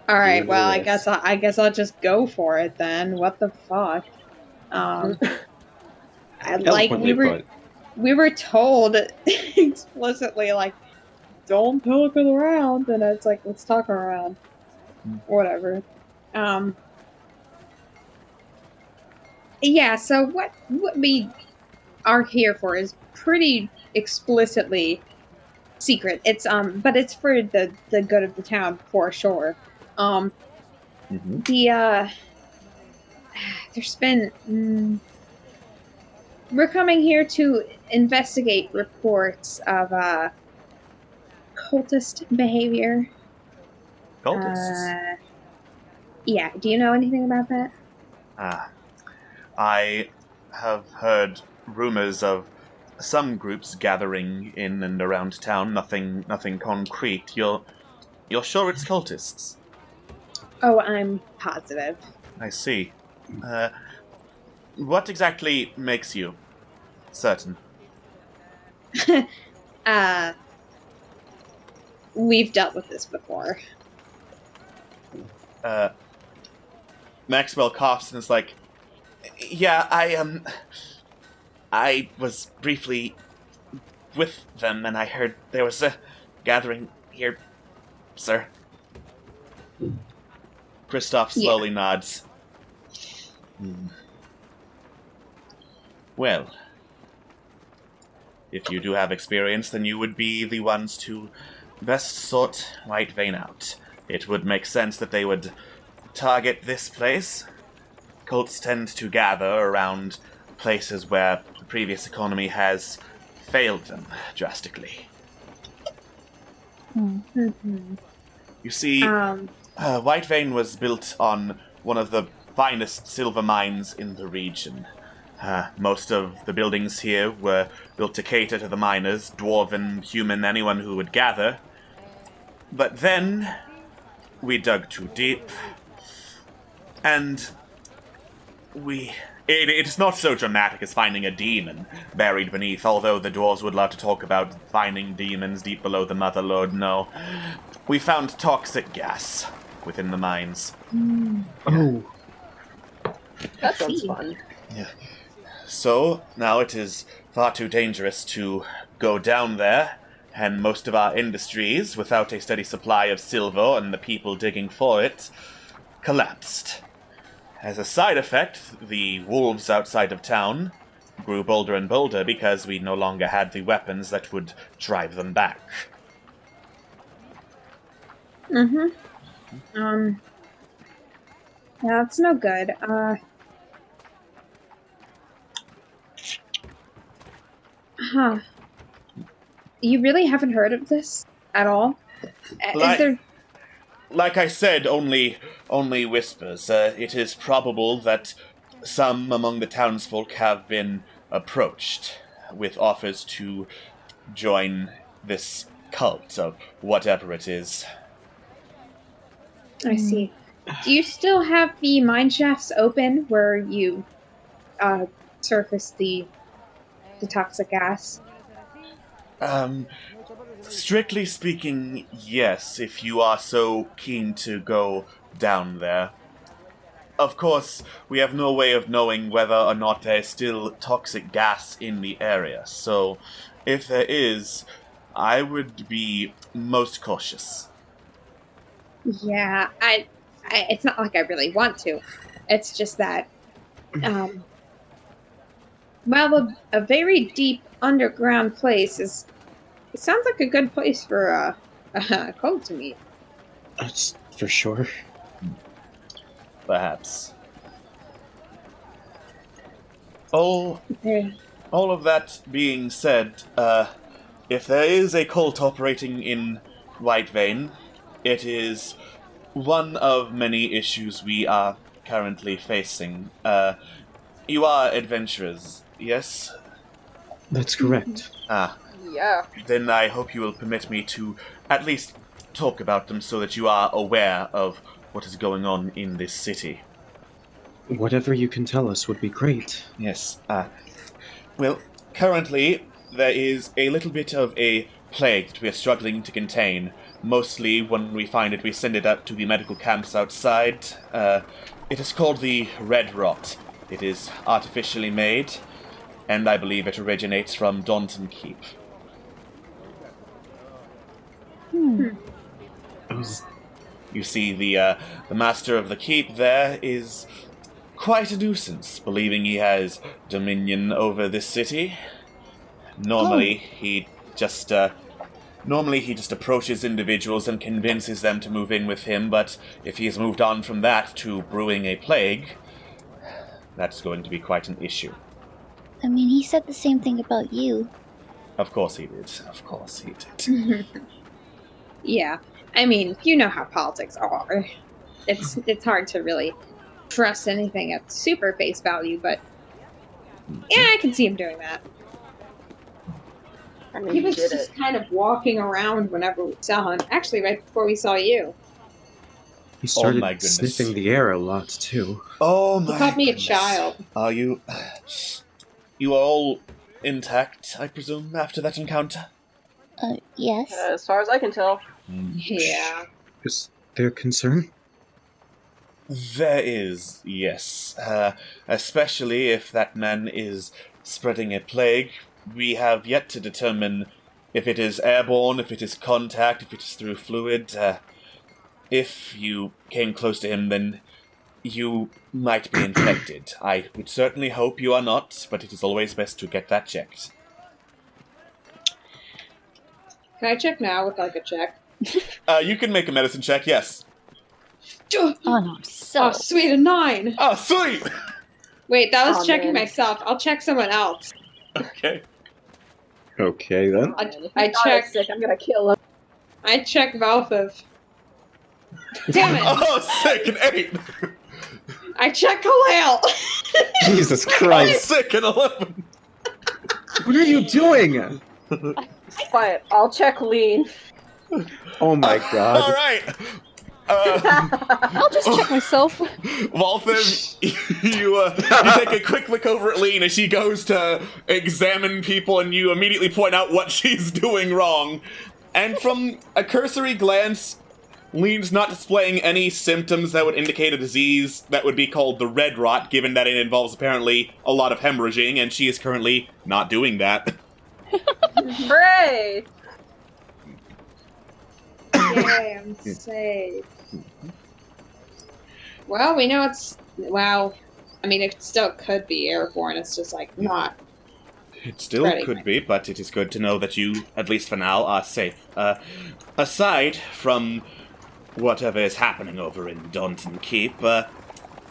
All right. You're Well, the I guess I'll just go for it then. What the fuck? Eloquently put. We were told explicitly, like, don't talk around, and it's like, let's talk around. Whatever. Yeah, so what we are here for is pretty explicitly secret. It's but it's for the good of the town for sure. There's been we're coming here to investigate reports of cultist behavior. Cultists? Yeah, do you know anything about that? I have heard rumors of some groups gathering in and around town. Nothing concrete. You're sure it's cultists? Oh, I'm positive. I see. What exactly makes you certain? We've dealt with this before. Maxwell coughs and is like, yeah, I was briefly with them, and I heard there was a gathering here, sir. Kristoff slowly nods. Well, if you do have experience, then you would be the ones to best sort Whitevane out. It would make sense that they would target this place. Cults tend to gather around places where the previous economy has failed them drastically. You see, Whitevane was built on one of the finest silver mines in the region. Most of the buildings here were built to cater to the miners, dwarven, human, anyone who would gather. But then we dug too deep, and it's not so dramatic as finding a demon buried beneath, although the dwarves would love to talk about finding demons deep below the Motherlode. No. We found toxic gas within the mines. Oh. That sounds fun. Yeah. So, now it is far too dangerous to go down there, and most of our industries, without a steady supply of silver and the people digging for it, collapsed. As a side effect, the wolves outside of town grew bolder and bolder because we no longer had the weapons that would drive them back. Yeah, that's no good. You really haven't heard of this at all? Is there... Like I said, only whispers. It is probable that some among the townsfolk have been approached with offers to join this cult, or whatever it is. I see. Do you still have the mine shafts open where you surface the toxic gas? Strictly speaking, yes, if you are so keen to go down there. Of course, we have no way of knowing whether or not there is still toxic gas in the area, so if there is, I would be most cautious. Yeah, I it's not like I really want to. It's just that, well, a very deep underground place it sounds like a good place for a cult to meet. That's for sure. Perhaps. All of that being said, if there is a cult operating in Whitevane, it is one of many issues we are currently facing. You are adventurers, yes? That's correct. Yeah. Then I hope you will permit me to at least talk about them so that you are aware of what is going on in this city. Whatever you can tell us would be great. Yes. Well, currently, there is a little bit of a plague that we are struggling to contain. Mostly, when we find it, we send it up to the medical camps outside. It is called the Red Rot. It is artificially made, and I believe it originates from Daunton Keep. You see, the master of the keep there is quite a nuisance, believing he has dominion over this city. Normally, he just approaches individuals and convinces them to move in with him, but if he has moved on from that to brewing a plague, that's going to be quite an issue. I mean, he said the same thing about you. Of course he did. Of course he did. Yeah. I mean, you know how politics are. It's hard to really trust anything at super face value, but yeah, I can see him doing that. I mean, He was just kind of walking around whenever we saw him. Actually, right before we saw you. He started my goodness. sniffing the air a lot, too. Oh my He called me goodness. a child. Are you... You are all intact, I presume, after that encounter? Yes. As far as I can tell. Yeah. Is there concern? There is, yes. Especially if that man is spreading a plague. We have yet to determine if it is airborne, if it is contact, if it is through fluid. If you came close to him, then you might be infected. I would certainly hope you are not, but it is always best to get that checked. Can I check now with like a check? You can make a medicine check, yes. Oh no, Oh, sweet, a 9. Oh, sweet! Wait, that was checking man. myself. I'll check someone else. Okay. Okay, then. I checked. Sick. I'm gonna kill him. I checked Valthiv. Damn it! Oh, sick, an 8! I checked Khalil. Jesus Oh, Christ! sick, an 11! What are you doing? Quiet. I'll check lean. Oh my god. Alright! I'll just check myself. Valthiv, you take a quick look over at Lean as she goes to examine people, and you immediately point out what she's doing wrong. And from a cursory glance, Lean's not displaying any symptoms that would indicate a disease that would be called the red rot, given that it involves apparently a lot of hemorrhaging, and she is currently not doing that. Hooray! Yay, I'm safe. Well, we know it's... Well, I mean, it still could be airborne. It's just, like, not... It still Spreading. could be, but it is good to know that you, at least for now, are safe. Aside from whatever is happening over in Daunton Keep,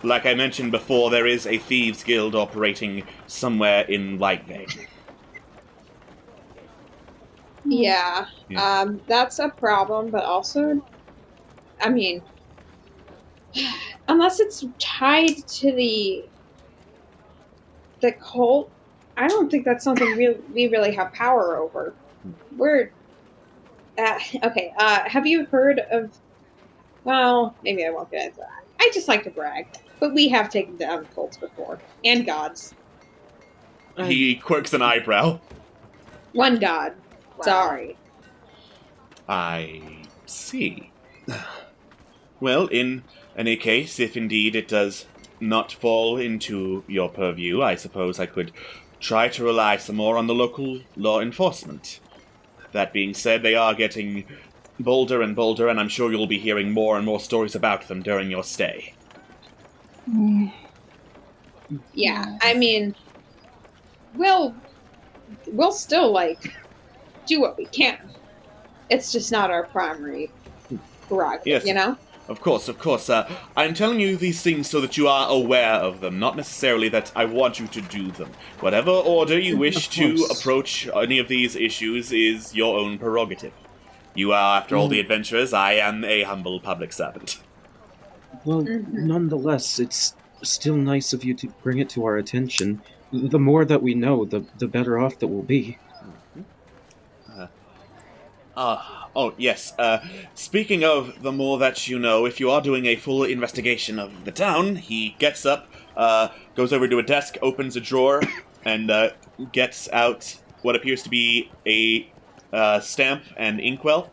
like I mentioned before, there is a thieves' guild operating somewhere in Lightvein. Yeah. Yeah. That's a problem, but also... I mean... Unless it's tied to the cult, I don't think that's something we really have power over. We're... okay, have you heard of... Well, maybe I won't get into that. I just like to brag. But we have taken down cults before. And gods. He quirks an eyebrow. One god. Wow. Sorry. I see. Well, in any case, if indeed it does not fall into your purview, I suppose I could try to rely some more on the local law enforcement. That being said, they are getting bolder and bolder, and I'm sure you'll be hearing more and more stories about them during your stay. Yeah, I mean... We'll still, like... do what we can. It's just not our primary prerogative, Yes. you know? Of course. I'm telling you these things so that you are aware of them, not necessarily that I want you to do them. Whatever order you wish to approach any of these issues is your own prerogative. You are, after all, the adventurers. I am a humble public servant. Well, nonetheless, it's still nice of you to bring it to our attention. The more that we know, the better off that we'll be. Oh, yes. Speaking of the more that you know, if you are doing a full investigation of the town, he gets up, goes over to a desk, opens a drawer, and gets out what appears to be a stamp and inkwell.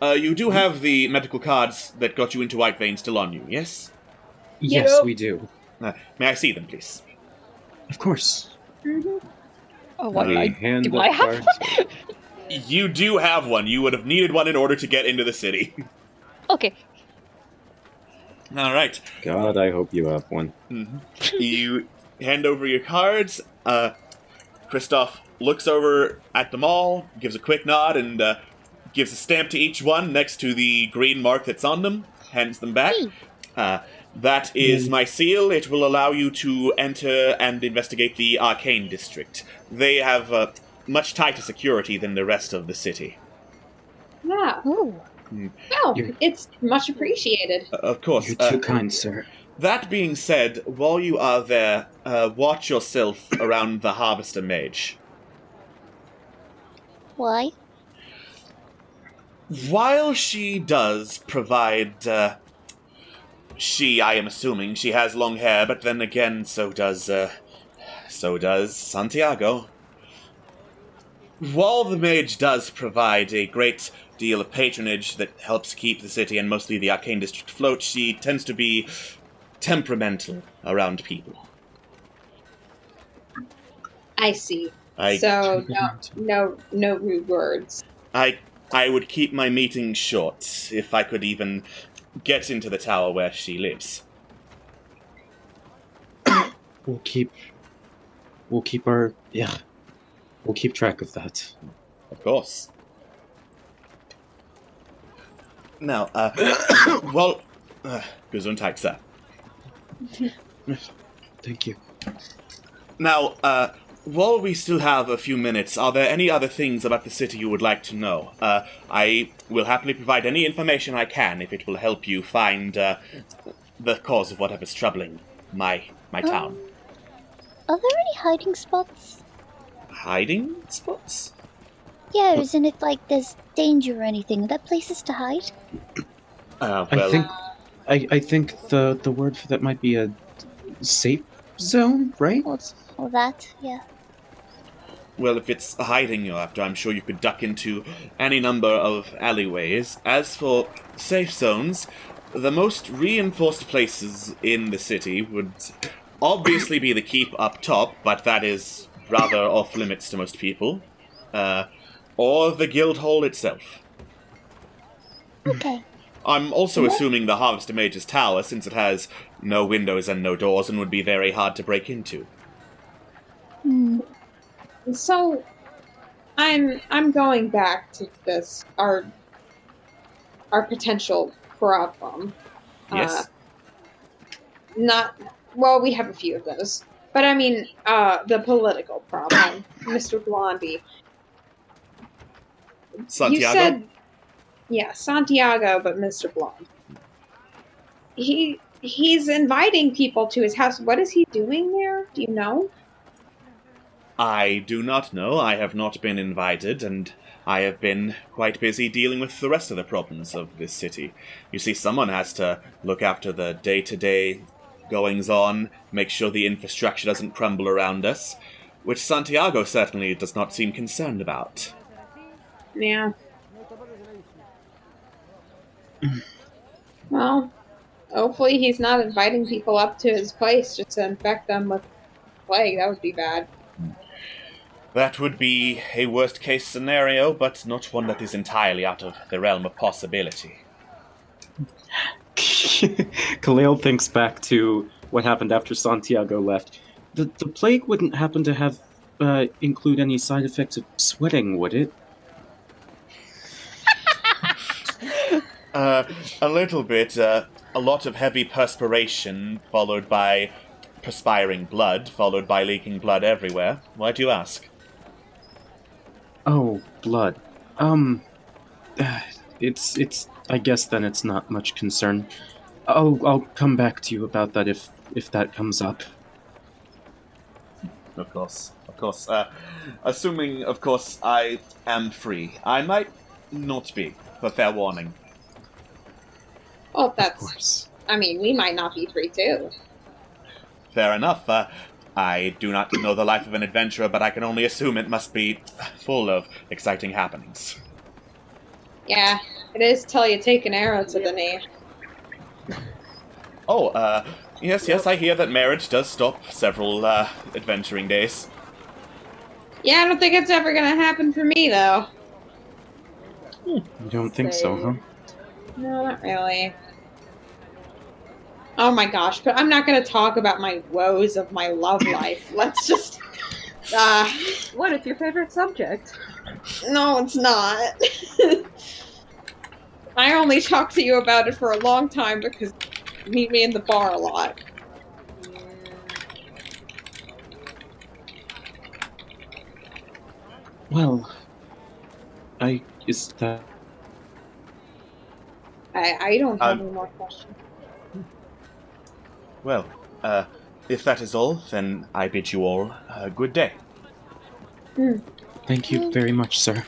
You do have the medical cards that got you into White Vein still on you, yes? Yes, we do. May I see them, please? Of course. Mm-hmm. Oh, Do I have one? You do have one. You would have needed one in order to get into the city. Okay. All right. God, I hope you have one. Mm-hmm. You hand over your cards. Kristoff looks over at them all, gives a quick nod, and gives a stamp to each one next to the green mark that's on them, hands them back. That is my seal. It will allow you to enter and investigate the Arcane District. They have much tighter security than the rest of the city. Yeah. Ooh. Oh, it's much appreciated. Of course. You're too kind, sir. That being said, while you are there, watch yourself around the Harvester Mage. Why? While she does provide, I am assuming, she has long hair, but then again, so does Santiago. While the mage does provide a great deal of patronage that helps keep the city and mostly the Arcane District afloat, she tends to be temperamental around people. I see. So no rude words. I would keep my meetings short if I could even get into the tower where she lives. We'll keep track of that. Of course. Now, Gesundheit, sir. Thank you. Now, while we still have a few minutes, are there any other things about the city you would like to know? I will happily provide any information I can if it will help you find the cause of whatever's troubling my town. Are there any hiding spots? Hiding spots? Yeah, as in if, there's danger or anything. Are there places to hide? I think the word for that might be a safe zone, right? Or that, yeah. Well, if it's hiding you're after, I'm sure you could duck into any number of alleyways. As for safe zones, the most reinforced places in the city would obviously be the keep up top, but that is rather off limits to most people. Or the guild hall itself. Okay. I'm also assuming the Harvester Mage's tower, since it has no windows and no doors and would be very hard to break into. So, I'm going back to this our potential problem. Yes. We have a few of those, but I mean the political problem, Mr. Blondie. Santiago? You said, yeah, Santiago, but Mr. Blonde. He's inviting people to his house. What is he doing there? Do you know? I do not know. I have not been invited, and I have been quite busy dealing with the rest of the problems of this city. You see, someone has to look after the day-to-day goings-on, make sure the infrastructure doesn't crumble around us, which Santiago certainly does not seem concerned about. Yeah. Well, hopefully he's not inviting people up to his place just to infect them with plague. That would be bad. That would be a worst-case scenario, but not one that is entirely out of the realm of possibility. Khalil thinks back to what happened after Santiago left. The plague wouldn't happen to have include any side effects of sweating, would it? A little bit. A lot of heavy perspiration, followed by perspiring blood, followed by leaking blood everywhere. Why do you ask? Oh, blood. It's. I guess then it's not much concern. I'll come back to you about that if that comes up. Of course. Assuming, of course, I am free. I might not be, for fair warning. Well, Of course. I mean, we might not be free too. Fair enough. I do not know the life of an adventurer, but I can only assume it must be full of exciting happenings. Yeah, it is till you take an arrow to the knee. Oh, yes, I hear that marriage does stop several, adventuring days. Yeah, I don't think it's ever gonna happen for me, though. You don't think so, huh? No, not really. Oh my gosh, but I'm not gonna talk about my woes of my love life. Let's just... What, it's your favorite subject? No, it's not. I only talk to you about it for a long time because you meet me in the bar a lot. Well, is that... I don't have any more questions. Well, if that is all, then I bid you all a good day. Thank you very much, sir.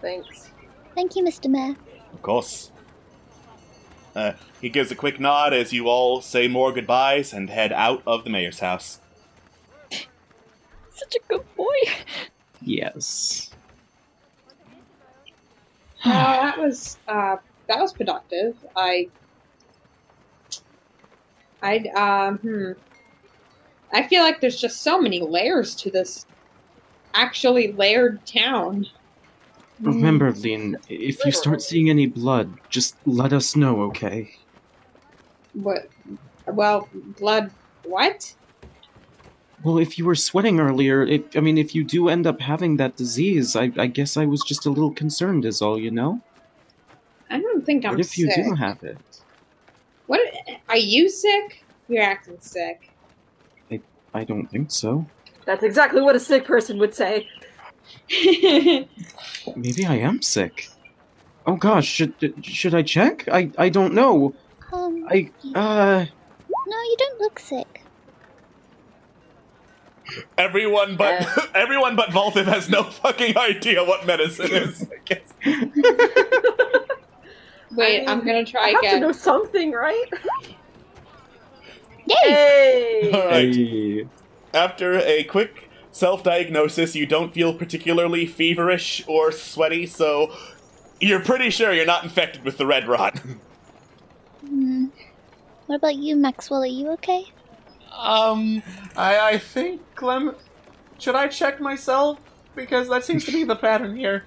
Thanks. Thank you, Mr. Mayor. Of course. He gives a quick nod as you all say more goodbyes and head out of the mayor's house. Such a good boy. Yes. That was productive. I feel like there's just so many layers to this actually layered town. Remember, Lean, if you start seeing any blood, just let us know, okay? What? Well, blood. What? Well, if you were sweating earlier, if you do end up having that disease, I guess I was just a little concerned is all, you know? I don't think I'm What if sick. you do have it? What? Are you sick? You're acting sick. I don't think so. That's exactly what a sick person would say. Maybe I am sick. Oh gosh, should I check? I don't know. No, you don't look sick. Everyone but Valthiv has no fucking idea what medicine is. Wait, I'm gonna try I have again. to know something, right? Yay! Hey! All right. Hey. After a quick self-diagnosis, you don't feel particularly feverish or sweaty, so you're pretty sure you're not infected with the red rot. What about you, Maxwell? Are you okay? I think should I check myself? Because that seems to be the pattern here.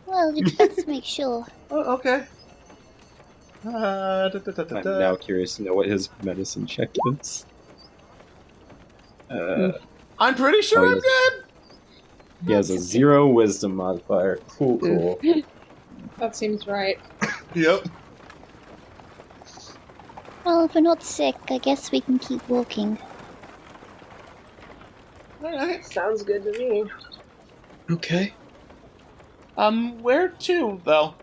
Well, it's best to make sure. Oh, okay. I'm now curious to know what his medicine check is. I'm pretty sure I'm good. He has a 0 wisdom modifier. Cool. That seems right. Yep. Well, if we're not sick, I guess we can keep walking. Alright. Sounds good to me. Okay. Where to, though?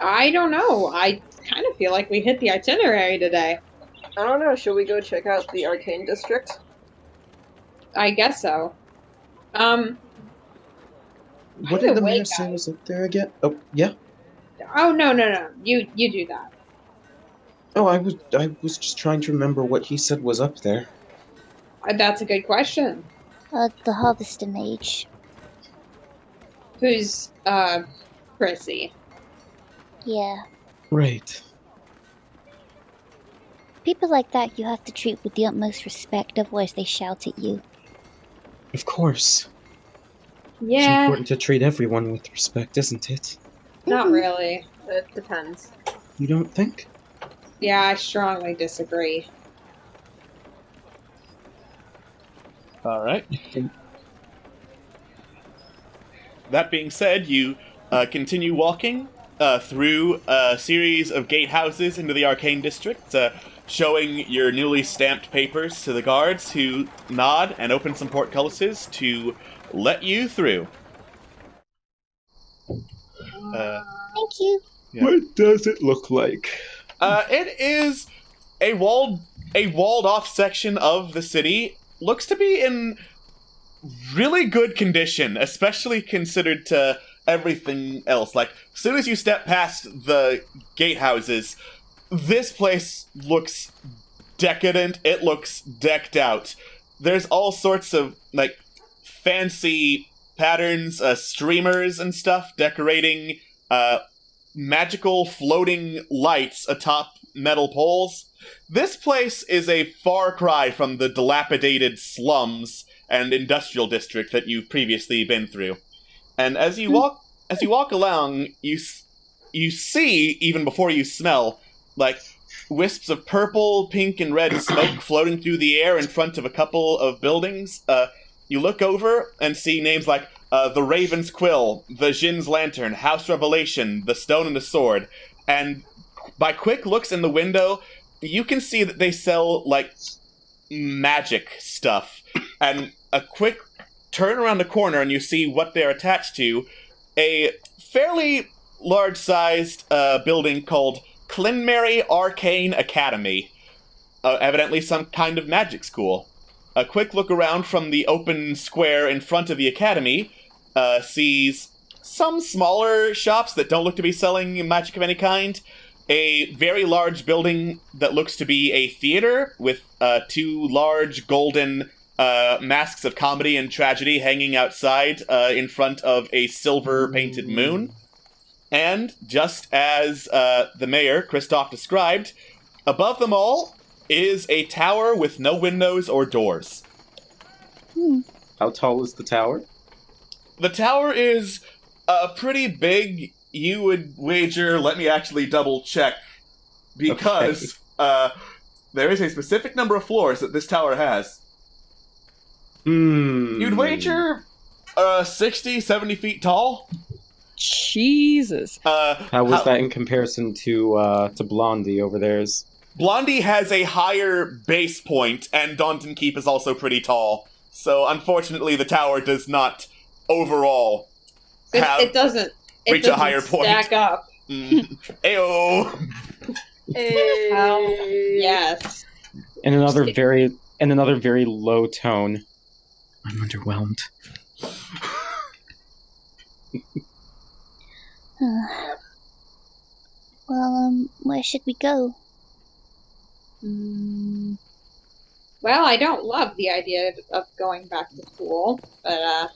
I don't know. I kind of feel like we hit the itinerary today. I don't know, should we go check out the Arcane District? I guess so. What By did the the way, mayor say was up there again? Oh, yeah? Oh, no. You do that. Oh, I was just trying to remember what he said was up there. That's a good question. The Harvester Mage. Who's, Prissy? Yeah. Right. People like that you have to treat with the utmost respect, otherwise they shout at you. Of course. It's Yeah, important to treat everyone with respect, isn't it? not really. It depends. You don't think? Yeah, I strongly disagree. Alright. That being said, you continue walking through a series of gatehouses into the Arcane District, showing your newly stamped papers to the guards, who nod and open some portcullises to let you through. Thank you. Yeah. What does it look like? It is a walled-off section of the city. Looks to be in really good condition, especially considered to everything else. Like, as soon as you step past the gatehouses, this place looks decadent. It looks decked out. There's all sorts of, like, fancy patterns, streamers and stuff decorating magical floating lights atop metal poles. This place is a far cry from the dilapidated slums and industrial district that you've previously been through. And as you walk along, you see, even before you smell, like, wisps of purple, pink, and red smoke floating through the air in front of a couple of buildings. You look over and see names like the Raven's Quill, the Jin's Lantern, House Revelation, the Stone and the Sword. And by quick looks in the window, you can see that they sell, like, magic stuff. And a quick turn around the corner and you see what they're attached to. A fairly large-sized building called Clinmary Arcane Academy. Evidently some kind of magic school. A quick look around from the open square in front of the academy sees some smaller shops that don't look to be selling magic of any kind. A very large building that looks to be a theater with 2 large golden masks of comedy and tragedy hanging outside in front of a silver-painted moon. And, just as the mayor, Christoph, described, above them all is a tower with no windows or doors. How tall is the tower? The tower is pretty big. You would wager, let me actually double check, because there is a specific number of floors that this tower has. You'd wager 60, 70 feet tall? Jesus. How was that in comparison to Blondie over there's? Blondie has a higher base point, and Daunton Keep is also pretty tall. So, unfortunately, the tower does not overall it doesn't reach a higher point. Stack up. Ayo. Yes. In another very low tone. I'm underwhelmed. Well, where should we go? Well, I don't love the idea of going back to school, but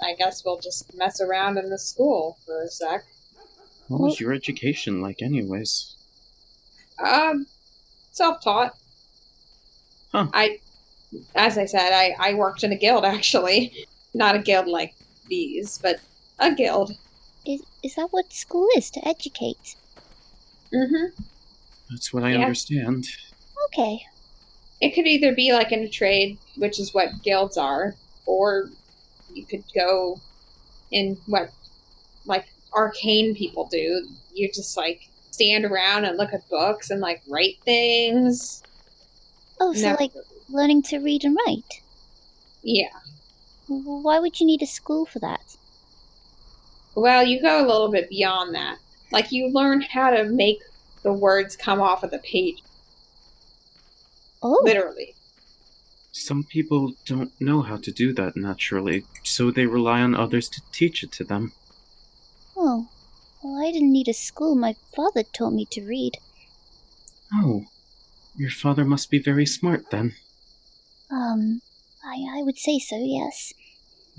I guess we'll just mess around in the school for a sec. What was your education like, anyways? Self-taught. Huh. As I said, I worked in a guild, actually. Not a guild like these, but a guild. Is that what school is, to educate? Mm-hmm. That's what I understand. Okay. It could either be like in a trade, which is what guilds are, or you could go in what, like, arcane people do. You just, like, stand around and look at books and, like, write things. Oh, so, like, learning to read and write? Yeah. Why would you need a school for that? Well, you go a little bit beyond that. Like, you learn how to make the words come off of the page. Oh. Literally. Some people don't know how to do that naturally, so they rely on others to teach it to them. Oh. Well, I didn't need a school. My father taught me to read. Oh. Your father must be very smart, then. I would say so, yes.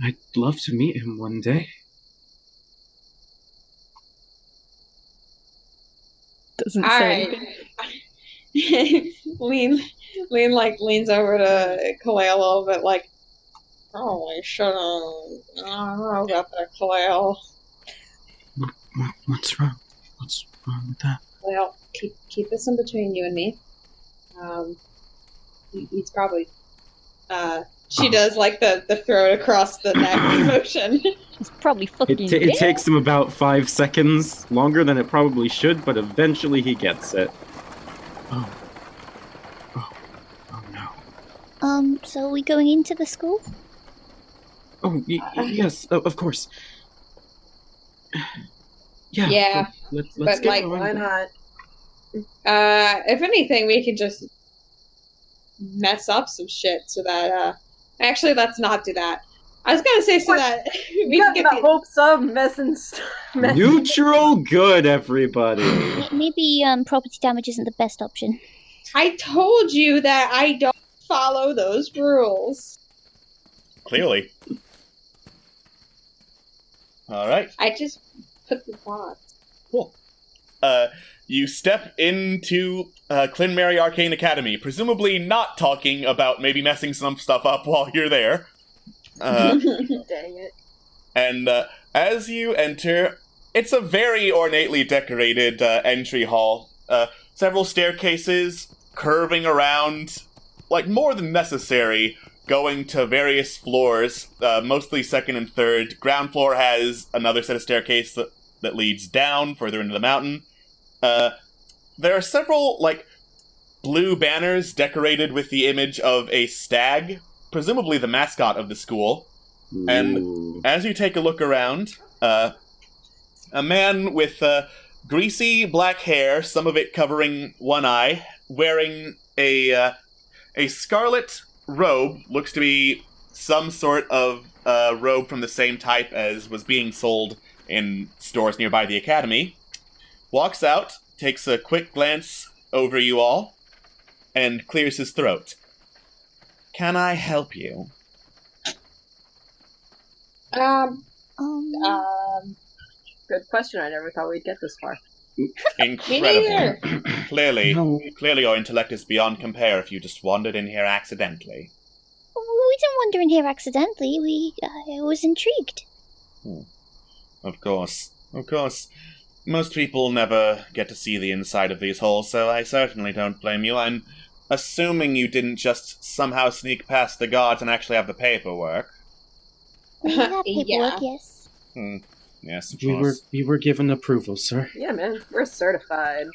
I'd love to meet him one day. Doesn't say anything. leans over to Kaleo a little bit, like, oh, I should've. I don't know about that, Kaleo. What's wrong? What's wrong with that? Well, keep this in between you and me. He's probably. She does like the throw it across the neck motion. He's probably fucking. It takes him about 5 seconds, longer than it probably should, but eventually he gets it. Oh no. So are we going into the school? Oh, yes, of course. Yeah. Let's but, get like, going. Why not? If anything, we could just mess up some shit so that, actually, let's not do that. I was gonna say so that we got can the get hopes of messing stuff. Neutral good, everybody. Maybe property damage isn't the best option. I told you that I don't follow those rules. Clearly. Alright. I just put the box. Cool. You step into Clin Mary Arcane Academy, presumably not talking about maybe messing some stuff up while you're there. Dang it. And as you enter, it's a very ornately decorated entry hall. Several staircases curving around, like more than necessary, going to various floors, mostly second and third. Ground floor has another set of staircase that leads down further into the mountain. There are several, like, blue banners decorated with the image of a stag, presumably the mascot of the school. Ooh. And as you take a look around, a man with greasy black hair, some of it covering one eye, wearing a scarlet robe, looks to be some sort of robe from the same type as was being sold in stores nearby the academy, walks out, takes a quick glance over you all, and clears his throat. Can I help you? Good question. I never thought we'd get this far. Incredible. Clearly your intellect is beyond compare if you just wandered in here accidentally. We didn't wander in here accidentally. I was intrigued. Of course. Most people never get to see the inside of these holes, so I certainly don't blame you. I'm assuming you didn't just somehow sneak past the guards and actually have the paperwork. We have paperwork, yes. Yes, of course. We were given approval, sir. Yeah, man. We're certified.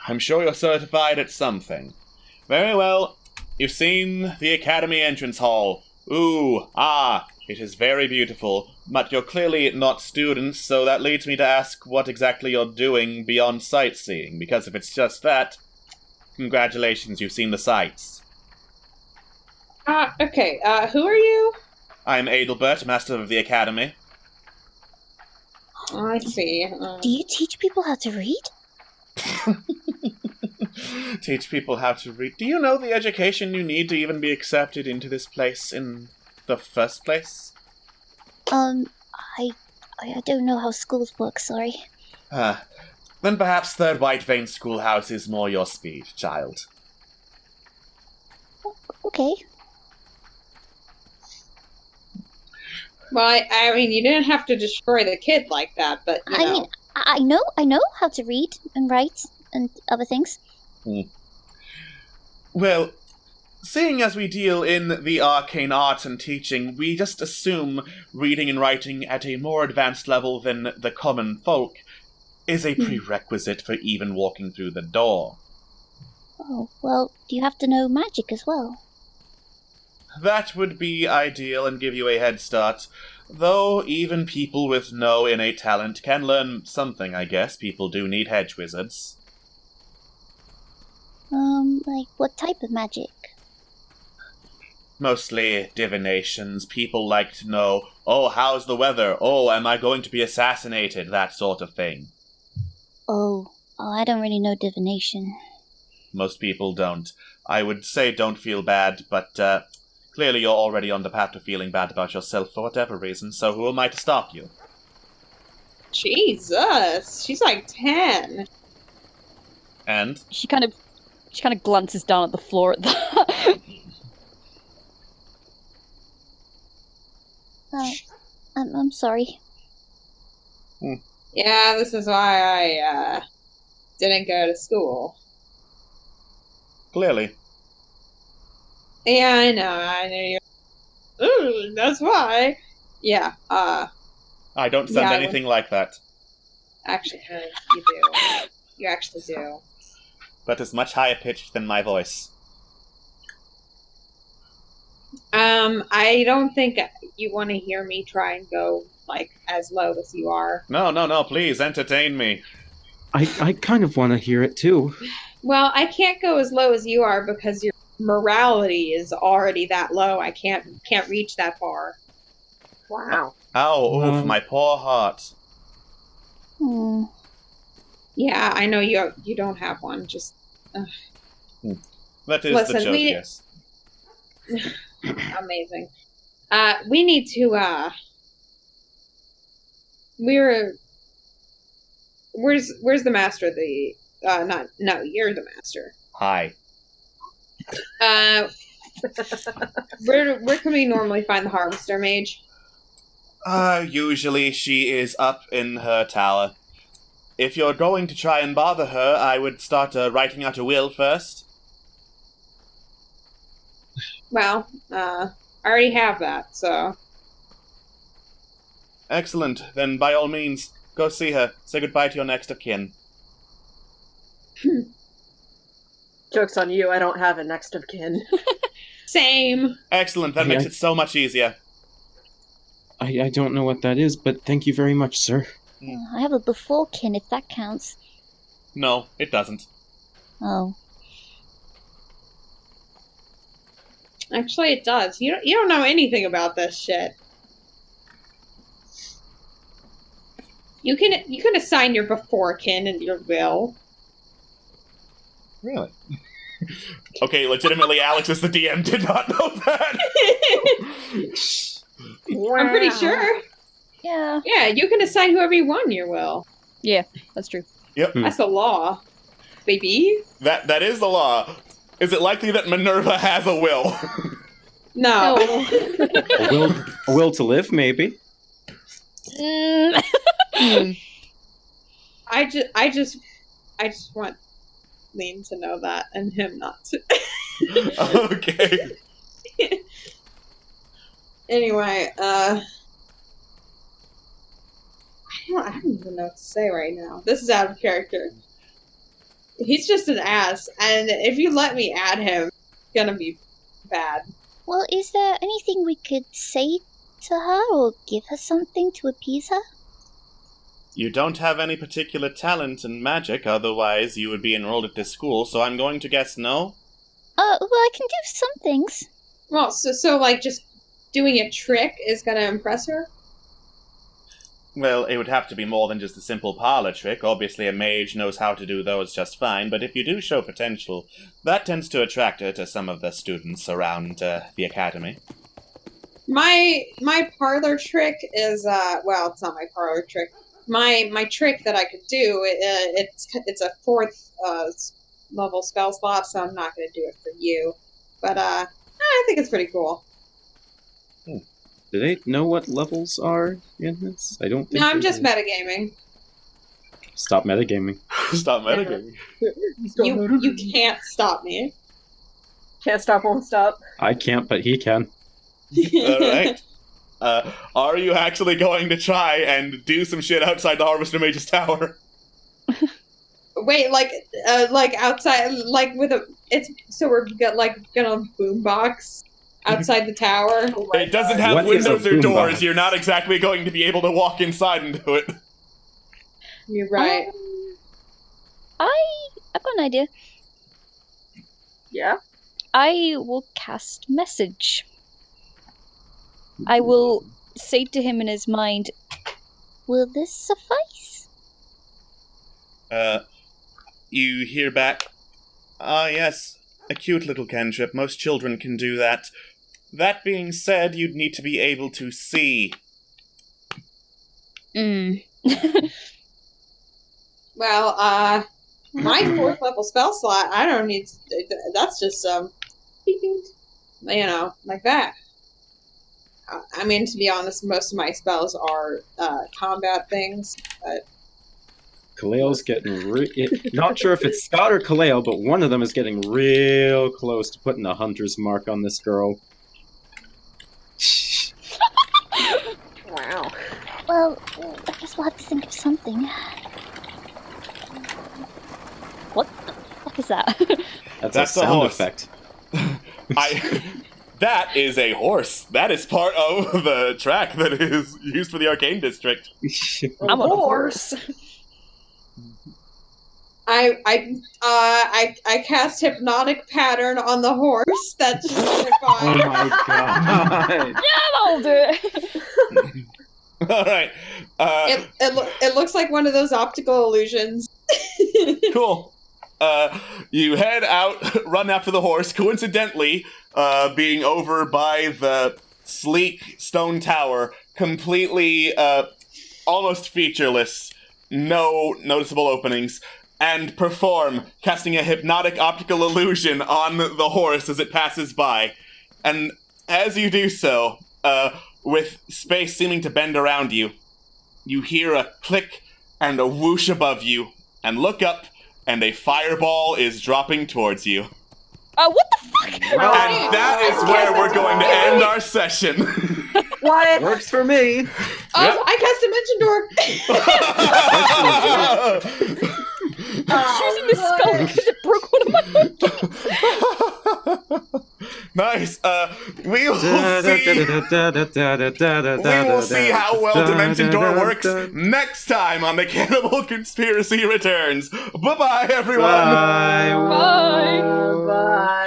I'm sure you're certified at something. Very well. You've seen the Academy entrance hall. Ooh, it is very beautiful. But you're clearly not students, so that leads me to ask what exactly you're doing beyond sightseeing. Because if it's just that, congratulations, you've seen the sights. Okay, who are you? I'm Adelbert, Master of the Academy. Oh, I see. Do you teach people how to read? Teach people how to read. Do you know the education you need to even be accepted into this place in the first place? I don't know how schools work, sorry. Then perhaps Third White Vein Schoolhouse is more your speed, child. Okay. Well, I mean, you didn't have to destroy the kid like that, but, you know. I know how to read and write and other things. Well, seeing as we deal in the arcane art and teaching, we just assume reading and writing at a more advanced level than the common folk is a prerequisite for even walking through the door. Oh, well, do you have to know magic as well? That would be ideal and give you a head start. Though even people with no innate talent can learn something, I guess. People do need hedge wizards. Like what type of magic? Mostly divinations. People like to know, oh, how's the weather? Oh, am I going to be assassinated? That sort of thing. Oh, I don't really know divination. Most people don't. I would say don't feel bad, but clearly you're already on the path to feeling bad about yourself for whatever reason, so who am I to stop you? Jesus, she's like 10. And? She kind of glances down at the floor at that. I'm sorry. Yeah, this is why I didn't go to school. Clearly. Yeah, I know you. Ooh, that's why. Yeah, I don't sound anything like that. Actually, you do. You actually do. But it's much higher pitched than my voice. I don't think you want to hear me try and go, like, as low as you are. No, please, entertain me. I kind of want to hear it, too. Well, I can't go as low as you are because you're morality is already that low. I can't reach that far. Wow. Ow, oof, my poor heart. Hmm. Yeah, I know you don't have one. Just That is Listen, the joke, yes. amazing. We need to. Where's the master? No, you're the master. Hi. Where can we normally find the harvester mage? Usually she is up in her tower. If you're going to try and bother her, I would start writing out a will first. Well, I already have that, so. Excellent. Then by all means, go see her. Say goodbye to your next of kin. Joke's on you, I don't have a next of kin. Same. Excellent. That makes it so much easier. I don't know what that is, but thank you very much, sir. I have a before kin, if that counts. No, it doesn't. Oh. Actually, it does. You don't know anything about this shit. You can assign your before kin in your will. Really? Okay, legitimately, Alex as the DM did not know that. Wow. I'm pretty sure. Yeah. Yeah, you can assign whoever you want in your will. Yeah, that's true. Yep. That's the law, baby. That is the law. Is it likely that Minerva has a will? No. A will to live, maybe. I just want Lean to know that and him not to. Okay. Anyway, I don't even know what to say right now. This is out of character. He's just an ass, and if you let me add him, it's gonna be bad. Well, is there anything we could say to her or give her something to appease her? You don't have any particular talent in magic, otherwise you would be enrolled at this school, so I'm going to guess no? Well, I can do some things. Well, so like just doing a trick is gonna impress her? Well, it would have to be more than just a simple parlor trick. Obviously, a mage knows how to do those just fine, but if you do show potential, that tends to attract her to some of the students around the academy. My parlor trick is well, it's not my parlor trick. My trick that I could do it's a 4th level spell slot, so I'm not going to do it for you. But I think it's pretty cool. Do they know what levels are in this? I don't think. No, I'm just metagaming. Stop metagaming. Stop metagaming. You can't stop me. Can't stop, won't stop. I can't, but he can. Alright. Are you actually going to try and do some shit outside the Harvester Mage's tower? Wait, like outside, like with a, it's, so we're gonna boombox outside the tower? It doesn't have windows or doors, you're not exactly going to be able to walk inside and do it. You're right. I've got an idea. Yeah? I will cast message. I will say to him in his mind, Will this suffice? You hear back, yes, a cute little cantrip. Most children can do that. That being said, you'd need to be able to see. Well, my 4th level spell slot, I don't need to, that's just you know, like that. I mean, to be honest, most of my spells are combat things, but Kaleo's getting not sure if it's Scott or Kaleo, but one of them is getting real close to putting a hunter's mark on this girl. Wow. Well, I guess we'll have to think of something. what the fuck is that? That's a a sound horse. effect. That is a horse. That is part of the track that is used for the Arcane District. I'm a horse. I cast hypnotic pattern on the horse. That's Oh fine. my god. Yeah, that'll do it. All right. It looks like one of those optical illusions. Cool. You head out, run after the horse, coincidentally, being over by the sleek stone tower, completely, almost featureless, no noticeable openings, and perform, casting a hypnotic optical illusion on the horse as it passes by. And as you do so, with space seeming to bend around you, you hear a click and a whoosh above you, and look up, and a fireball is dropping towards you. What the fuck? And that is where we're going to end our session. What? Works for me. I cast Dimension Door. I'm choosing the skull because it broke one of my monkeys. Nice. We will see how well Dimension Door works next time on the Cannibal Conspiracy Returns. Bye-bye, everyone. Bye. Bye. Bye.